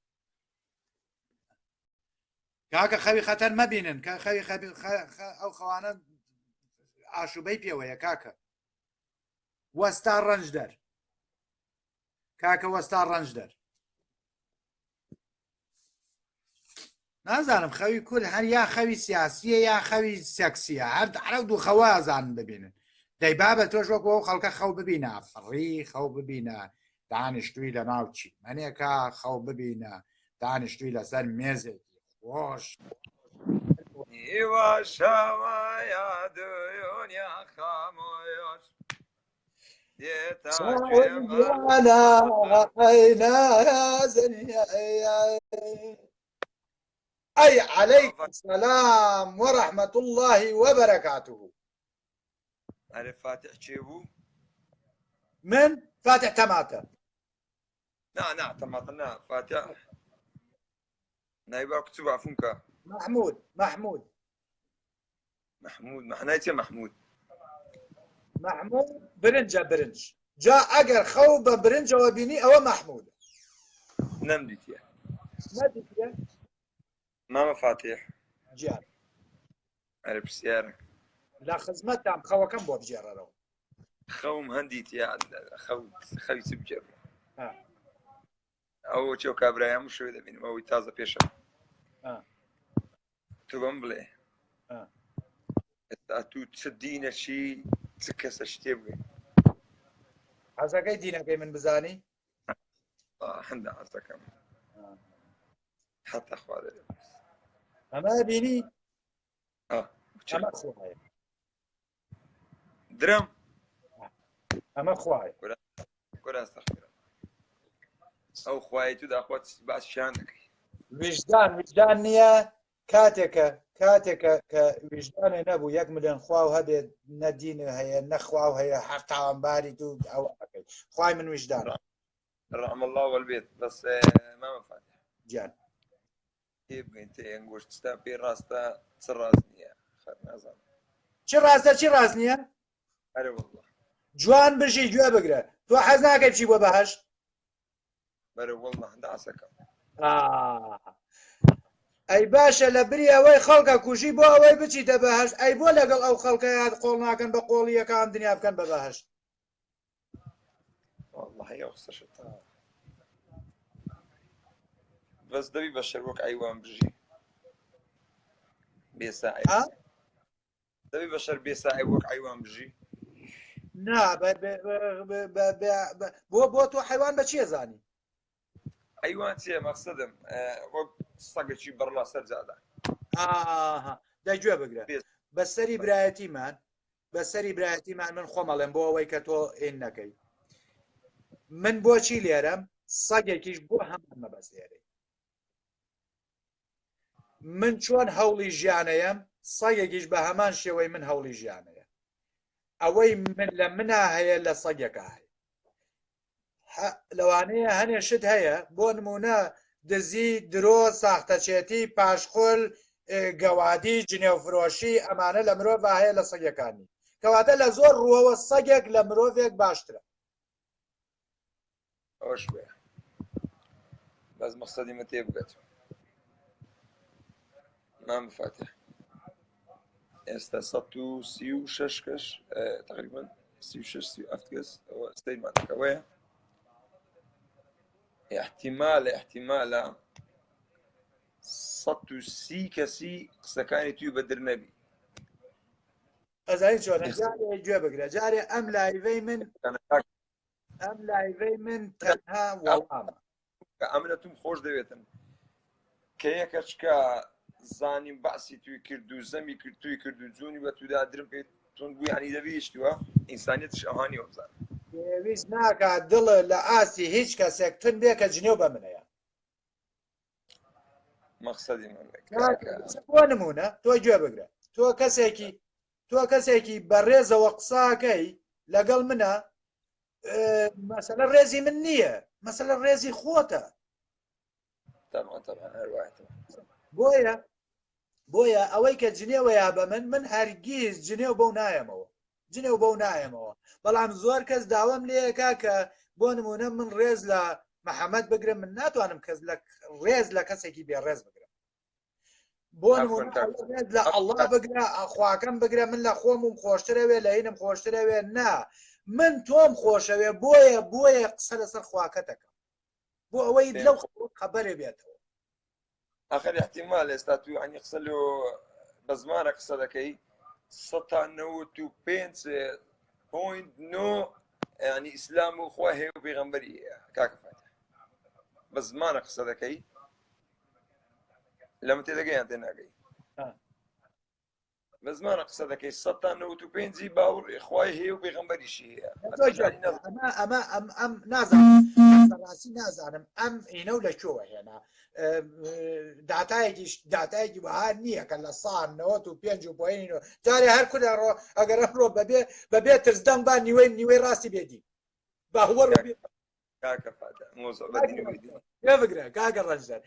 G: کاکە خەوی خەتەر مەبینن کە خەوی ئەو خەوانە ئاشوبەی پێوەیە کاکە وەستا ڕەنج دەر کاکە وەستا ڕەنج دەر نازانم خەوی کورد هەر یا خەوی سیاسیە یا خەوی سەکسیە هەر دوو خەوە ئازانن ببینن دەیبا بە تۆش وەکو ئەو خەڵکە خەو ببینە فڕی خەو ببینە دانیشتووی لە ناو چیمەنێکە خەو ببینە دانیشتووی لەسەر مێزێکی خۆش
T: نیوە شەوەیە دنیا خامۆش
G: أي عليكم السلام ورحمة الله وبركاته.
T: عارف فاتح شيبو؟
G: من فاتح تماتة.
T: نعم تماتة نعم فاتح نايبا كتب عفونك
G: محمود
T: محنايتي محمود
G: برنج جا أجر خوب برنج وبيني أو محمود
T: نمديتيا ماما فاتح
G: جار
T: عرب سيارك
G: لا خدمت عم خو كم بو بجرا رو
T: خوم هنديت يا خوي سبجر او تشو كابرايا مش ولا بين ما تازه بيشا تو بمبلي تو تسدينا شي تكسر شتيبي
G: عزاكي دينا كي من بزاني
T: حنا عزاكم حتى اخوالي
G: أما بيني
T: أما خواهي درم
G: أما خواهي
T: كل أستغفر أو خواهي تدا أخوات بعد شانك
G: وجدان نية كاتك كوجدان نبو 1 مليون خواو هذا ندين هي نخواو هي حتى عمباري تو أو خواهي من وجدان
T: رحم الله والبيت بس ما مفاتيح
G: جان
T: يبقى انت ينقوش تستابي راستا تسرازنيا خدنا زمان
G: چی رازنیه؟
T: اره والله
G: جوان بشی جوه بگره تو حزنه که بچی بو بهشت؟
T: اره والله دعسكم
G: ای باشه لبری اوی خلقه کوشی بو اوی بچی ده بهشت ای بو لگل او خلقه یاد قول ناکن با قولیه که هم دنیا بکن به بهشت
T: والله يخسر شطان بس دبي بشر وك ايوان بجي بيساعي دبي بشر بيساعي وك ايوان بجي
G: نا بو تو حيوان بچي زاني
T: ايوان تي مقصدم وك صقچي برلا سر زاده
G: ده جوه بگره بەسەری برایەتیمان بەسەری برایەتیمان من خۆمەڵێم بۆ ئەوەی کە تۆ ئین نەکەی من بۆچی لێرەم سەگێکیش بۆ هەمان مەبەست لێرەی من چۆن هەوڵی ژیانەیەم سەگێکیش بە هەمان شێوەی من هەوڵی ژیانەیە ئەوەی من لە منا هەیە لە سەگێکە هەیە لەوانەیە هەنێ شت هەیە بۆ نمونە دزی درۆ ساختەچێتی پاشخۆل گەوادی جنێوفرۆشی ئەمانە لە مرۆڤ هەیە لە سەگەکانی کەواتە لە زۆر ڕووەوە سەگێک لە مرۆڤێک باشترە
T: ئەوەش بێ بەس مەقسەدی من تێ بگەت مام فاتح ئێستا 136 کەس تقریبا 36 کەس ئەوە ستەیمانەکەوەیە احتیمالە 130 کەسی قسەکانی توی بەدر نەبی
G: ئەزای چۆن جارێ گوێ بگرە جارێ ئەم لایڤەی من تەنها وەڵامە
T: ئەمنەتم خۆش دەوێتن کە یەکەچکە زانیم باسی توی کرد و زەمی کرد توی کرد و جوونی بە تودا درم پێ تون بووی هەنی دەبیشتووە ئینسانیەتش ئەهانی وەبزان
G: پێویست ناکات دڵە لە ئاسی هیچ کەسێک تون بێ کە جنێو بە منەیە
T: مەقسەدی من
G: بۆ نمونە تۆ گوێ بگرە تۆ کەسێکی بەڕێزەوە قساکەی لەگەڵ منە مەسەلە ڕێزی من نییە مەسەلە ڕێزی خۆتە بۆیە ئەوەی کە جنێوەیە بە من هەرگیز جنێو بەو نایەمەوە بەڵام زۆر کەس داوام لێیەکا کە بۆ نمونە من ڕێز لە محەممەد بگرم من ناتوانم کەس ڕێز لە کەسێکی بێڕێز بگرم بۆ نمونە لە ئەڵڵا بگرە خواکەم بگرە من لە خۆمم خۆشترەوێ لە هینم خۆشترەوێ نا من تۆم خۆشەوێ بۆیە قسە لەسەر خواکەتەکەم بۆ ئەوەی لەو خەبەرێ بێتەوە
T: آخر احتمال ئێستا تو عنی قسە لۆ بە زمانە قسە دەکەی 95.9 ینی ئیسلام و خوا هەیە و پێغەمبەری کاکە فاتح بە زمانە قسە دەکەی لەمە تێدەگەیان تێناگەی بە زمانە قسە دەکەی 95 باوڕ خوای هەیە و پێغەمبەریشی هەیە
G: ئەم نازانم نازانم ئەم ئینە و لەکوێوە هێنا داتایەکی وها نییە کە لە 195 جارێ هەر کودا ڕۆ ئەگەر ئەمڕۆ بەبێ ترسدەنگ با نیوەی ڕاستی بێدی باوەڕ بگرە کاگە ڕەنجەر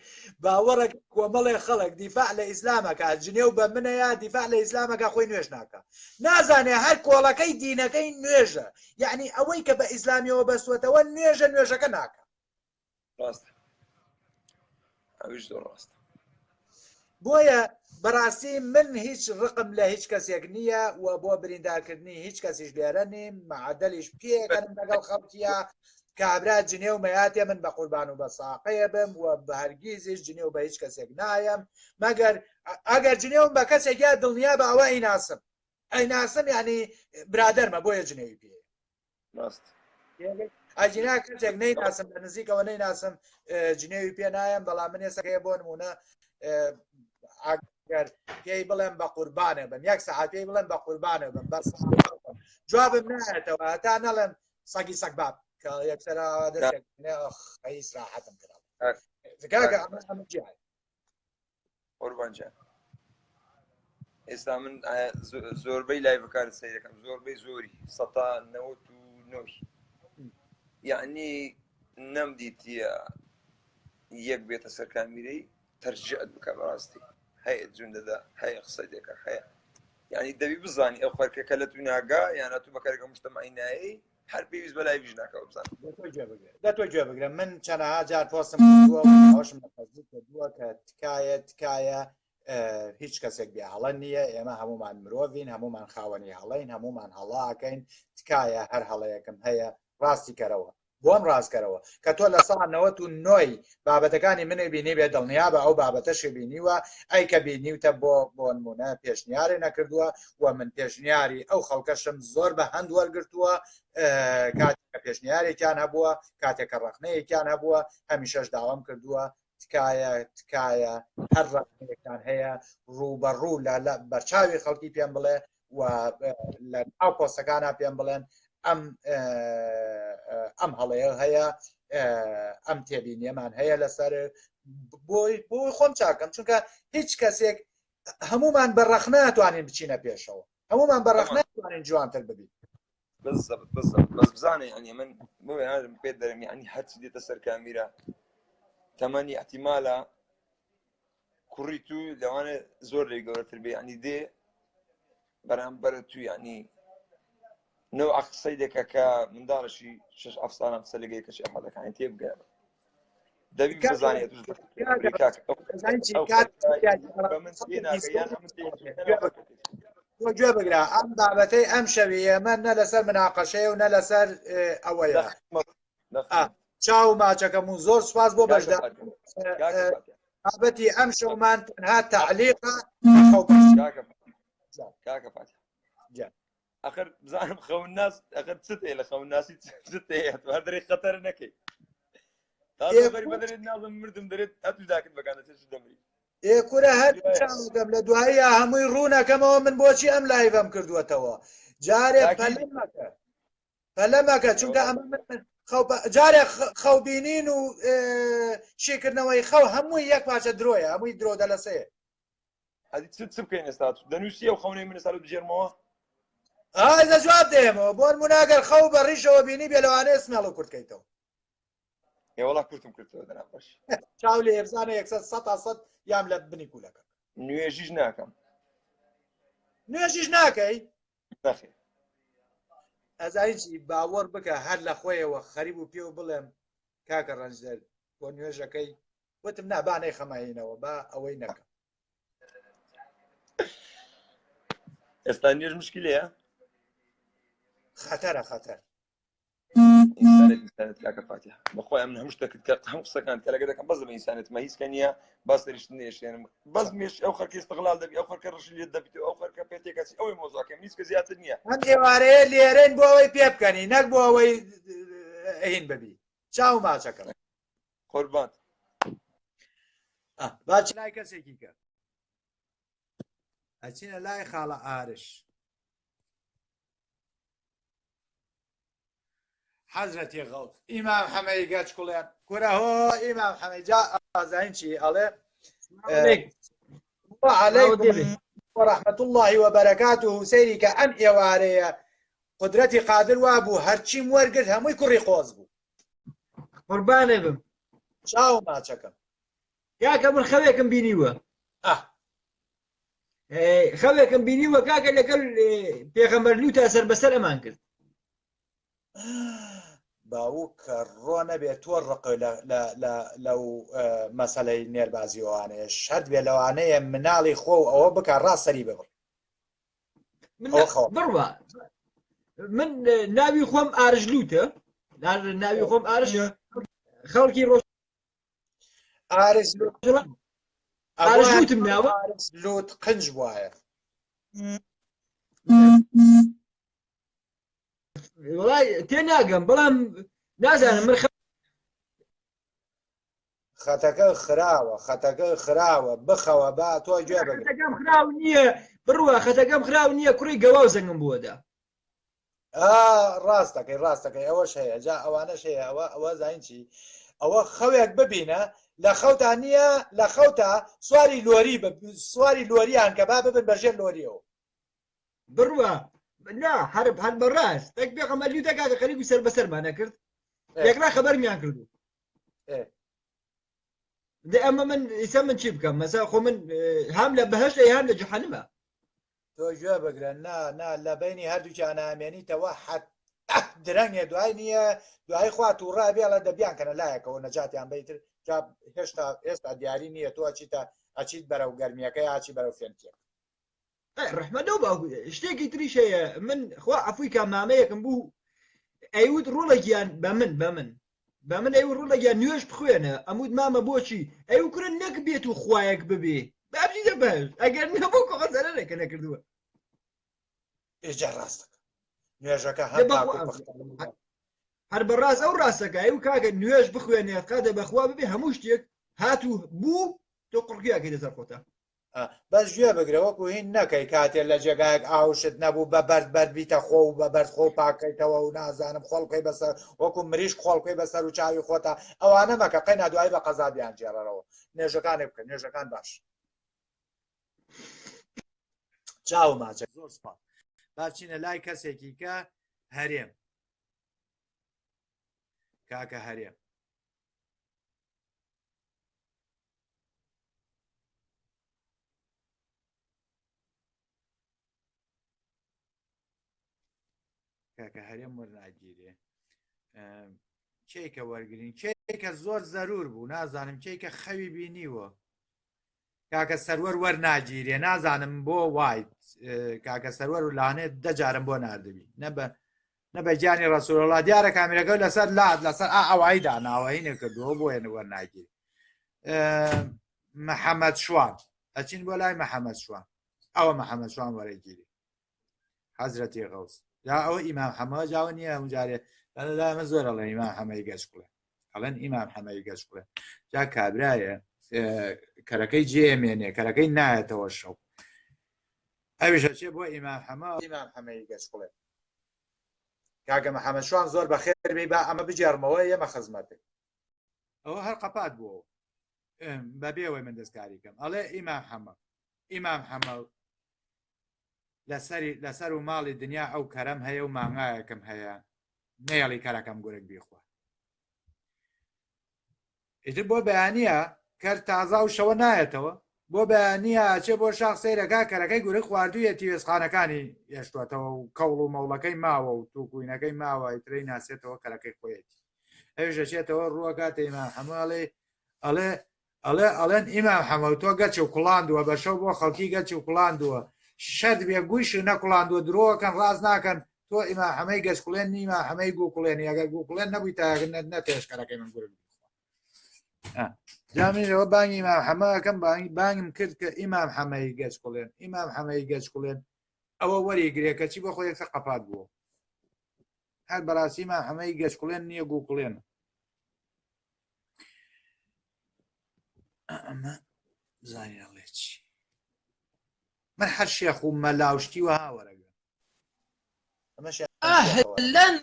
G: باوەڕە کۆمەڵێ خەڵک دیفاع لە ئیسلامەکە جنێو بە منەیە دیفاع لە ئیسلامەکە خۆی نوێژ ناکە نازانێ هەر کۆڵەکەی دینەکەی نوێژە یعنی ئەوەی کە بە ئیسلامیەوە بەسوەتەوە نوێژەکە ناکە بۆیە بەڕاستی من هیچ ڕقم لە هیچ کەسێک نییە و بۆ بریندارکردنی هیچ کەسیش لێرە نیم معدەلیش پێکەن لەگەڵ خەڵکیە کابرا جنێو مەیاتێ من بە قوربان و بە ساقەیە بم و بە هەرگیزیش جنێو بە هیچ کەسێک نایم مەگەر ئەگەر جنێوم بە کەسێکیا دڵنیا بە ئەوە ئەیناسم یعنی برادەرمە بۆیە جنێوی پێ ئاجینا کەسێک نەیناسم لە نزیکەوە نەیناسم جنێوی پێ نایم بەڵام من ێسەکەیە بۆ نمونە ئەگەر پێی بڵێم بە قوربانە بم یەک سەعات پێی بڵێم بە قوربانە بم بەس جوابم نایەتەوە هەتا نەڵێم سەگی سەگ باب کە یەکسەرا دەستێک سراحەتم کرا
T: قوربانجان ئێستا من زۆربەی لایڤەکان سەیرەکەم زۆربەی زۆری 199 یعنی نەمدیتیە یەک بێتە سەر کامیرەی تەرجیعت بکە بەڕاستی هەیە جون دەدا هەیە قسە دێکە هەیە یعنی دەبی بزانی ئەو خەرکەکە لە تو ناگا یان تو بەکارێکە مشتەمەعی نایی هەر پێویست بە لایڤیش ناکەوە بزانم
G: دەتۆ گوێ بگرە من چەندەها جار پۆستم کردووەشم لەپەزی کردووە کە تکایە هیچ کەسێک بێ هەڵە نییە ئێمە هەمومان مرۆڤین هەمومان خاوەنی هەڵەین هەمومان هەڵاکەین تکایە هەر هەڵەیەکم هەیە ڕاستی کەرەوە بۆم ڕاستکەرەوە کە تۆ لە 199 بابەتەکانی منێ بینی بێ دڵنیا بە ئەو بابەتەشی بینیوە ئەی کە بینیوتە بۆ نمونە پێشنیارێ نەکردووە و من پێشنیاری ئەو خەڵکەشم زۆر بە هەند وەرگرتووە کاتێککە پێشنیارێکیان هەبووە کاتێککە ڕەخنەیەکیان هەبووە هەمیشەش داوام کردووە تکایە هەر ڕێکان هەیە ڕوبەڕوو لە بەرچاوی خەڵکی پێم بڵێ و لە ناو پۆستەکانە پێم بڵێن ئەم هەڵەیە هەیە ئەم تێبینیەمان هەیە لەسەر بۆی خۆم چاکەم چونکە هیچ کەسێک هەمومان بەڕەخ ناتوانین بچینە پێشەوە هەمومان بەڕەخ ناتوانین جوانتر ببین
B: بس بزانێ ینی من بۆم پێ دەرم ینی هەرچی دێتە سەر کامیرە تەمەنی احتیمالە کوڕی تو لەوانە زۆر لێ گەورەتر بێ ینی دێ بەرامبەر تو ینی نەوە قسەی دێکە کە منداڵشی 6 ساڵە قسە لەگەی کەشی ئەحەدەکانی تێبگە دەبی بزانێت
G: گوێ بگرا ئەم بابەتەی ئەم شەوی ئێمە نە لەسەر مناقەشەیە و نە لەسەر ئەوەیە چاو ماچەکەم و زۆر سوپاس بۆ بەشدا بابەتی ئەم شەومان تەنها تەعلیقە
B: کاکە فاتح ئەخر بزانم خەون ناس ئەخر چت لە خەون ناسی چت هەیە دەرێ خەتەر نەکەی تاغەری بەدرێت نازم مردم دەرێت ئەتوش داکرد بەکانە چش دەمری
G: ئێکورە هەر چاوەکەم لە دواییە هەمووی ڕوونەکەمەوە من بۆچی ئەم لایڤەم کردووەتەوە جارێ پەلە مەکە چونکە ئەمە جارێک خەوبینین و شیکردنەوەی خەو هەمووی یەک پاچە درۆیە هەمووی درۆ دەلەسەیە
B: ئەدی چ بکەین ئێستا دەنووسیە و خەونەی من ئێستا بژێرمەوە
G: ئایدە جواب دێمەوە بۆ نموناگەر خەو بە ڕیشەوە بینی بێ لەوانەیە سمێڵ و کورتکەیتەوە
B: وڵا کورتم کردەوە دەناپەش
G: چاو لێ هێرزانە 100 یام لە بنی کوولەکە
B: نوێژیش ناکەم
G: نوێژیش ناکەی
B: نەخێ
G: ئەزاییی باوەڕ بکە هەر لە خۆیەوە خەریب و پێ و بڵێم کاکە ڕەنجدەر بۆ نوێژەکەی وتم نابانەی خەماینەوە با ئەوەی نەکەم
B: ئێستا نوێژ مشکلەیە
G: خەتەرە خەتەر
B: کاکە فاتح بەخۆی ئەم هەموو شتێکت کە هەموو قسەکان کە لەگە دەکەم بەس بە ئینسانێتمە هیچ کە نییە باس دەریشت نێشێنم بەس مێش ئەو خەرکی استقلال دەبی ئەو خەرکە ڕژی لێت دەبیت ئەو خەرکە پێتێکەسی ئەوەی مۆزاکەم هیچ کە زیاتر نییە
G: ئەم ئێوارەیە لێرەن بۆ ئەوەی پێ بکەنی نەک بۆ ئەوەی هین ببی چاو ماچەکەم
B: قوربان
G: باچ لای کەسێکی کە ئەچینە لای خاڵە ئارش حەزرەتی غەوت ئیمام حەمەی گەچ کوڵێن کورە هۆ ئیمام حەمەی جا ئازاین چی ئەڵێ وعەلەیکم وەرەحمەت الله وبەرەکاتوه سەیری کە ئەم ئێوارەیە قودرەتی قادر وابوو هەرچیم وەرگرت هەمووی کوڕی خۆز بوو
S: قوربانێ بم
G: چاو ماچەکەم
S: کاکە من خەوێکم بینیوە خەوێکم بینیوە کاکە لەگەڵ پێغەمبەر لوتە سەر بەسەر ئەمان کرد
G: باو کە ڕۆ نەبێت تۆ ڕق لەو مەسەلەی نێربازیەوانەیە شەرت بێ لەوانەیە مناڵی خۆ و ئەوە بکە ڕاستەری ببڕ
S: بڕوە من ناوی خۆم ئارژ لوتە ناوی خۆم ئارژە خەڵکی ڕۆژ
G: ئارژ
S: لوتم ناوە
G: لوت قنج وایە
S: وڵای تێ ناگەم بەڵام نازانم من
G: خەتەکە خراوە بخەوە با تۆ گوێ بگرە
S: خەتەکەم خراو نییە بڕوە خەتەکەم خراو نییە کوڕی گەوا و زەنگم بووەدا
G: ڕاستەکەی ئەوەش هەیە جا ئەوانەش هەیە ئەوە زین چی ئەوە خەوێک ببینە لە خەوتا نییە لە خەوتا سواری لۆریان کە با ببن بەژێر لۆریەوە
S: بڕوە لا هەر بەڕاست تەک پێغەمبەر لوتە کاکە خەریکی سەر بەسەرمانە کرد یەکرا خەبەرمیان کردو ئەمە من ئیسا من چی بکەم مەسا خۆ من هەم لە بەهەشتە هەم لە جەحەنەمە
G: تۆ گوێ بگرە نا لە بینی هەردووکیان ئامێنیتەوە حەت درەنگێ دوای نییە دوای خوا تووڕا بێڵە دەبیان کەنە لایەکەوە نەجاتیان بیتر هێشتا ئێستا دیاری نییە تۆ ئەچیت بەرەو گەرمیەکەی ئاچی بەرەو فێنکێ
S: ڕحمەدە و باوکو شتێکی تریش هەیە من خوا عەفوی کە مامەیەکم بوو ئەیوت ڕۆڵێکیان بە من ئەیوت ڕۆڵێکیان نوێژ بخوێنە ئەموت مامە بۆچی ئەیوت کوڕە نەک بێت و خوایەک ببێ بابجیدە بەش ئەگەر نەبوو کۆخەزەرەکە نەکردووە
G: ئێجا ڕاستەکە نوێژەکە
S: هەر بەڕاست ئەو ڕاستەکە ئەو کاکە نوێژ بخوێنێت قادە بەخوا ببێ هەموو شتێک
G: هاتوو بوو تۆ قڕکیاکەی لەسەر خۆتە
C: بەس گوێ بگرە وەکو هین نەکەی کاتێک لە جێگایەک ئاوشت نەبوو بە بەرد بەربیتە خۆ و بە بەرد خۆ پاکەیتەوە و نازانم خۆڵکەی بەسەر وەکو مریش خۆڵکەی بەسەر و چاوی خۆتە ئەوانە مەکە قەینا دوایی بە قەزابیان جێڕەرەوە نوێژەکانی بکە نوێژەکان باش چاو ماچە زۆر سپاس باچینە لای کەسێکی کە هەرێم کاکە هەرێم کاکە هەرێم وەرناگیرێ کێکە وەرگرین کێکە زۆر زەرور بوو نازانم کێکە خەوی بینیوە کاکە سەروەر وەرناگیرێ نازانم بۆ وایت کاکە سەروەر و لاانێت دەجارم بۆ نردبی نەبە گیانی ڕەسوولڵا دیارە کامێرەکە لەسەر لات لەسەر ئەوایی داناوە هینێ کردووە بۆیە وەرناگیر محەممەد شوان ئەچین بۆ لای محەممەد شوان ئەوە محەممەد شوان وەرەگیری حەزرەتی غەوس جا ئەوە ئیمام حەمەوە جاوە نییە هەمجارێ لەمە زۆر ئەڵێ ئیمام حەمەی گەشکڵێ ئەڵێن ئیمام حەمەی گەشکڵێ جا کابرایە کەرەکەی جێمێنێ کەرەکەی نایەتەوە شەو ئەویشە چێ بۆ ئیمام حەمە ئیمام حەمەی گەشکڵێ کاکە محەممەد شوان زۆر بەخێر بێ با ئەمە بجێڕمەوە ئێمە خزمەتێک ئەوە هەر قەپات بووە بەبێەوەی من دەستکاری کەم ئەڵێ ئیمام حەمە لەسەر و ماڵی دنیا ئەو کەرەم هەیە و مانگایەکەم هەیە نەیەڵی کەرەکەم گورگ بیخوا ئیتر بۆ بەیانیە کەر تازا و شەوە نایەتەوە بۆ بەیانیە چێ بۆ شاخ سەیرەکە کەرەکەی گورگ خواردوویەتی وێستخانەکانی هێشتوێتەوە و کەوڵ و مەوڵەکەی ماوە و تووکوینەکەی ماوە ئیترەی ناسێتەوە کەرەکەی خۆیەتی ئەویش دەچێتەوە ڕووەکاتە ئیمام حەمە ئەڵێن ئیمام حەمە تۆ گەچ و کوڵاندووە بە شەو بۆ خەڵکی گەچ و کوڵاندووە شەد بێ گویش نەکوڵاندووە درۆکەن ڕاز ناکەن تۆ ئیمام حەمەی گەشکڵێن نیما حەمەی گوکڵێنی ئەگەر گوکڵێن نەبووی تا نەتێشکەرەکەی من گورگ جامێنەوە بانگی ئیمام حەمەکەم بانگم کرد کە ئیمام حەمەی گەشکڵێن ئیمام حەمەی گەشکڵێن ئەوە وەریگرێ کەچی بە خۆی یەکسەر قەپات بووە هەر بەڕاستی ئیمام حەمەی گەشکڵێن نییە گوکڵێنە ئەمە زانیاڵێ چی من هەر شێخ و مەلاوشتی و هاوەرەگە
P: ئەهلەن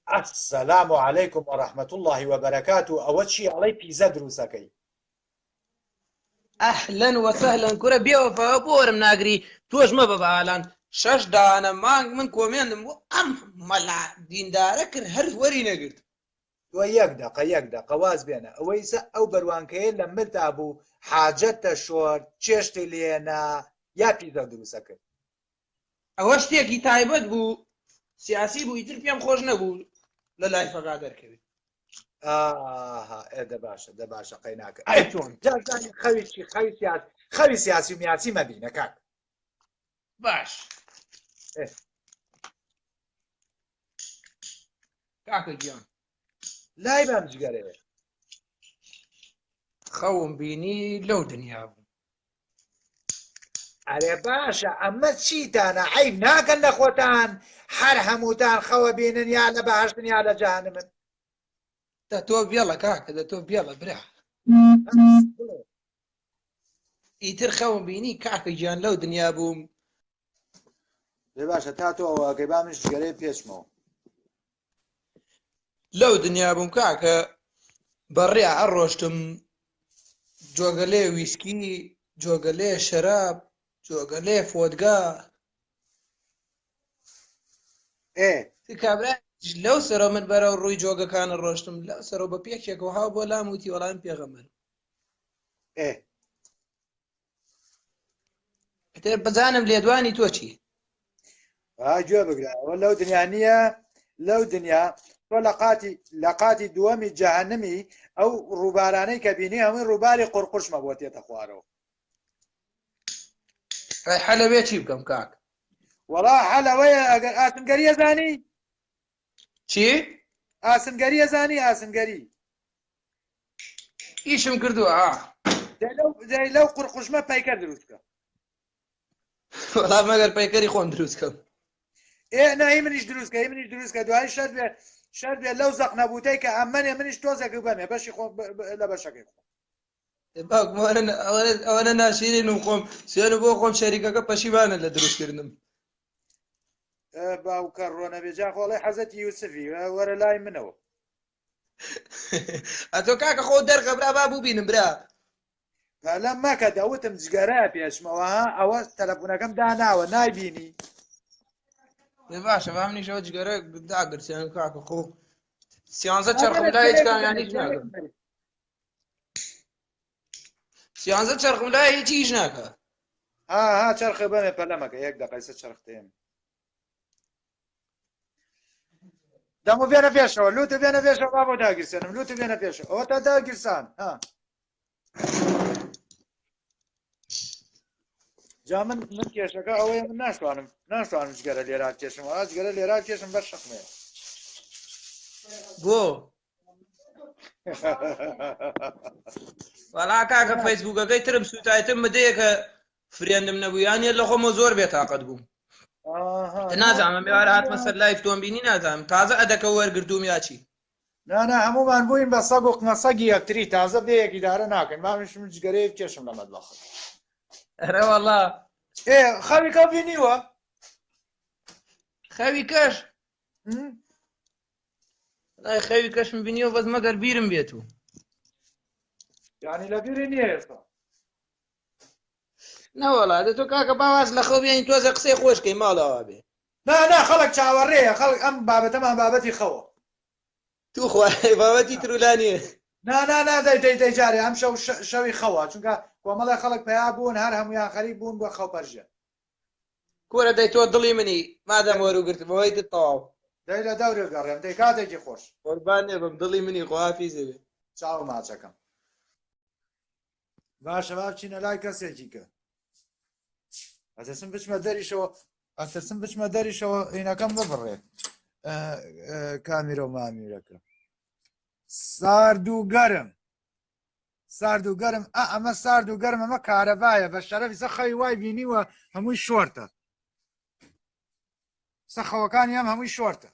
C: السلام عليكم ورحمة الله وبركاته ئەوە چی ئەڵەی پیزە دروستەکەی
P: ئەهلەن وەسەهلەن کورە بێوەفەوە بۆرم ناگری تۆش مەبە بەئالان شەش دانە مانگ من کۆمێندم بۆ ئەم مەلا دیندارە کرد هەر وەری نەگرت
C: تۆ یەک دەقە واز بێنە ئەوەی ئەو بەروانکەیە لە ملتا بوو حاجەتە شۆر چێشتی لێنە یا پیزە دروستە کرد
P: ئەوە شتێکی تایبەت بوو سیاسی بوو ئیتر پێم خۆش نەبوو لە لای فەقا دەرکەوێت
C: دەباشە قەیناکە ئەی چۆن جازانی خەوی سیاسی و میاسی مەبینە کاک
P: باش کاکە گیان
C: لای بەم جگەرەوێ
P: خەوم بینی لەو دنیا بوو
C: ئەرێ باشە ئەمە چیتانە عیب ناکەن لە خۆتان هەر هەمووتان خەوە بینن یا لە بەهەشتن یا لە جەهەنەمن
P: دەتۆ بێڵە کاکە دەتۆ بێڵە برا ئیتر خەوم بینی کاکە گیان لەو دنیا بووم
C: لێ باشە تا تۆ ئەوەکەی با منش جگەرەی پێچمەوە
P: لەو دنیا بووم کاکە بەڕێ هەر ڕۆشتم جۆگەلێ ویسکی جۆگەلێ شەراب جۆگەلێ فۆدگا کابرا لەو سەرە من بەرە ڕووی جۆگەکانە ڕۆشتم لەو سەرەوە بە پێکێکەوە هاو بۆ لام وتی وەڵام پێغەمبەر بەزانم لێدوانی تۆ چی
C: گوێ بگرە ئەوە لەو دنیا نییە لەو دنیا تۆ لە قاتی دووەمی جەهەنەمی ئەو ڕووبارانەی کە بینی هەمووی ڕووباری قورقوشمە بۆ تێتە خوارەوە
P: حەلەوێ چی بکەم کاک
C: وەڵا حەلەوەیە ئەگەر ئاسنگەریە زانی
P: چی؟
C: ئاسنگەریە زانی ئاسنگەری
P: ئیشم کردووە
C: لەو قورقوشمە پەیکە دروستکە
P: وەڵام ئەگەر پەیکەری خۆم دروستکەم
C: نایی منیش دروستکە دوای
G: شەر بێت لەو زەق نەبووتەی کە ئەمەنێ منیش تۆزێکی بەمێ بەشی خۆ لە بەشەکەی خۆ
P: ئەوەنە ناشرین و خۆم سوێن بۆ خۆم شەریکەکە پەشیمانە لە دروستکردنم
G: باوکە ڕۆنە بێجا خۆڵی حەزەتی یوسفی وەرە لای منەوە
P: ئەتۆ کاکە خۆ دەرخەبرا با بوو بینم برا
G: لەم مەکە دەوتم جگەرە پێشمەوە ئەوە تەلەفۆنەکەم داناوە نایبینی
P: باشە با منیشەوە جگەرە داگرسیان کاکە خۆ سیانزە چرخم لای هیچ کامیان هیچ ناکەم سیانزە چرخم لای هیچ هیچ ناکە
G: ها چرخە بەمێ پەلەمەکە یەک دقیسە چرختێن دەمو بێنە پێشەوە لوتە بێنە پێشەوە با بۆ داگیرسێنم لوتە بێنە پێشەوە ئەوە تا داگیرسان ها جا من کێشەکە ئەوەیە من ناشتوانم جگەرە لێرا کێشم جگەرە لێرا کێشم بەر شەخمێ
P: بۆ وەڵا کاکە فەیسبووکەکەی ترم سوتایتم بدەیە کە فرێندم نەبوویانە لە خۆمە زۆر بێتاقەت بووم نازانم ئێوارە هاتمە سەر لایف تۆم بینی نازانم تازە ئەدەکە وەرگردووم یاچی
G: نانا هەمومان بووین بە سەگ و قنەسەگی یەکتری تازە بەیەکی دارە ناکەین مامشم جگەرەیە کێشم لە مەدبەخ
P: ئەرە وەڵا
G: خەویکە بینیوە
P: خەوی کەش لای خەوی کەشم بینیوە بەس مەگەر بیرم بێت و
G: یعنی لە بیری نییە ئێستا
P: نەوەڵا دە تۆ کاکە باواز لە خەو بێنی تۆزە قسەی خۆشکەی ماڵەوە بێ
G: نا خەڵک چاوەڕێیە خەڵک ئەم بابەتەمان بابەتی خەوە
P: تو خوای بابەتی ترولانیە
G: نا دەی جارێ ئەم شەوی خەوە چونکە کۆمەڵی خەڵک پیا بوون هەر هەمویان خەریک بوون بۆ خەوپەرژە
P: کۆرە دەی تۆ دڵی منی مادەم وەروگرتمەوەی تەواو
G: دەی لە دەورێ گەڕێم دەی کاتێکی خۆش
P: قوربانێ بم دڵی منی خواحافیزە بێ
G: چاو ماچەکەم باشە با بچینە لای کەسێکی کە ئەتەسم بچمە دەریشەوە عینەکەم ببڕێ کامیرە و مامیرەکە سارد و گەرم ئەمە سارد و گەرم ئەمە کارەبایە بە شەرەفی سە خەوی وای بینیوە هەمووی شۆرتە سە خەوەکانی ئەم هەمووی شۆرتە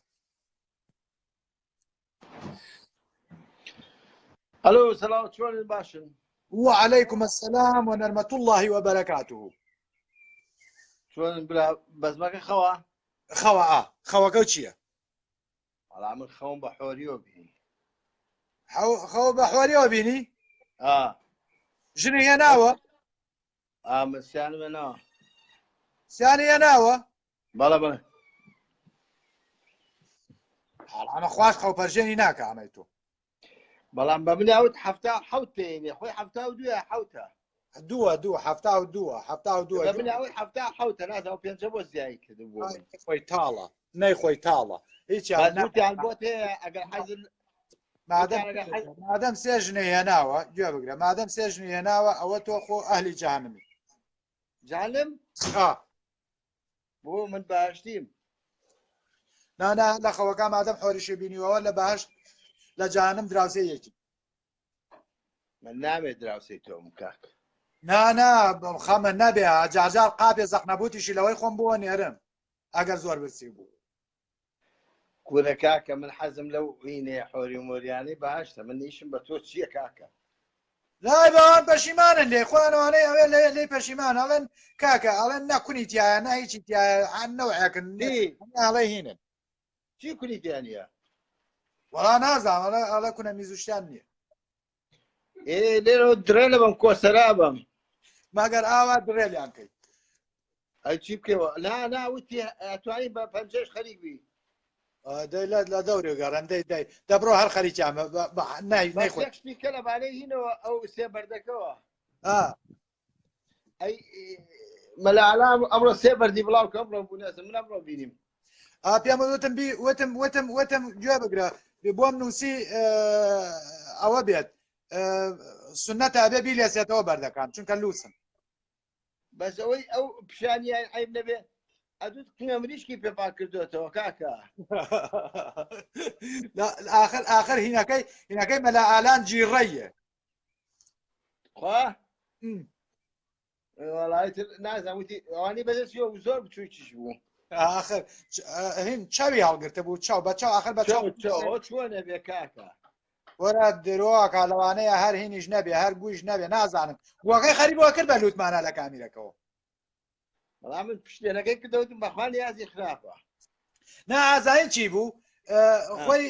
U: ئەلۆ سەلاو چۆنن باشن
G: وعليكم السلام ورحمة الله وبركاته
U: چۆن برا بەزمەکە خەوە
G: خەوەکە چییە؟
U: وەڵا من خەوم بە حۆریەوە بینی
G: خەو بە حۆریەوە بینی؟ ژنی هێناوە؟
U: من سیانم هێناوە
G: سیانی هێناوە؟
U: بەڵێ
G: ئەمە خواش خەوپەرژێنی ناکە ئەمەی تۆ
U: بەڵام بە منی ئەوت هەفتا حەوت پێێنێ خۆی هەفتا و دوێ حەوتە
G: دووە هەفتا و دووە
U: بە منی ئەوەی هەفتا حەوتە نازەوە پێنجە بۆ زیایی کردو بۆ
G: خۆی تاڵە نەیخۆی تاڵە هیچیان
U: بۆ تێ ئەگەر حەزر
G: مادەم سێ ژنێ هێناوە گوێ بگرە مادەم سێ ژنی هێناوە ئەوە تۆ خۆ ئەهلی جانمی
U: جانم بۆ من باشتیم
G: نانا لە خەوەکە مادەم حۆریشی بینیوەوە لە باشت لە جانم دراوسەیەکی
U: من نامێت دراوسەی تۆم کاک
G: نا خەمە نەبێ جارجار قاپێ زەخنەبوتیشی لەوەی خۆم بووە نێرم ئەگەر زۆر برسی بوو
U: کوورە کاکە من حەزم لەو وینێ حۆری و مۆریانەی باشتە من نیشم بە تۆ چییە کاکە
G: لای بەوان پەشیمانن لێ خۆیانەوانەی ئەوێ لێ پەشیمان ئەڵێن کاکە ئەڵێن نەکونی تایە نە هیچی تایە نەوەیەکن ئەڵێ هینن
U: چی کونی تیانە
G: وەڵا نازانم ئەڵێ کونە میزوشتیان نییە
U: لێرە درێ لە بەم کۆسەرا بم
G: مەگەر ئاوا درێلیان کەیت
U: ئەی چی بکەوە ناوتی ئەتوانی بە پەنجەش خەریک بی
G: دەی لە دەورێ گەڕن دەی دەبڕۆ هەر خەریکیامە
U: نایخۆشتی کە لەبارەی هینەوە ئەو سێ بەردەکەوە ئەی مەلالام ئەمڕۆ سێ بەردی بڵاو کە ئەمڕۆ بوو نەزم من ئەمڕۆ بینیم
G: پێم وتم گوێ بگرە بۆم نووسی ئەوە بێت سنەتە ئەبێ بیلێسێتەوە بەردەکان چونکە لووسن
U: بەس ئەوەی ئەو پیشانیان عیب نەبێ ئەدوت کڵە مریشکی پێپا کردوێتەوە کاکە
G: ئاخر هینەکەی مەلا ئالان جیڕەیە
U: خوا وەڵایتر نازانوتی ئەوانی بەدەستیەوە زۆر بچووکیش بوو
G: آخر هین چاوی هەڵگرتە بوو چاو بە چاو آخر بە چاو
D: چۆنە بێ کاکە
G: وەرە درۆکە لەوانەیە هەر هینیش نەبێ هەر گویش نەبێ نازانم گوەکەی خەریبەوە کرد بە لوتمانە لە کامیرەکەەوە
D: بەڵام من پشتێنەکەی کردەوتم بەخوان یازی خراپە
G: نازانین چی بوو خۆی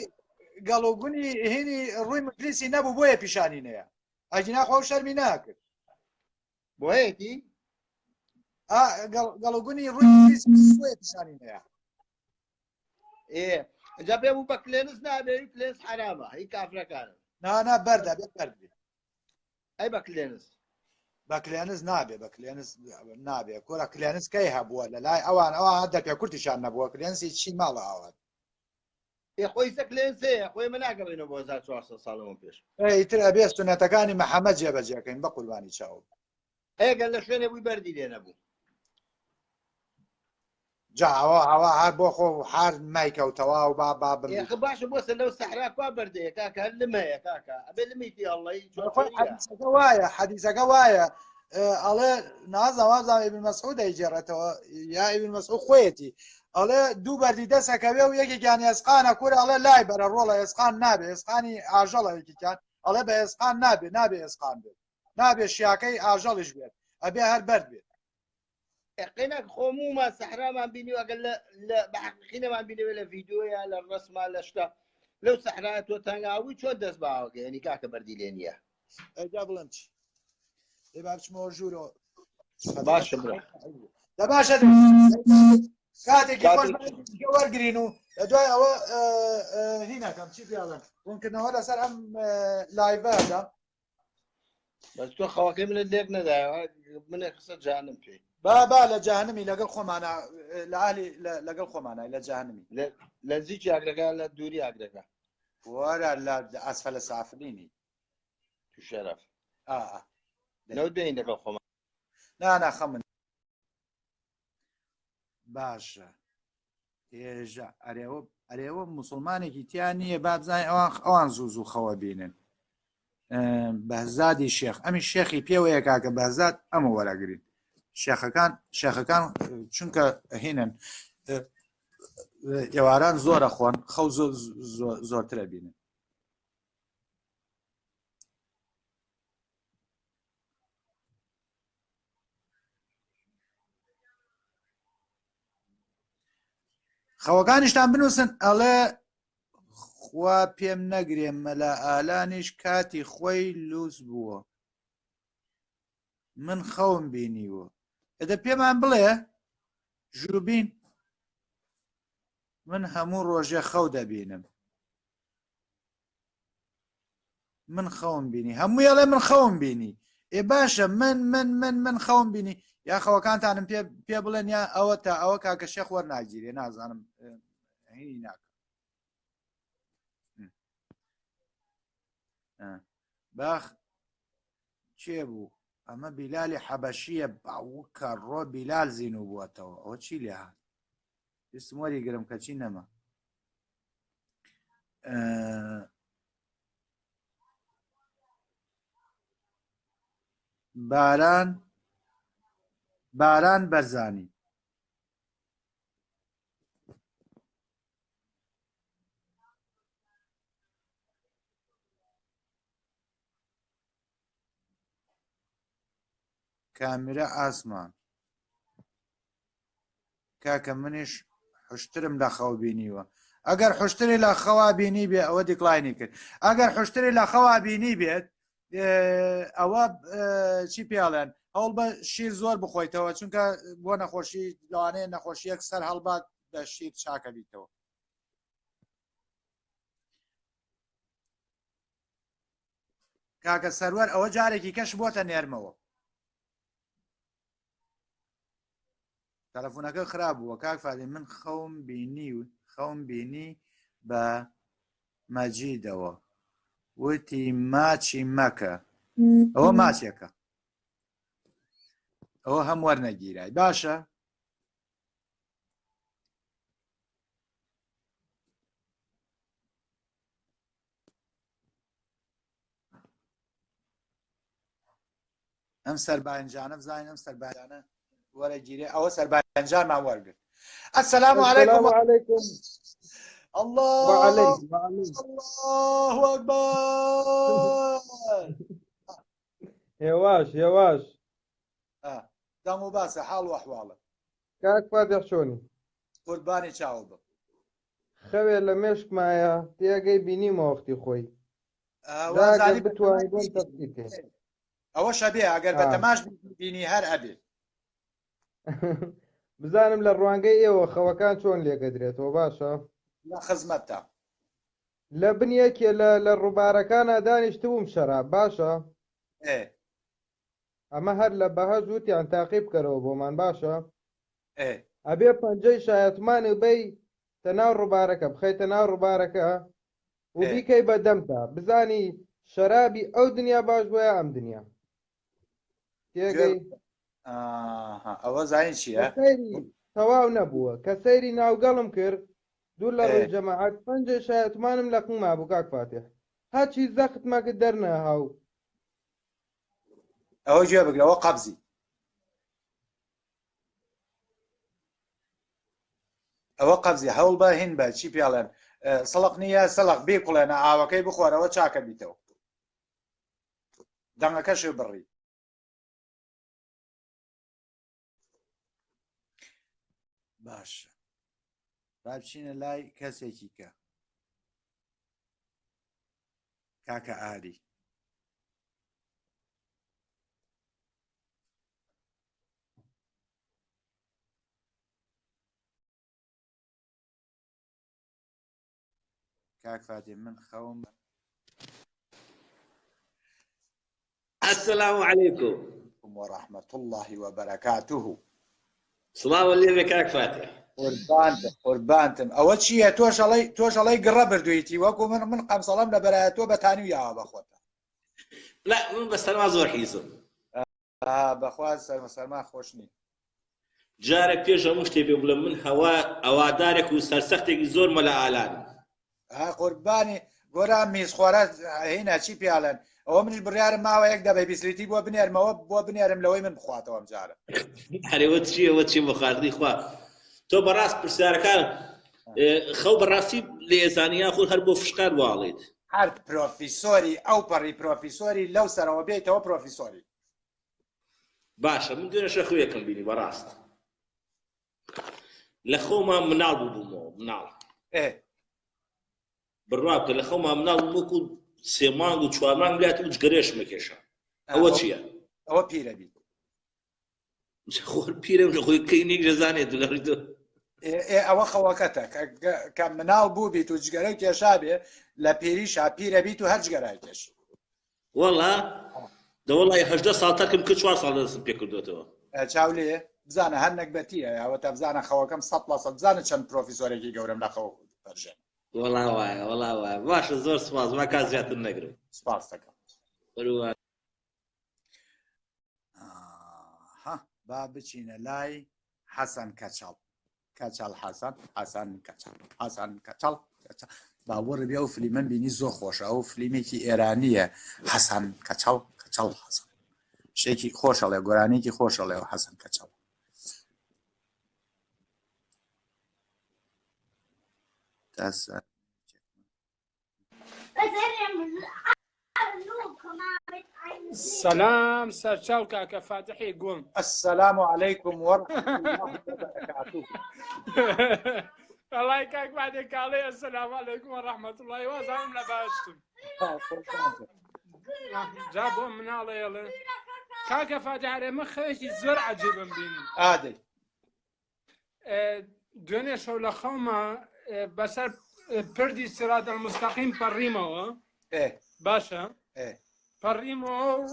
G: گەڵۆگونی هینی ڕووی مکلیسی نەبوو بۆیە پیشانینەیە ئەجینا خۆ شەرمی ناکرد
D: بۆیەتی
G: گەڵۆگونی ڕووی بۆیە پیشانینەیە
D: ئەجا پێ بوو بە کلێنس نابێ کلێنس حرامە هی کافرەکانن
G: نانا بەردە بێ بەردێ
D: ئەی بە کلێنس
G: بە کلێنس نابێ بە کلێنس نابێ کۆرە کلێنس کەی هەبووە لە لای ئەوان ئەوان دەپێ کورتیشان نەبووە کلێنسی چی ماڵە ئاوات
D: خۆی سە کلێنسەیە خۆی من ناگەڕێنەوە بۆ 1400 ساڵەوە پێش
G: ئیتر ئەبێ سونەتەکانی مەحەممەد جێبەجێکەین بە قوربانی چاو
D: ئەگەر لە شوێنە بووی بەردی لێ نەبوو
G: جاوە ئەوە هەر بۆ خۆ هەر مایکەوتەوە و با
D: باشە بۆ سەر لەو سەحرا kwa بەردەیە کاکە هەر لمەیە کاکە ئەبێ لمیتی ئەڵی
G: حەدیسەکە وایە حەدیسەکە وایە ئەڵێ نازەوازان ئیبن مەسعود دەیجێڕێتەوە یا ئیبن مەسعود خۆیەتی ئەڵێ دوو بەردی دەسەکەوێ و یەکێکیان ئێسقانە کوور ئەڵێ لای بەرە ڕۆڵە ئێسقان نابێ ئێسقانی ئاژەڵە یەکێکیان ئەڵێ بە ئێسقان نابێ ئێسقان بێت نابێ شیاکەی ئاژەڵیش بێت ئەبێ هەر بەرد بێت
D: قیناک خۆمومان سەحرامان بینی ئەگەر لە بەحقیقینەمان بینەوە لە ڤیددیۆیە لە ڕسمان لە شتە لەو سەحرا تۆ تەنگاوی چۆن دەست باوەکە ینی کاکە بەردی لێ نییە
G: ئەجا بڵم چی لێ با بچمەوە ژوورەوە
D: باشە برا
G: دە باشە کاتێکی خۆش وەرگرین و دوای ئەوە هینەکەم چی پیاڵم ڕوونکردنەوە لەسەر ئەم لایڤەدا
D: بەس تۆ خەواکەی منت لێک نەدایەوە منێ خسە جانم پێی
G: با لە جاهنمی لەگەڵ خۆمانە لە ئالی لەگەڵ خۆمانە لە جاهنمی
D: لە نزیکی ئاگرەکە لە دووری ئاگرەکە
G: وەرە لە ئەسفەلە سافلینی
D: تو شەرەف لەو دێین لەگەڵ خۆمان
G: ناناخەمن باشە هێژە ئەرێوە موسڵمانێکی تیان نییە با بزانین ئەوان زوو خەوە بینن بەهزادی شێخ ئەمی شێخی پێوەیە کاکە بەهزاد ئەمە وەرەگرین شێخەکان چونکە هینن ئێواران زۆرە خۆن خەو زۆرترە بینن خەوەکانیشتان بنووسن ئەڵێ خوا پێم نەگرێم مەلا ئالانیش کاتی خۆی لوس بووە من خەوم بینیوە ئەدە پێمان بڵێ ژووبین من هەموو ڕۆژێ خەو دەبینم من خەوم بینی هەمووی ئەڵێ من خەوم بینی ئێ باشە من خەوم بینی یا خەوەکانتانم پێ بڵێن یا ئەوە تا ئەوە کاکە شێخ وەرناگیرێ نازانم هینی ناکە باخ چێ بوو ئەمە بیلالی حەبەشیە باوکە ڕۆ بیلال زین و بووەتەوە ئەوە چی لێ هات ویستم وەری گرم کە چی نەما باران بەرزانی کامیرە ئاسمان کاکە منیش حشترم لە خەو بینیوە ئەگەر حشتری لە خەوا بینی بێ ئەوە دیکلاینی کرد ئەگەر حشتری لە خەوا بینی بێت ئەوە چی پیاڵێن هەوڵ بە شیر زۆر بخۆیتەوە چونکە بۆ نەخۆشی لەوانەیە نەخۆشیەک سەر هەڵبات بە شیر چاکە بیتەوە کاکە سەروەر ئەوە جارێکی کەش بۆتە نێرمەوە تەلەفۆنەکە خراپ بووە کاک فادی من خەوم بینی بە مەجیدەوە وتی ماچی مەکە ئەوە ماچێکە ئەوە هەم وەرنەگیرای باشە ئەم سەربایەنجانە بزانین ئەم سەربایانە وەرەگیرێ ئەوە سەربایەنجانمان وەرگرت السلام عليكم.
J: عليكم.
G: الله
J: وعليك
G: الله اكبر.
J: يواش
G: دمو باسه حال واحواله
J: كاك فاتح شوني
G: قرباني چاوب
J: خەوێ لە مێشک مایە تێگەی بینیمە وەختی خۆی
G: وازانی
J: بتوانین بۆن تەفسیرکەین
G: ئەوە شەبێ ئەگەر بە تەماش بینی هەر ئەبێ
J: بزانم لە ڕوانگەی ئێوە خەوەکان چۆن لێگە درێتەوە باشە
G: لە خزمەتە
J: لە بنیەکێ لە ڕووبارەکانە دانیشتبووم شەراب باشە ئەمە هەر لە بەهەز وتیان تاقیب بکەرەوە بۆمان باشە ئەبێ پەنجەی شایەتمانی بەی تەناو ڕووبارەکە بخەیتە ناو ڕووبارەکە و بیکەی بە دەمتا بزانی شەرابی ئەو دنیا باش بۆیە ئەم دنیا تێگەی
G: ئەوە زین چییە؟
J: تەواو نەبووە کە سەیری ناوگەڵم کرد دوو لە ڕووی جەماعەت پەنجە شایەتمانم لە قوما بوو کاک فاتح هەرچی زەختمەکە دەرنەهاو
G: ئەوە گوێ بگرەوە قەبزی ئەوە قەبزی هەوڵ بە هین بە چی پێڵێن سەڵق نییە سەڵق بێ کوڵێنە ئاوەکەی بخۆرەوە چاکە بیتەوە دەنگەکەش بڕی باشە با بچینە لای کەسێکی کە کاکە ئاری کاک فاتح من خەوم
E: السلام عليكم
G: ورحمة الله وبركاته.
E: سڵاو لێوێ کاک فاتح
G: قوربانتم ئەوە چییە تۆشەڵی گڕە بردوویتی وەکو من قەمسەڵەم لە بەرایە تۆ بەتانی یاوە بەخۆتە
E: لا من بە سەرما زۆر حیزم
G: بەخواز سەرما خۆش نی
E: جارێک پێش هەموو شتێ پێ بڵێم من ئەوادارێک و سەرسەختێکی زۆر مەلە ئالانم
G: قوربانی گۆران میزخۆرە هینە چی پیاڵێن ئەوە منیش بڕیارم ماوە یەک دەبێ بیسلیتی بۆ بنێرمەوە بۆ بنێرم لەوەی من بخواتەوە ئەم جارە
E: هەرێوە چیەوە چی بە خاردی خوا تۆ بەڕاست پرسیارەکان خەو بەڕاستی لە ێزانیا خۆ هەر بۆ فشقار واڵێت
G: هەر پرۆفیسۆری ئەو پەڕی پرۆفیسۆری لەو سەرەوە بێتەوە پرۆفیسۆری
E: باشە من دوێنە شەخویەکەم بینی بەڕاست لە خۆمان مناڵ بووبوومەوە مناڵ بڕواکە لە خەومان مناڵ وەکو سێ مانگ و چوار مانگ لات و جگەرێش مەکێشە ئەوە چییە؟
G: ئەوە پیرە بیت
E: خۆر پیرم لە خۆی کەی نێک دەزانێت لە ڕیدۆ
G: ئەوە خەوەکەتە کە مناڵ بوو بیت و جگەرە کێشا بێ لە پێریشا پیرە بیت و هەر جگەرای کێش
E: وەڵا دەوەڵی 18 ساڵ تەرکم کە 4 ساڵ دەستم پێ کردوێتەوە
G: چاو لێ بزانە هەر نەکبەتیە ئەوەتە بزانە خەوەکەم 100% بزانە چەند پرۆفیسۆرێکی گەورەم لە خەوە پەرژێن
E: وەڵا وایە وەڵا وایە باشە زۆر سپاس ما کات زیاتر نەگرم
G: سپاس دەکەم با بچینە لای حەسەن کەچەڵ کەچەڵ حەسەن کەچەڵ باوەڕ بێ ئەو فلیمەم بینی زۆر خۆشە ئەو فلیمێکی ئێرانیە حەسەن کەچەڵ حەسەن شتێکی خۆشەڵێ گۆرانێکی خۆشەڵێ و حەسەن کەچەڵ
V: سلام سەرچاو کاکە فاتحی گوڵ
G: السلام عليكم ورحمة الله وبركاته.
V: والله کاک فاتح کاڵێ السلام عليكم ورحمة الله وازانم لە باشتم جا بۆ مناڵێڵێ کاکە فاتح ئێمە خەوێکی زۆر عەجیبم بینی
G: ئادەی
V: دوێنێ شەو لە خەومە بەسەر پردی سرات المستەقیم پەڕیمەوە باشە پەڕیمەوە و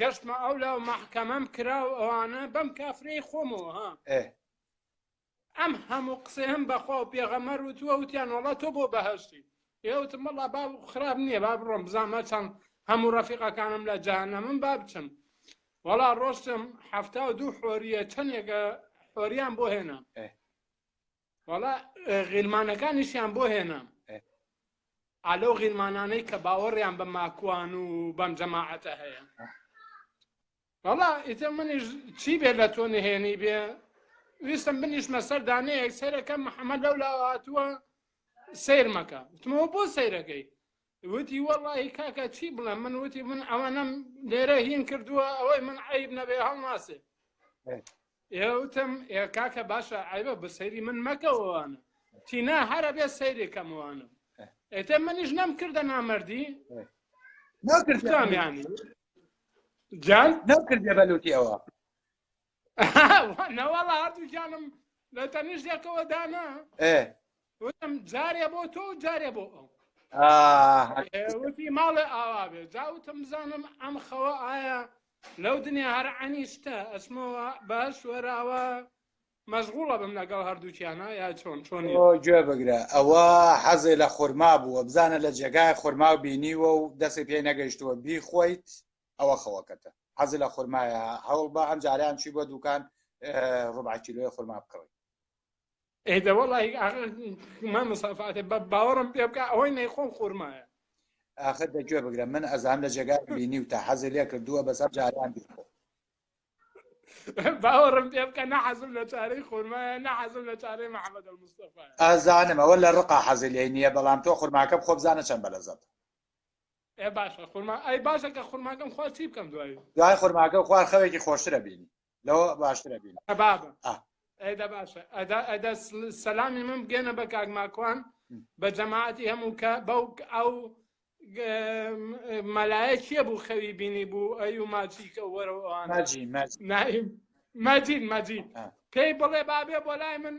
V: گەشتمە ئەو لە مەحکەمەم کرا و ئەوانە بەم کافرەی خۆمەوە ها ئەم هەموو قسەی هەم بەخوا و پێغەمەر وتووە وتیان وەڵا تۆ بۆ بەهەشتی ئێوتم وەڵا با خراپ نییە با بڕۆم بزانمە چەند هەموو ڕەفیقەکانم لە جەهەنەمم با بچم وەڵا ڕۆشتم 72 حۆریە چەندێکە حۆریان بۆ هێنا وەڵا غیلمانەکانیشیان بۆ هێنام ئالۆ غیلمانانەی کە باوەڕیان بە ماکوان و بەم جەماعەتە هەیە وەڵا ئیتر منیش چی بێ لە تۆ نهێنی بێ ویستم بنیشمە سەر دانەیەک سەیرەکەم محەممەد لەولا هاتووە سیر مەکە وتمەوە بۆ سەیرەکەی وتی وەڵی کاکە چی بڵێ من وتی من ئەوانم لێرە هین کردووە ئەوەی من عیب نەبێ هەڵناسێ ئێوتم کاکە باشە عیبە بە سەیری من مەکەوانە تینا هەرە بێ سەیرێکەموانم ئێتە منیش نەم کردە نامەردی نەکردم یانی جان
C: نەکردێ بەلوتی ئەوە
V: نەوەڵە هەردوو جانم لە تەنیشتێکەوە دانا وتم جارێ بۆ تۆ جارێ بۆ ئەو وتی ماڵێ ئاوا بێ جاوتم بزانم ئەم خەوە ئایا لەو دنیا هەر عەنیشتە ئەسمەوە باش وەراوە مەشغوڵە بم لەگەڵ هەردووچیانە یا چۆن چۆنی
C: گوێ بگرە ئەوە حەزێ لە خورما بووە بزانە لە جێگای خورما و بینیوە و دەستی پێی نەگەیشتووە بیخۆیت ئەوە خەوەکەتە حەزی لە خورمایە هەوڵ بە ئەم جاریان چی بۆ دوکان ڕوبع کیلۆی خورما بکەوەی
V: ئێدە وەڵی من مسافاتێ بە باوەڕم پێ بکە ئەوەی نەیخۆم خورمایە
C: ئاخر دەگوێ بگرە من ئەزانم لە جێگای بینی و تا حەزی لێ کردووە بەسەر جاریان بیخۆ
V: باوەڕم پێ بکە نەحەزم لە چارەی خورمایە نەحەزم لە چارەی محەممەد المستەفایە
C: ئازانم ئەوە لە ڕقا حەزی لێ نییە بەڵام تۆ خورماکە بخۆ بزانە چەند بەلەزەت
V: ئێ باشە خورما ئەی باشە کە خورماکەم خوا چی بکەم
C: دوای خورماکە خوار خەوێکی خۆشترە بینی لەوە باشترە بینی
V: بابە ئەیدا باشە ئەدا سەلامی من بگێنە بە کاکماکوان بە جەماعەتی هەموو کە بەو ئەو مەلایە کێ بوو خەوی بینی بوو ئەی و ماچی کە وەرەوەوان مەجید پێی بڵێ بابێ بۆ لای من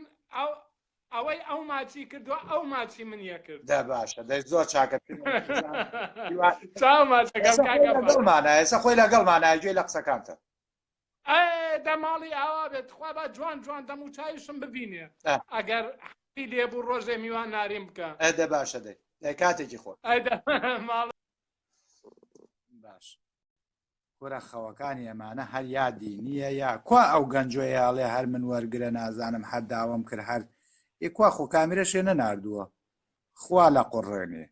V: ئەوەی ئەو ماچی کردووە ئەو ماچی منیە کرد
C: دا باشە دەی زۆر چاکە
V: چاومانە
C: ئێستا خۆی لەگەڵمانە گوێ لە قسەکانتە
V: دەماڵی ئاوا بێت خوا بە جوان جوان دەم و چاویشم ببینێ ئەگەر حەقی لێبوو ڕۆژێ میوان ناریم بکە
C: ئەدە باشە دەی کاتێکی خۆت باش وەرە خەوەکانی ئەمانە هەر یادی نییە یا کوا ئەو گەنجۆیاڵێ هەر من وەرگرە نازانم هەر داوام کرد هەر یکوا خۆ کامیرە شوێنە ناردووە خوا لە قوڕێنێ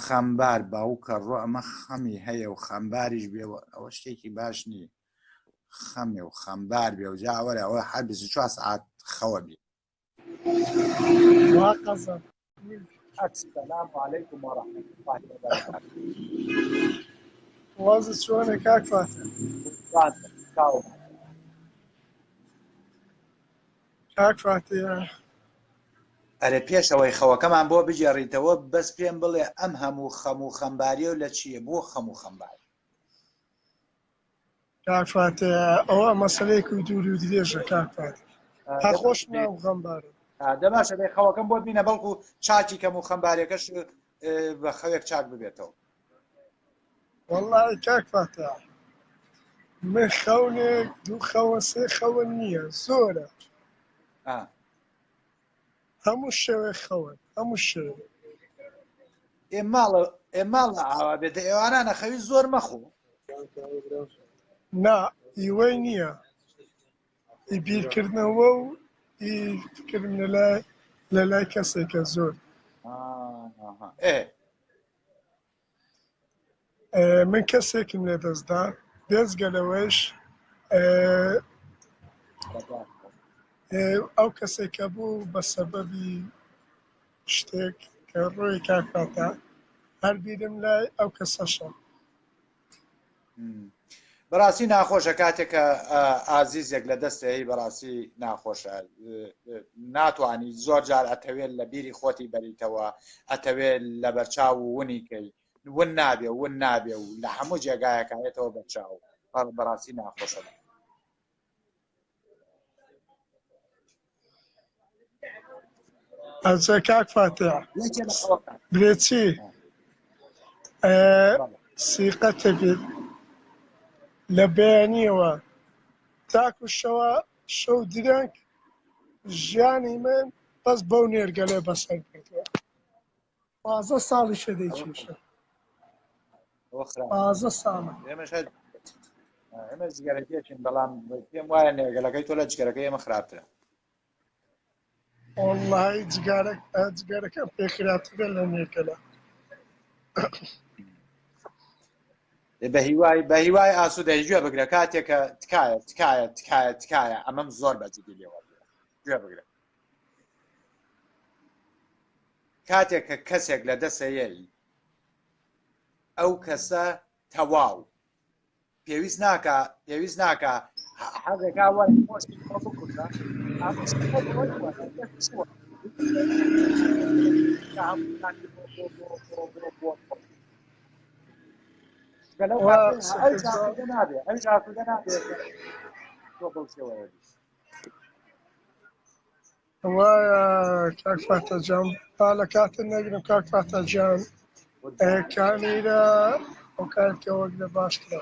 C: خەمبار باوکە ڕۆ ئەمە خەمی هەیە و خەمباریش بێەوە ئەوە شتێکی باش نییە خەمێ و خەمبار بێ و جاوەرە ئەوە هەر 24 ساعت خەوە بێ السلام علیکم ورحمة الله وبركاته.
F: وازە چۆنە کاک فاتح؟ کاک فاتح
C: ئەرێ پێشەوەی خەوەکەمان بۆ بجێڕیتەوە بەس پێم بڵێ ئەم هەموو خەم و خەمباریە و لە چییە بۆ خەم و خەمباری
F: کاک فاتح ئەوە مەسەلەیەک و دوور و درێژە کاک فاتح تا خۆش ناو خەمبارە
C: دەباشە دەی خەوەکەم بۆ بینە بەڵکو چاکی کەم و خەمبارێکەش بە خەوێک چاک ببێتەوە
F: وەڵڵای کاک فاتح من خەونێک دوو خەوە سێ خەوە نییە زۆرە هەموو شەوێ خەون هەموو شەوێ
C: ئێماڵە ئاوا بێتە ئێوانانە خەوی زۆر مەخۆ
F: نا ئیوەی نییە ئی بیرکردنەوە و ئی فکرم لە لای کەسێکە زۆر من کەسێکم لێ دەستدا دەستگەلەوەش ئەو کەسێکە بوو بە سەبەبی شتێک کە ڕۆی کاکاتە هەر بیرم لای ئەو کەسەشە
C: بەڕاستی ناخۆشە کاتێکە ئازیزێک لە دەستەیە بەڕاستی ناخۆشە ناتوانانی زۆر جار ئەتەوێت لە بیری خۆتی بەریتەوە ئەتەوێت لە بەرچاو و ونیکەی ون نابێ ون نابێ و لە هەموو جێگایەکایەتەوە بەرچاو بەڕاستی ناخۆشە
F: ئەجا کاک فاتح برێچی سیقەتە بێت لە بەیانیەوە تاکو شەو درەنگ ژیانی من بەس بەو نێرگەلێ بەسەر کردووە 15 ساڵی شەدەی چێشە 15 ساڵە
C: ئێمە جگەرەکێکین بەڵام پێم وایە نێرگەلەکەی تۆ لە جگەرەکەی ئێمە خراپترە
F: وەڵڵاهی جگەرەکەم پێ خراپترە لە نێرگەلە
C: بە هیوای ئاسوودەی گوێ بگرە کاتێکە تکایە ئەمەم زۆر بەجددی لێوە گوێ بگرە کاتێک کە کەسێک لە دەسەیەی ئەو کەسە تەواو پێویست ناکە حەزێکا وەرە خۆشتی خۆ بکوژە
F: وایە کاک فاتەجان با لە کاتت نەگرم کاک فاتەجان کامیرە ئەو کارکە وەک لە باشترە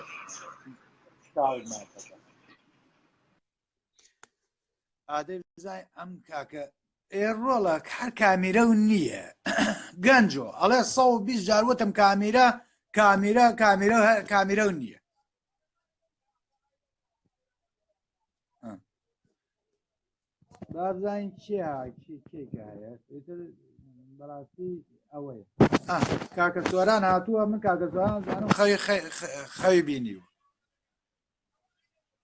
C: ئادەی بزای ئەم کاکە ئێڕۆڵە هەر کامیرە و نییە گەنجۆ ئەڵێ 120 جار وتم کامیرە و نییە بابزانین کێکایە بەڕاستی ئەوەیە کاکە سۆران هاتووە من کاکە سۆران زانم خەوی بینیوە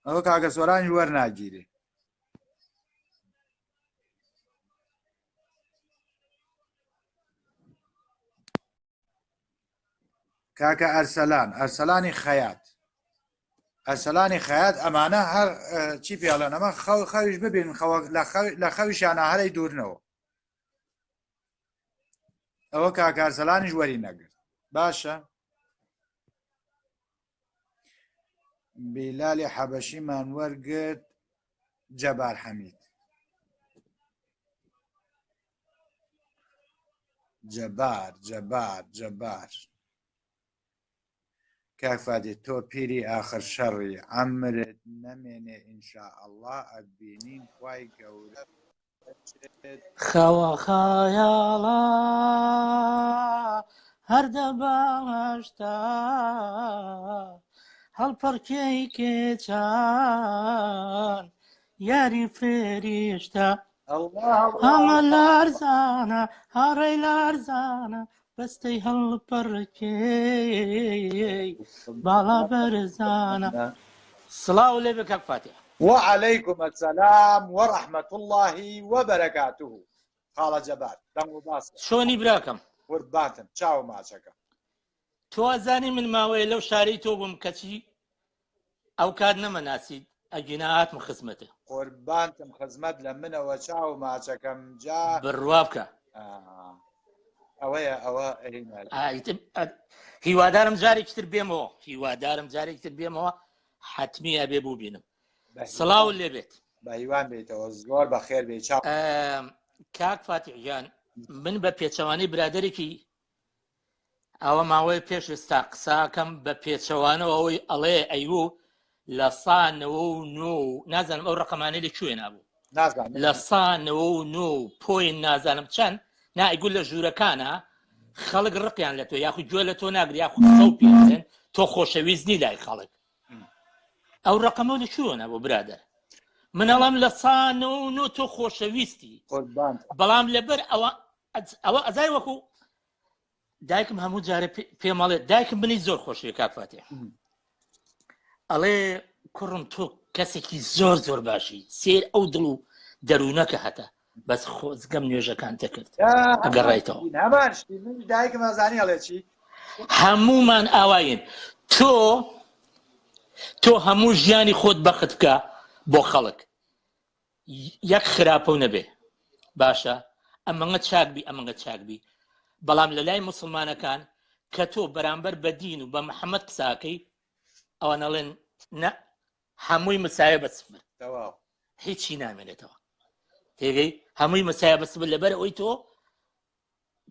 C: ئەوە کاکە سۆرانی وەرناگیرێ کاکە ئەرسەلانی خەیات ئەمانە هەر چی پێڵێن ئەمە خەویش ببین لە خەویشیانە هەرەی دوورنەوە ئەوە کاکە ئەرسەلانیش وەری نەگرت باشە بیلالی حەبەشیمان وەرگرت جەبار حەمید جەبار کاکفادی تۆ پیری ئاخر شەڕی عەمرت نەمێنێ ئینشاءالله ئەتبینین خوای گەورە
H: خەوە خەیاڵە هەردە باشتە هەڵپەڕکێی کێچان یاری فێریشتە هەمە لارزانە هەڕێی لارزانە بەستەی هەڵپەڕکێی باڵا بەرزانە سڵاو لێ بێ کاک فاتح
C: وعليكم السلام ورحمة الله وبركاته خاڵە جەبار دەنگ و باس
H: چۆنی براکەم
C: قوربانتم چاو ماچەکە
H: تۆ زانی من ماوەیە لەو شاری تۆ بووم کەچی ئەو کار نەمەناسید ئەگینا هاتمە خزمەتە
C: قوربانتم خزمەت لە منەوە چاو ماچەکەم جا
H: بڕوا بکە
C: ئەوەیە ئەوە
H: هیوادارم جارێکتر بێمەوە حتمی ئەبێ بوو بینم سڵاو لێ بێت
C: بە هیوان بێتەوە زۆر بە خێر بێ چاو
H: کاک فاتحیان من بە پێچەوانی برادێکی ئەوە ماوەی پێش ئێستا قساکەم بە پێچەوانەوە ئەوەی ئەڵێ ئەیوو لە 1990 نازانم ئەو ڕقەمانەی لەکوێ نابوو لە 1990 پۆی نازانم چەند نائیگول لە ژوورەکانە خەڵک ڕقیان لە تۆ یاخود گوێ لە تۆ ناگری یاخود قسە و پێدێن تۆ خۆشەویستنی لای خەڵک ئەو ڕقەمە لەکوێ نابوو برادەر منەڵام لە 1990 تۆ خۆشەویستی بەڵام لەبەر ئەوە ئەزای وەکو دایکم هەموو جارە پێمەڵێت دایکم بنی زۆر خۆشیە کاک فاتح ئەڵێ کوڕم تۆ کەسێکی زۆر باشی سێر ئەو دڵ و دەروونەکە هەتا بەس خۆزگەم نوێژەکان تەکرد ئەگەڕایتەوە
C: دایکم ئەزانی ئەڵێ چی
H: هەمومان ئاواین تۆ هەموو ژیانی خۆت بەخت بکە بۆ خەڵک یەک خراپە و نەبێ باشە ئەمەngە چاکبی بەڵام لە لای موسڵمانەکان کە تۆ بەرامبەر بە دین و بە محەممەد قساکەی ئەوە نەڵێن نە هەمووی مسایە بە سفر هیچی نامێنێتەوە تێگەی هەمووی مسایە بە سفر لەبەر ئەوەی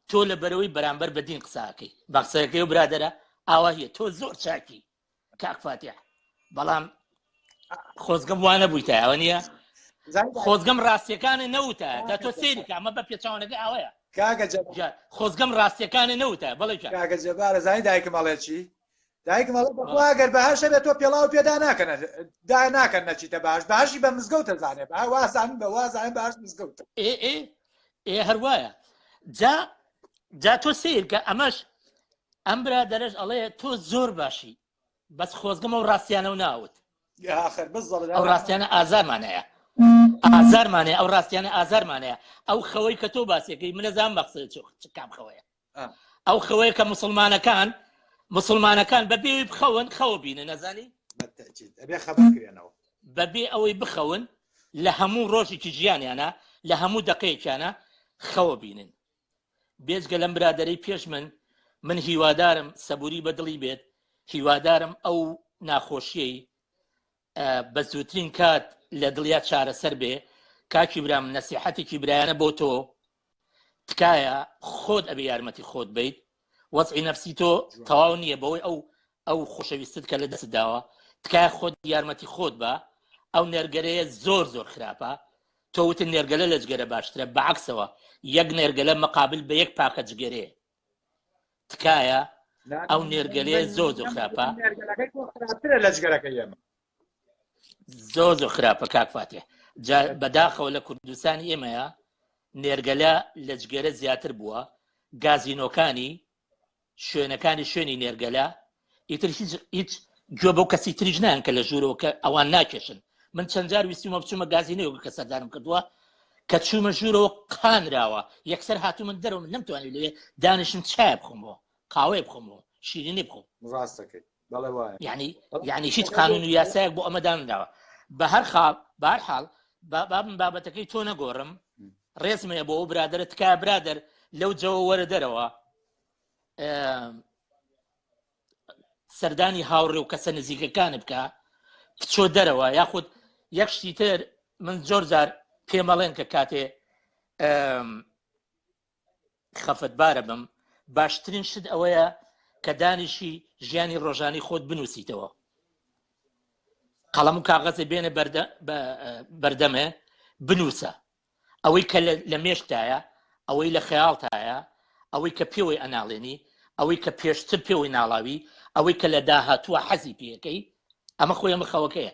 H: تۆ لە بەرەوەی بەرامبەر بە دین قساکەی بە قسەکەی و برادەرە ئاوا هەیە تۆ زۆر چاکی کاک فاتح بەڵام خۆزگەم وانە بوویتە ئەوە نییە خۆزگەم ڕاستیەکانی نەوتە تا تۆ سێری کە ئەمە بە پێچەوانەکە ئەوەیە خۆزگەم ڕاستیەکانی نەوتە بەڵێ
C: کاکە جەبارە زانی دایکم ئەڵێ چی دایکم ئەڵێ بەخوا ئەگەر بەهەشە بێت تۆ پێڵاو پێدا ناکەن نەچیتە باشی بە مزگەوتە زانێ وازانین بە وازانین باش مزگەوتە
H: هەروایە جا تۆ سیر کە ئەمەش ئەم برادەرەش ئەڵێ تۆ زۆر باشی بەس خۆزگەمە و ڕاستیانە و ناوت
C: آخر بالضبط
H: ئەو ڕاستیانە ئازارمانەیە ئازارمانەیە ئەو ڕاستیانە ئازارمانەیە ئەو خەوەی کە تۆ باسیەکەی منەزان بەخسە کام خەوەیە ئەو خەوەیە کە مسلمانەکان بەبێ بخەون خەوە بینە نەزانی
C: ئەبێ خەبەرکرێنەوە
H: بەبێ ئەوەی بخەون لە هەموو ڕۆژێکی ژیانیانە لە هەموو دقەیەکیانە خەوە بینن بێجگە لەم برادەرەی پێش من هیوادارم سەبووری بەدڵی بێت هیوادارم ئەو ناخۆشیەی بە زووترین کات لە دڵیا چارەسەر بێ کاکی برام نەسیحەتێکی برایانە بۆ تۆ تکایە خۆت ئەبێ یارمەتی خۆت بیت وەزعی نەفسی تۆ تەواو نییە بەوەی ئەو خۆشەویستت کە لە دەست داوە تکایە خۆت یارمەتی خۆت بە ئەو نێرگەلەیە زۆر خراپە تۆ وتن نێرگەلە لە جگەرە باشترە بەعکسەوە یەک نێرگەلە مەقابل بە یەک پاکە جگەرێ تکایە ئەو نێرگەلەیە زۆر خراپە
C: لە جگەرەکە ئێمە
H: زۆر خراپە کاکفاتێ بەداخەوە لە کوردستانی ئێمەیە نێرگەلە لە جگەرە زیاتر بووە گازینۆکانی شوێنەکانی شوێنی نێرگەلە ئیتر هیچ گوێ بەو کەسی تریژ نان کە لە ژوورەوە کە ئەوان ناکێشن من چەند جار ویستیمە بچوومە گازینەوە کە سەردانم کردووە کە چوومە ژوورەوە قانراوە یەکسەر هاتوو من دەرەوە من نەمتوانێت لێ دانیشم چای بخۆمەوە قاوەی بخۆمەوە شیرینی بخۆم
C: ڕاستەکەی بەڵێ وایە
H: یعنی هیچ قانون و یاسایەک بۆ ئەمە دانراوە بە هەر حاڵ بابەتەکەی تۆ نەگۆڕم ڕێزمەیە بۆ ئەو برادرە تکایە برادەر لەو جەوە وەرە دەرەوە سەردانی هاوڕێ و کەسە نزیکەکان بکە بچۆ دەرەوە یاخود یەک شتی تر من زۆر جار پێمەڵێن کە کاتێ خەفتبارە بم باشترین شت ئەوەیە کە دانیشی ژیانی ڕۆژانی خۆت بنووسیتەوە قەڵەم و کاغەزە بێنە بەردەمێ بنووسە ئەوەی کە لە مێشتایە ئەوەی لە خەیاڵتایە ئەوەی کە پێوەی ئەناڵێنی ئەوەی کە پێشتر پێوەی ناڵاوی ئەوەی کە لە داهاتووە حەزی پێەکەی ئەمە خۆی ئەمە خەوەکەیە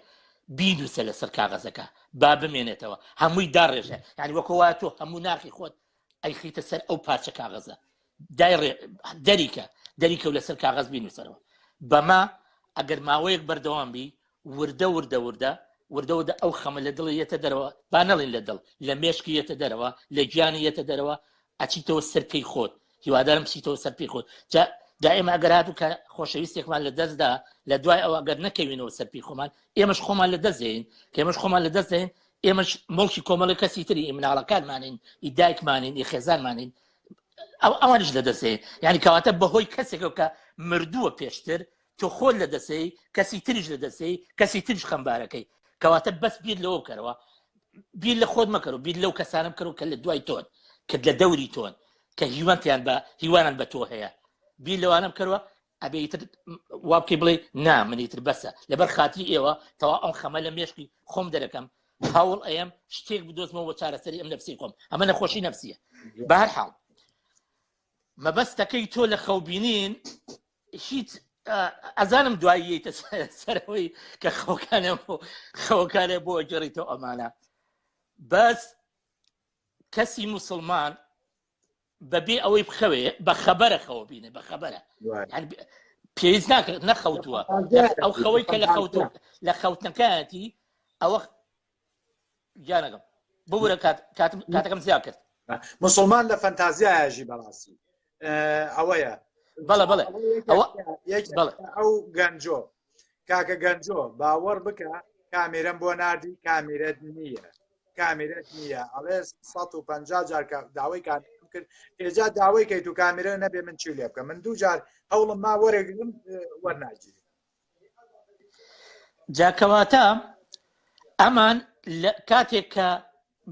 H: بیدوسە لەسەر کاغەزەکە با بمێنێتەوە هەمووی داڕێژە یعنی وەکو وایە تۆ هەموو ناخی خۆت ئەیخیتە سەر ئەو پارچە کاغەزە دەریکە و لەسەر کاغەز بینوسەرەوە بەما ئەگەر ماوەیەک بەردەوام بی وردە ئەو خەمە لە دڵ یەتە دەرەوە با نەڵین لە دڵ لە مێشکی یەتە دەرەوە لە گیانی یەتە دەرەوە ئەچیتەوە سەرپێی خۆت هیوادارم چیتەوە سەرپێی خۆت دائما ئەگەر هاتوو کە خۆشەویستێکمان لە دەستدا لە دوای ئەو ئەگەر نەکەوینەوە سەرپی خۆمان ئێمەش خۆمان لە دەستدەین کە ئێمەش خۆمان لە دەستدەین ئێمەش مڵکی کۆمەڵی کەسی تری مناڵەکانمانین ئیدایکمانین ئیخێزانمانین ئەوانش لە دەستەیە یعنی کەواتە بەهۆی کەسێکەوە کە مردووە پێشتر تۆ خۆت لە دەسەی کەسی تریش لە دەسەی کەسی تریش خەمبارەکەی کەواتە بەس بیر لەوە بکەرەوە بیر لە خۆت مەکەرەوە بیر لەو کەسانم کەرەوە کە لە دوای تۆن کە لە دەوری تۆن کە هیوانان بە تۆ هەیە بیر لەوانم کەرەوە ئەبێ ئیتر وا بکەی بڵێ نا من ئیتر بەسە لەبەر خاتی ئێوە تەوا ئەم خەمە لە مێشکی خۆم دەرەکەم هەوڵ ئەم شتێک بدۆزمەوە چارەسەری ئەم نەفسی خۆم ئەمە نەخۆشی نەفسیە بە هەر حاڵ مەبەستەکەی تۆ لە خەوبینین هیچ ئەزانم دواییتە سەرەوەی کە خەوەکانێ بۆ گەڕیتەوە ئەمانە بەس کەسی موسڵمان بەبێ ئەوەی بخەوێ بە خەبەرە خەوە بینێ بە خەبەرە پێویست ناکرێت نەخەوتووە ئەو خەوەی کە لە خەوتنەکەتی ئەوە گیانەکەم ببوورە کاتەکەم زیاد کرد
C: مسلمان لە فەنتازیایەژی بەڕاستی ئەوەیە
H: بەڵێ
C: ئەو گەنجۆ کاکە گەنجۆ باوەڕ بکە کامێرەم بۆ نردی کامێرەت نییە ئەڵێ 150 جار داوای کار کرد ئێجا داوای کەیت و کامێرە نەبێ من چی لێ بکەم من دوو جار هەوڵم ما وەرەگرم وەرناگیری
H: جاکەواتە ئەمان کاتێک کە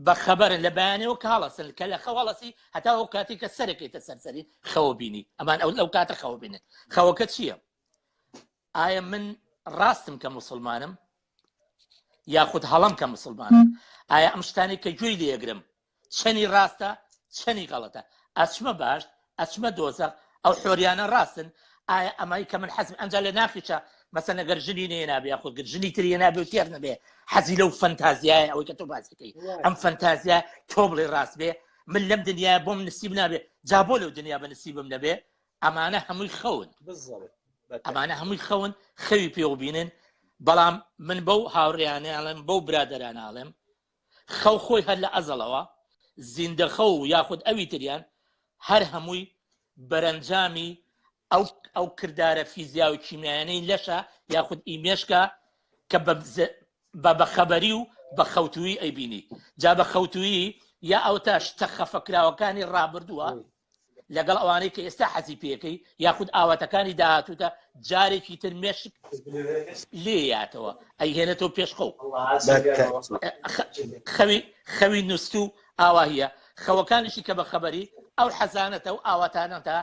H: بە خەبەرن لە بەیانەوە کە هەڵەسن کە لە خەوەڵەسی هەتا ئەو کاتێک کە سەرەکەیتە سەرسەری خەوە بینی ئەمان ئەو کاتە خەوە بینن خەوەکە چییە؟ ئایا من ڕاستم کە موسڵمانم یاخود هەڵم کە موسڵمانم ئایا ئەم شتانی کە گوێی لێگرم چەنی ڕاستە چەنی غەڵەتە ئەچمە باش ئەچمە دۆزەق ئەو حۆریانە ڕاستن ئایا ئەمای کە من حەزم ئەنجا لە ناخیچە مەسەن ئەگەر ژنی نێ نابێ یاخود ژنی تری نابێ و تێر نەبێ حەزی لەو فەنتازیایە ئەوەی کە تۆ باسەکەی ئەم فەنتازیە تۆ بڵێ ڕاست بێ من لەم دنیا بۆم نسیب نابێ جا بۆ لەو دنیا بە نسیبم نەبێ ئەمانە هەمووی خەون ئەمانە هەمووی خەون خەوی پێوبینن بەڵام من بەو هاوڕێیانەڵێم بەو برادراناڵێم خەو خۆی هەر لە ئەزەڵەوە زیندەخە و یاخود ئەوی تریان هەر هەمووی بەرەنجامی ئەو کردارە فیزیا و کیمیایانەی لەشە یاخود ئیمێشکە کە بە بەخەبەری و بە خەوتووی ئەیبینی جا بە خەوتووی یا ئەو تا شتە خەفەکراوەکانی ڕابردووە لەگەڵ ئەوانەی کە ئێستا حەزی پێەکەی یاخود ئاواتەکانی داهاتووتە جارێکی تر مێشک لێیاتەوە ئەیهێنێتەوە پێشخەو خەوی نووست و ئاواهیە خەوەکانیشی کە بە خەبەری ئەو حەزانەتە و ئاواتانەتە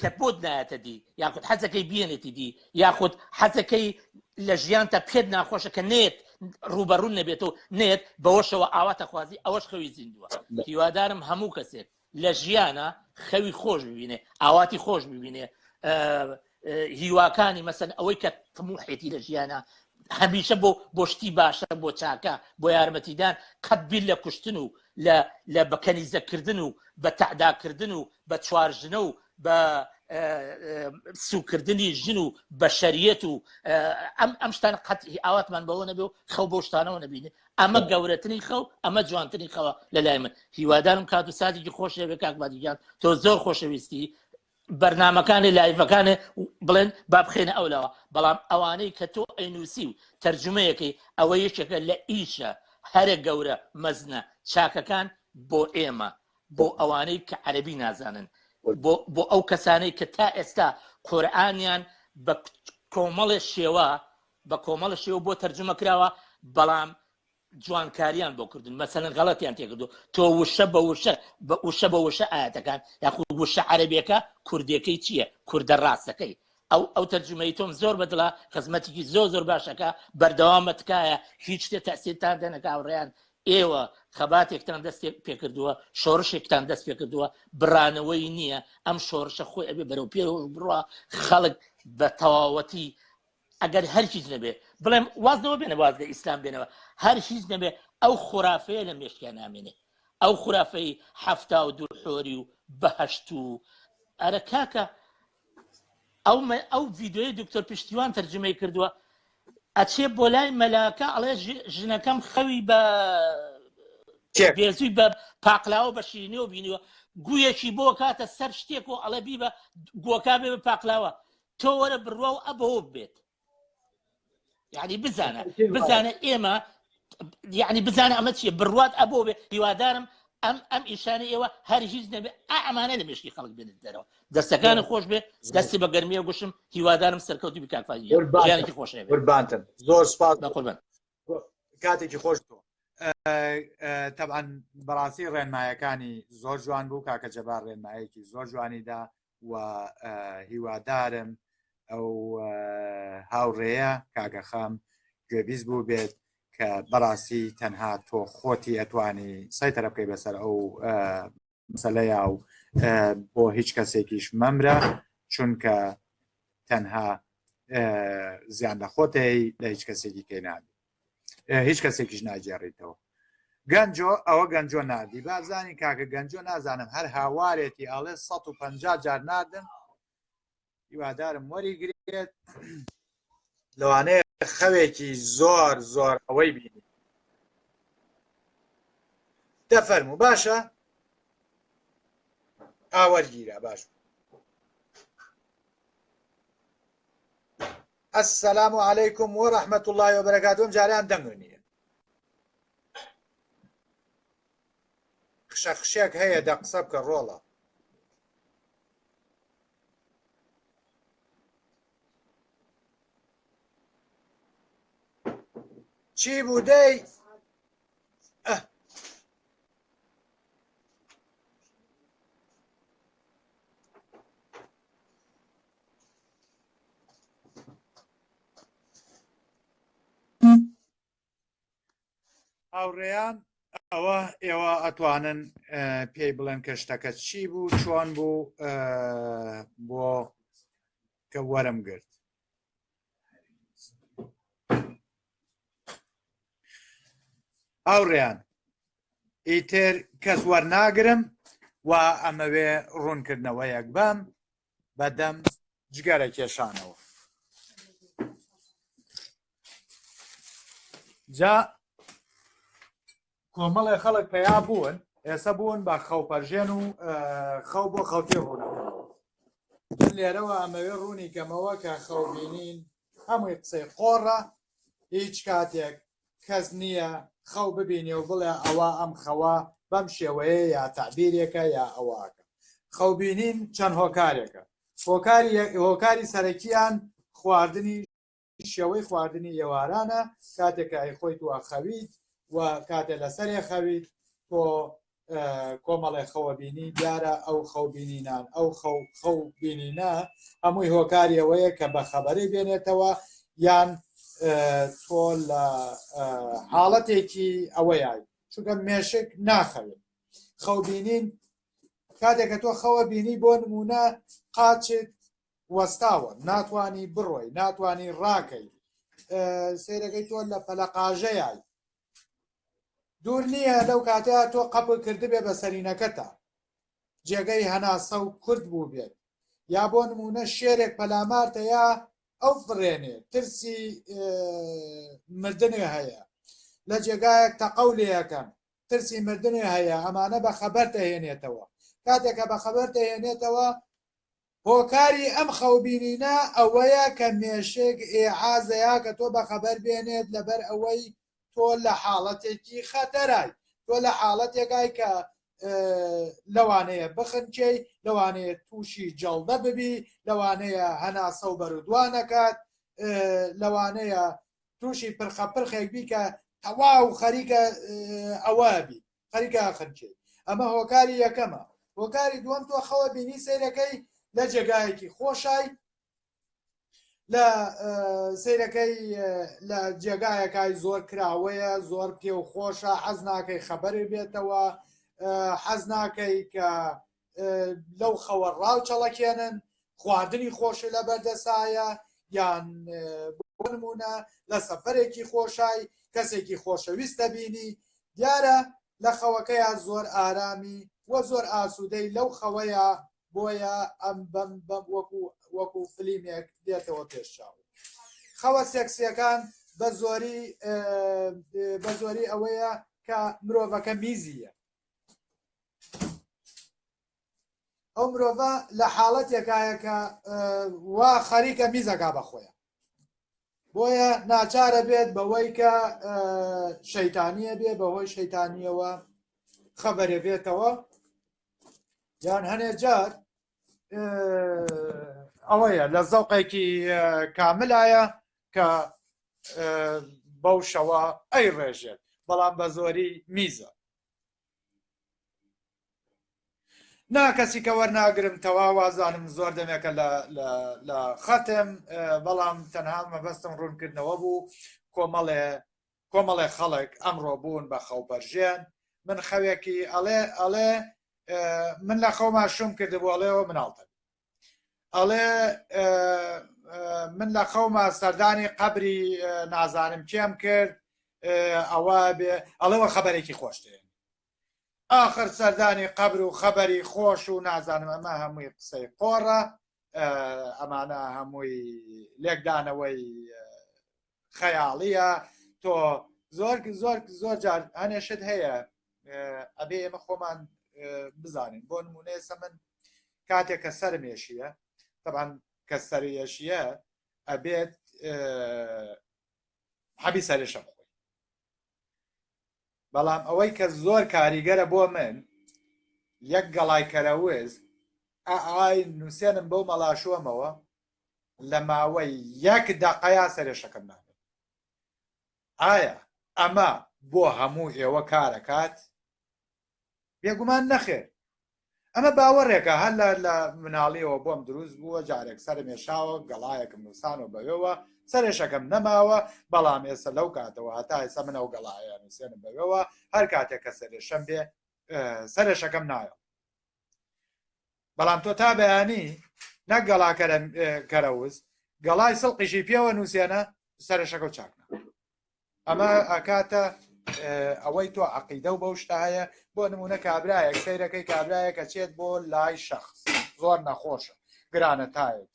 H: کە بۆت نایەتە دی یاخود حەزەکەی بێنێتی دی یاخود حەزەکەی لە ژیانتە پێت ناخۆشە کە نێت ڕوبەڕوون نەبێتەوە نێت بەوەشەوە ئاواتە خوازی ئەوەش خەوی زیندووە هیوادارم هەموو کەسێک لە ژیانە خەوی خۆش ببینێ ئاواتی خۆش ببینێ هیواکانی مەسەن ئەوەی کە تموحێتی لە ژیانە هەمیشە بۆ شتی باشە بۆ چاکە بۆ یارمەتیدان قەت بیر لە کوشتن و لە بەکەنیزەکردن و بە تەعداکردن و بە چوارژنە و بە سوکردنی ژن و بە شەریەت و ئەم شتان قەت ئاواتمان بەوە نەبێ و خەو بۆ شتانەوە نەبینێ ئەمە گەورەترین خەو ئەمە جوانترین خەوە لەلای من هیوادارم کات و ساتێکی خۆشێ بێ کاک بادیجان تۆ زۆر خۆشەویستی بەرنامەکانی لایڤەکانێ بڵێن با بخێنە ئەولەوە بەڵام ئەوانەی کە تۆ ئەینووسی و تەرجمەیەکەی ئەوە یەکێکە لە ئیشە هەرە گەورە مەزنە چاکەکان بۆ ئێمە بۆ ئەوانەی کە عەرەبی نازانن بۆ ئەو کەسانەی کە تا ئێستا قورئانیان بە کۆمەڵە شێوە بۆ تەرجمە کراوە بەڵام جوانکاریان بۆ کردن مەسەلەن غەڵەتیان تێکردو تۆ وشە بە وشە ئاەتەکان یاخود وشە عەرەبیەکە کوردیەکەی چییە کوردە ڕاستەکەی ئەو تەرجمەی تۆم زۆر بەدڵە خزمەتێکی زۆر باشەکە بەردەوامە تکایە هیچ شتێ تەسیرتان دەنەکە هاوڕێیان ئێوە خەباتێکتان دەست پێکردووە شۆڕشێکتان دەست پێکردووە بڕانەوەی نییە ئەم شۆڕشە خۆی ئەبێ بەرەو پێوە بڕوە خەڵک بە تەواوەتی ئەگەر هەر هیچ نەبێ بڵێم وازنەوە بێنە وازگە ئیسلام بێنەوە هەر هیچ نەبێ ئەو خوڕافەیە لە مێشکیان نامێنێ ئەو خوڕافەی هەفتا و دوو حۆری و بەهەشت و ئەرە کاکە ئەو ڤیدیۆی دکتۆر پشتیوان تەرجمەی کردووە ئەچێ بۆ لای مەلاکە ئەڵێ ژنەکەم خەوی بە بێزووی بە پاقلاوە بە شیرینەوە بینیوە گویەکی بۆ کاتە سەر شتێک و ئەڵە بی بە گۆکا بێ بە پاقلاوە تۆ وەرە بڕوا و ئەبەوە بێت یعنی بزانە ئێمە یعنی بزانە ئەمە چیە بڕوات ئەبەوە بێ هیوادارم ئەم ئیشانە ئێوە هەر هیچ نەبێ ئەمانە لە مێشکی خەڵک بێنێت دەرەوە دەستەکانی خۆش بێ دەستی بە گەرمیە گوشم هیوادارم سەرکەوتی بکاکفاایی ژیانێکی خۆشێ
C: قوربانتن زۆر سپاس
H: قوربان
C: کاتێکی خۆش تۆ تەبعاً بەڕاستی ڕێنمایەکانی زۆر جوان بوو کاکە جەبار ڕێنمایەکی زۆر جوانیدا و هیوادارم ئەو هاوڕێیە کاکە خەم گوێبیست بوو بێت کە بەڕاستی تەنها تۆ خۆتی ئەتوانی سەیتەرە بکەی بەسەر ئەو مەسەلەیە و بۆ هیچ کەسێکیش مەمرە چونکە تەنها زیان لە خۆتەی لە هیچ کەسێکی کەی نادی هیچ کەسێکیش ناگێڕیتەوە گەنجۆ ئەوە گەنجۆ نادی بازانی کاکە گەنجۆ نازانم هەر هاوارێتی ئەڵێ 150 جار ناردم هیوادارم وەریگرێت لەوانەیە خەوێکی زۆر ئەوەی بینی دەفەرموو باشە ئاوەرگیرە باش السلام علیکم ورحمة الله وبركاته جاریان دەنگونیە خشەک هەیە دە قسە بکە ڕۆڵە چی بوو دەی هاوڕێیان ئەوە ئێوە ئەتوانن پێی بڵێن کە شتەکە چی بوو چۆن بوو بۆ کە وەرم گرت هاوڕێیان ئیتر کەس وەرناگرم و ئەمەوێ ڕوونکردنەوەیەک بەم بەدەم جگەرە کێشانەوە جا کۆمەڵێ خەڵک پیا بوون ئێستا بوون بە خەوپەرژێن و خەو بۆ خەوتی ڕوونەوە لێرەوە ئەمەوێ ڕوونی کەمەوە کە خەوبینین هەمووی قسەی قۆڕە هیچ کاتێک کەس نییە خەو ببینێ و بڵێ ئەوە ئەم خەوە بەم شێوەیە یا تعبیرێکە یا ئەوواکە خەوبینین چەند هۆکارێکە هۆکاری سەرەکیان خواردنی شێوەی خواردنی ئێوارانە کاتێکە ئەیخۆیت وە خەویت و کاتێ لەسەرێ خەویت تۆ کۆمەڵێ خەوەبینی دیارە ئەو خەوبینینان ئەو خەوبینینە هەمووی هۆکاریەوەیە کە بە خەبەرەی بێنێتەوە یان تۆ لە حاڵەتێکی ئەوەیای چونکە مێشک ناخەوێت خەوبینین کاتێککە تۆ خەوە بینی بۆ نمونە قاچت وەستاوە ناتوانی بڕۆی ناتوانی ڕاکەی سیرەکەی تۆ لە پەلەقاژەیای دوور نییە لەو کاتەیە تۆ قەپڵ کردبێ بە سەرینەکەتە جێگەی هەناسە و کورد بوو بێت یا بۆ نمونە شێرێک پەلامارتە یا ئەو فڕێنێ ترسی مردنێ هەیە لە جێگایەک تەقەولێەکەن ترسی مردنێ هەیە ئەمانە بە خەبەر دەهێنێتەوە کاتێکە بە خەبەر دەهێنێتەوە هۆکاری ئەم خەوبینینە ئەوەیە کە مێشک ئێعازەیە کە تۆ بە خەبەر بێنێت لەبەر ئەوەی تۆ لە حاڵەتێکی خەتەرای تۆ لە حاڵەتێکای کە لەوانەیە بخنچەی لەوانەیە تووشی جەڵدە ببی لەوانەیە هەناسە و بەرودوانەکات لەوانەیە تووشی پرخەپرخێک بی کە تەواو خەریکە ئەوە بی خەریکە خنچەی ئەمە هۆکاری یەکەمە هۆکاری دووەم تۆ خەوە بینی سیرەکەی لە جێگایەکی خۆشای لە سیرەکەی لە جێگایەکای زۆر کراوەیە زۆر پێ و خۆشە حەز ناکەی خەبەری بێتەوە حەز ناکەی کە لەو خەوە ڕاو چەڵەکێنن خواردنی خۆشی لە بەردەسایە یان بۆ نمونە لە سەفەرێکی خۆشای کەسێکی خۆشەویستە بینی دیارە لە خەوەکەیە زۆر ئارامی وە زۆر ئاسوودەی لەو خەوەیە بۆیە ئەم بەم وەکو فلیمێک دێتەوە پێشچاو خەوە سێکسیەکان بە زۆری ئەوەیە کە مرۆڤەکە میزیە ئەو مرۆڤە لە حاڵەتێکایە کە وا خەریکە میزەکا بەخۆیە بۆیە ناچارە بێت بەوەی کە شەیتانیە بێ بەهۆی شەیتانیەوە خەبەرێ بێتەوە یان هەنێ جار ئەوەیە لە زەوقێکی کاملایە کە بەو شەوە ئەی ڕێژێت بەڵام بە زۆری میزە ناکەسی کە وەرناگرم تەوا وازانم زۆر دەمێکە لە خەتم بەڵام تەنها مەبەستم ڕوونکردنەوە بوو کۆمەڵێ خەڵک ئەمڕۆ بوون بە خەوپەرژێن من خەوێکی ئەڵێ من لە خەوما شوم کردبوو ئەڵێەوە مناڵتە ئەڵێ من لە خەوما سەردانی قەبری نازانم کێم کرد ئەوە بێ ئەڵێەوە خەبەرێکی خۆشتێن آخر سەردانی قەبر و خەبەری خۆش و نازانم ئەمە هەمووی قسەی قۆڕە ئەمانە هەمووی لێکدانەوەی خەیاڵیە تۆ زۆر جار هەنێشت هەیە ئەبێ ئێمە خۆمان بزانین بۆ نمونە ئێستا من کاتێک کە سەرمێشیە طبعا کە سەرێشیە ئەبێت حەبی سەرێشە بخۆی بەڵام ئەوەی کە زۆر کاریگەرە بۆ من یەک گەڵای کەرەوز ئای نووسێنم بەو مەڵاشوەمەوە لە ماوەی یەک دەقەیە سەرێشەکەم نابێت ئایا ئەمە بۆ هەموو ئێوە کارەکات بێگومان نەخێر ئەمە باوەڕێکە هەر لە مناڵیەوە بۆم دروست بووە جارێک سەرمێشاوە گەڵایەکم نووسانەوە بەوێەوە سەرێشەکەم نەماوە بەڵام ئێستا لەو کاتەوە هەتا ئێستا من ئەو گەڵایە نووسێنم بەوێەوە هەر کاتێک کە سەرێشەم بێ سەرێشەکەم نایە بەڵام تۆ تا بەیانی نەک گەڵا کەرەوز گەڵای سڵقیشی پێوە نووسێنە سەرێشەکە و چاکنە ئەمە ئەکاتە ئەوەی تۆ عەقیدە و بەو شتە هەیە بۆ نمونە کابرایەک سەیرەکەی کابرایە کە چێت بۆ لای شەخص زۆر نەخۆشە گرانە تایەتی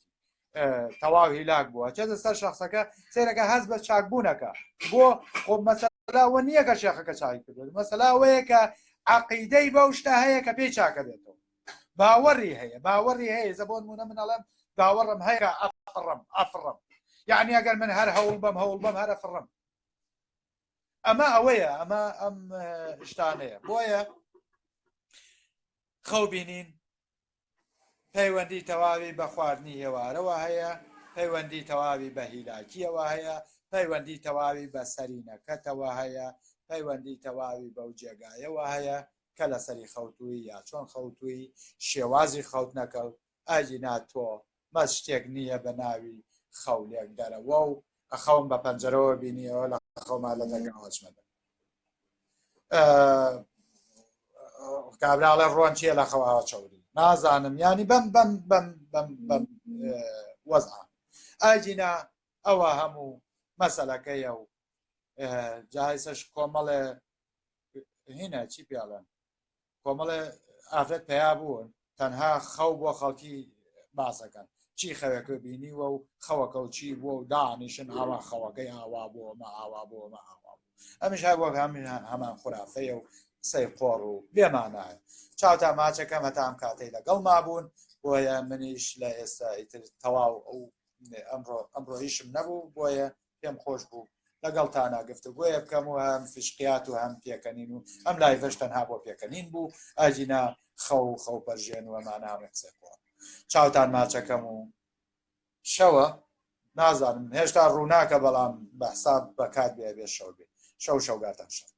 C: تەواو هیلاک بووە چێتە سەر شەخصەکە سەیرەکە هەست بە چاکبوونەکە بۆ خۆ مەسە مەسەلاوە نییە کە شێخەکە چاکی کردوێت مەسەلاوەیە کە عەقیدەی بەو شتە هەیە کە پێی چاکە بێتەوە باوەڕی هەیە زە بۆ نمونە من ئەڵێم باوەڕم هەیە ئەفڕم یعنی ئەگەر من هەر هەوڵ بەم هەرە فڕم ئەمە ئەوەیە ئەمە ئەم شتانەیە بۆیە خەو بینین پەیوەندی تەواوی بە خواردنی ئێوارەوە هەیە پەیوەندی تەواوی بە هیلاکیەوە هەیە پەیوەندی تەواوی بە سەرینەکەتەوە هەیە پەیوەندی تەواوی بەو جێگایەوە هەیە کە لە سەری خەوتووی یا چۆن خەوتووی شێوازی خەوت نەکەوت ئاجینا تۆ مەس شتێک نییە بە ناوی خەولێک دەرەوە و ئەخەوم بە پەنجەرەوە بینیەوە لە خەوما لە دەرگاوەچمەدە کابراڵێ ڕۆن چیە لە خەواوە چەوری نازانم ینی بەم وەزعان ئاجینا ئەوە هەموو مەسەلەکەیە و جایسەش کۆمەڵێ هینە چی پیاڵێن کۆمەڵێ ئافرەت پیا بوون تەنها خەو بۆ خەڵکی باسەکەن چی خەوێکە بینیوە و خەوەکە و چی بووە و دانیشن ئاوا خەوەکەی ئاوا بۆمە ئاوا بۆمە ئاوا بوو ئەمیش هەروەک هەمان خورافەیە و قسەی قۆڕ و بێمانایە چاوتا ماچەکەم هەتا ئەم کاتەی لەگەڵ مابوون بۆیە منیش لە ئێستا ئیتر تەواو ئەو ئەمڕۆ هیچم نەبوو بۆیە پێم خۆش بوو لەگەڵتانە گفتوگۆیە بکەم و هەم فشقیات و هەم پێکەنین و ئەم لایڤەش تەنها بۆ پێکەنین بوو ئاجینا خەو پەرژێن و ئەمانامە قسەی قۆڕ چاوتان ماچەکەم و شەوە نازانم هێشتا ڕووناکە بەڵام بەحساب بەکات بێ شەو بێ شەوگاتان شەو